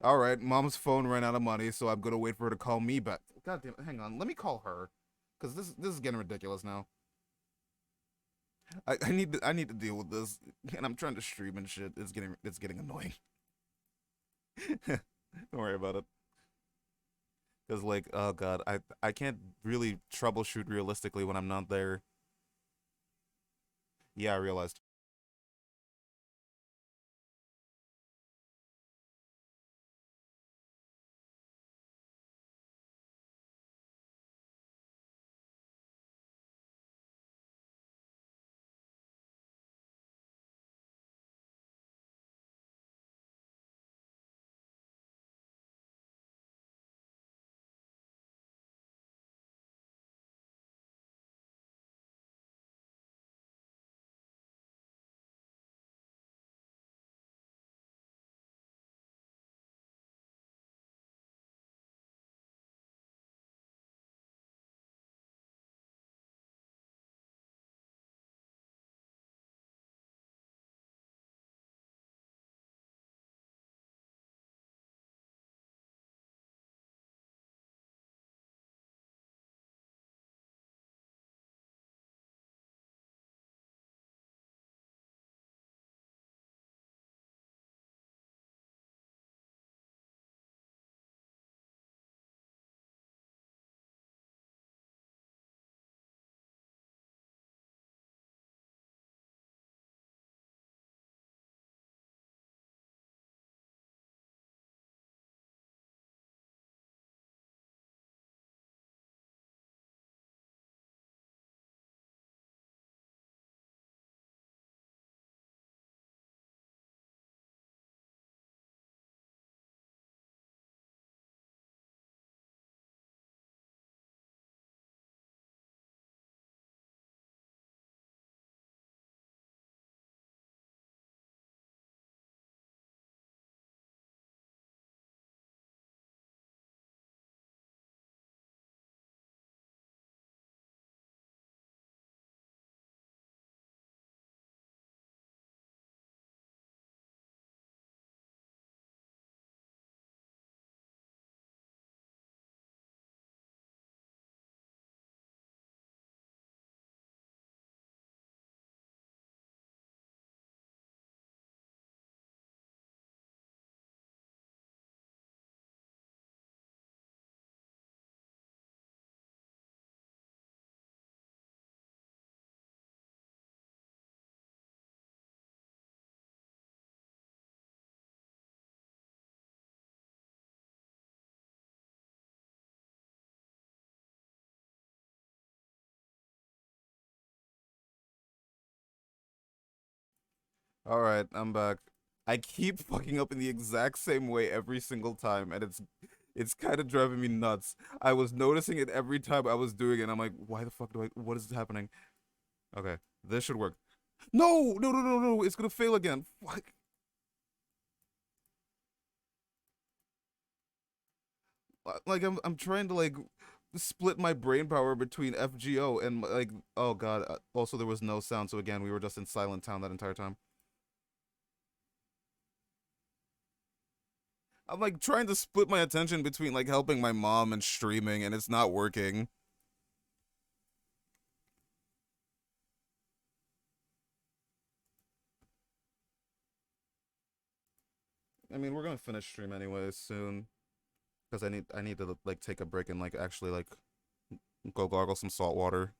All right, mom's phone ran out of money, so I'm gonna wait for her to call me back. God damn it, hang on, let me call her, cause this is getting ridiculous now. I need to deal with this, and I'm trying to stream and shit. It's getting annoying. Don't worry about it. Cause like, oh god, I can't really troubleshoot realistically when I'm not there. Yeah, I realized. All right, I'm back. I keep fucking up in the exact same way every single time, and it's kind of driving me nuts. I was noticing it every time I was doing it, and I'm like, why the fuck do I? What is happening? Okay, this should work. No, no, no, no, no! It's gonna fail again. Fuck. Like I'm trying to like split my brain power between FGO and like, oh god. Also, there was no sound, so again, we were just in silent town that entire time. I'm like trying to split my attention between like helping my mom and streaming, and it's not working. I mean, we're gonna finish stream anyway soon, because I need to like take a break and like actually like go gargle some salt water.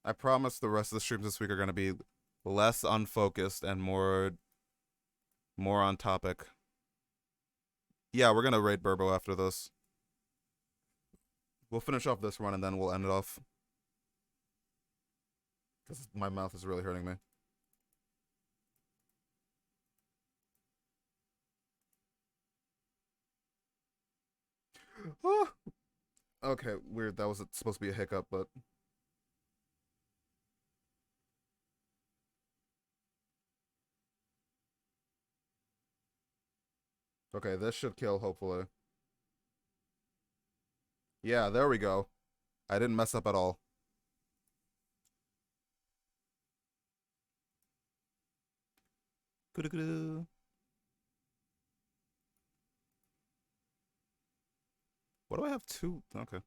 I promise the rest of the streams this week are gonna be less unfocused and more on topic. Yeah, we're gonna raid Burbo after this. We'll finish off this run and then we'll end it off. Because my mouth is really hurting me. Ah! Okay, weird. That was supposed to be a hiccup, but okay, this should kill, hopefully. Yeah, there we go. I didn't mess up at all. Kudu-kudu. What do I have two? Okay.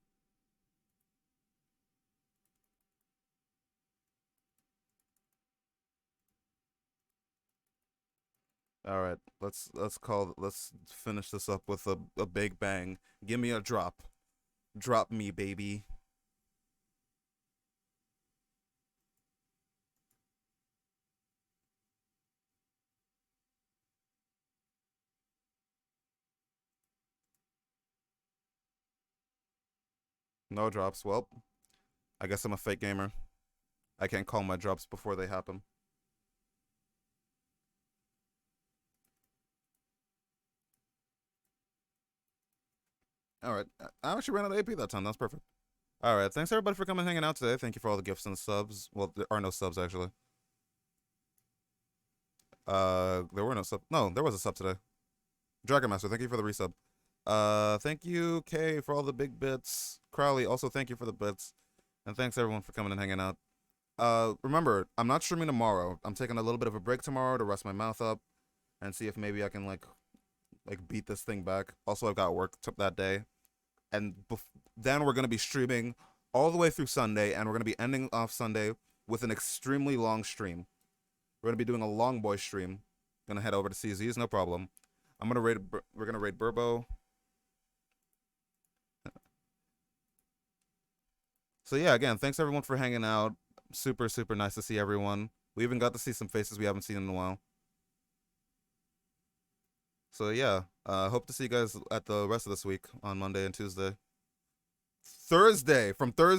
All right, let's finish this up with a big bang. Give me a drop. Drop me, baby. No drops. Well, I guess I'm a fake gamer. I can't call my drops before they happen. All right, I actually ran out of AP that time. That's perfect. All right, thanks everybody for coming and hanging out today. Thank you for all the gifts and subs. Well, there are no subs actually. There were no sub. No, there was a sub today. Dragon Master, thank you for the resub. Thank you, Kay, for all the big bits. Crowley, also thank you for the bits. And thanks everyone for coming and hanging out. Remember, I'm not streaming tomorrow. I'm taking a little bit of a break tomorrow to rest my mouth up and see if maybe I can like beat this thing back. Also, I've got work that day. And then we're going to be streaming all the way through Sunday, and we're going to be ending off Sunday with an extremely long stream. We're going to be doing a long boy stream. Going to head over to CZ's, no problem. We're going to raid Burbo. So yeah, again, thanks everyone for hanging out. Super, super nice to see everyone. We even got to see some faces we haven't seen in a while. So yeah, hope to see you guys at the rest of this week on Monday and Tuesday. Thursday, from Thursday.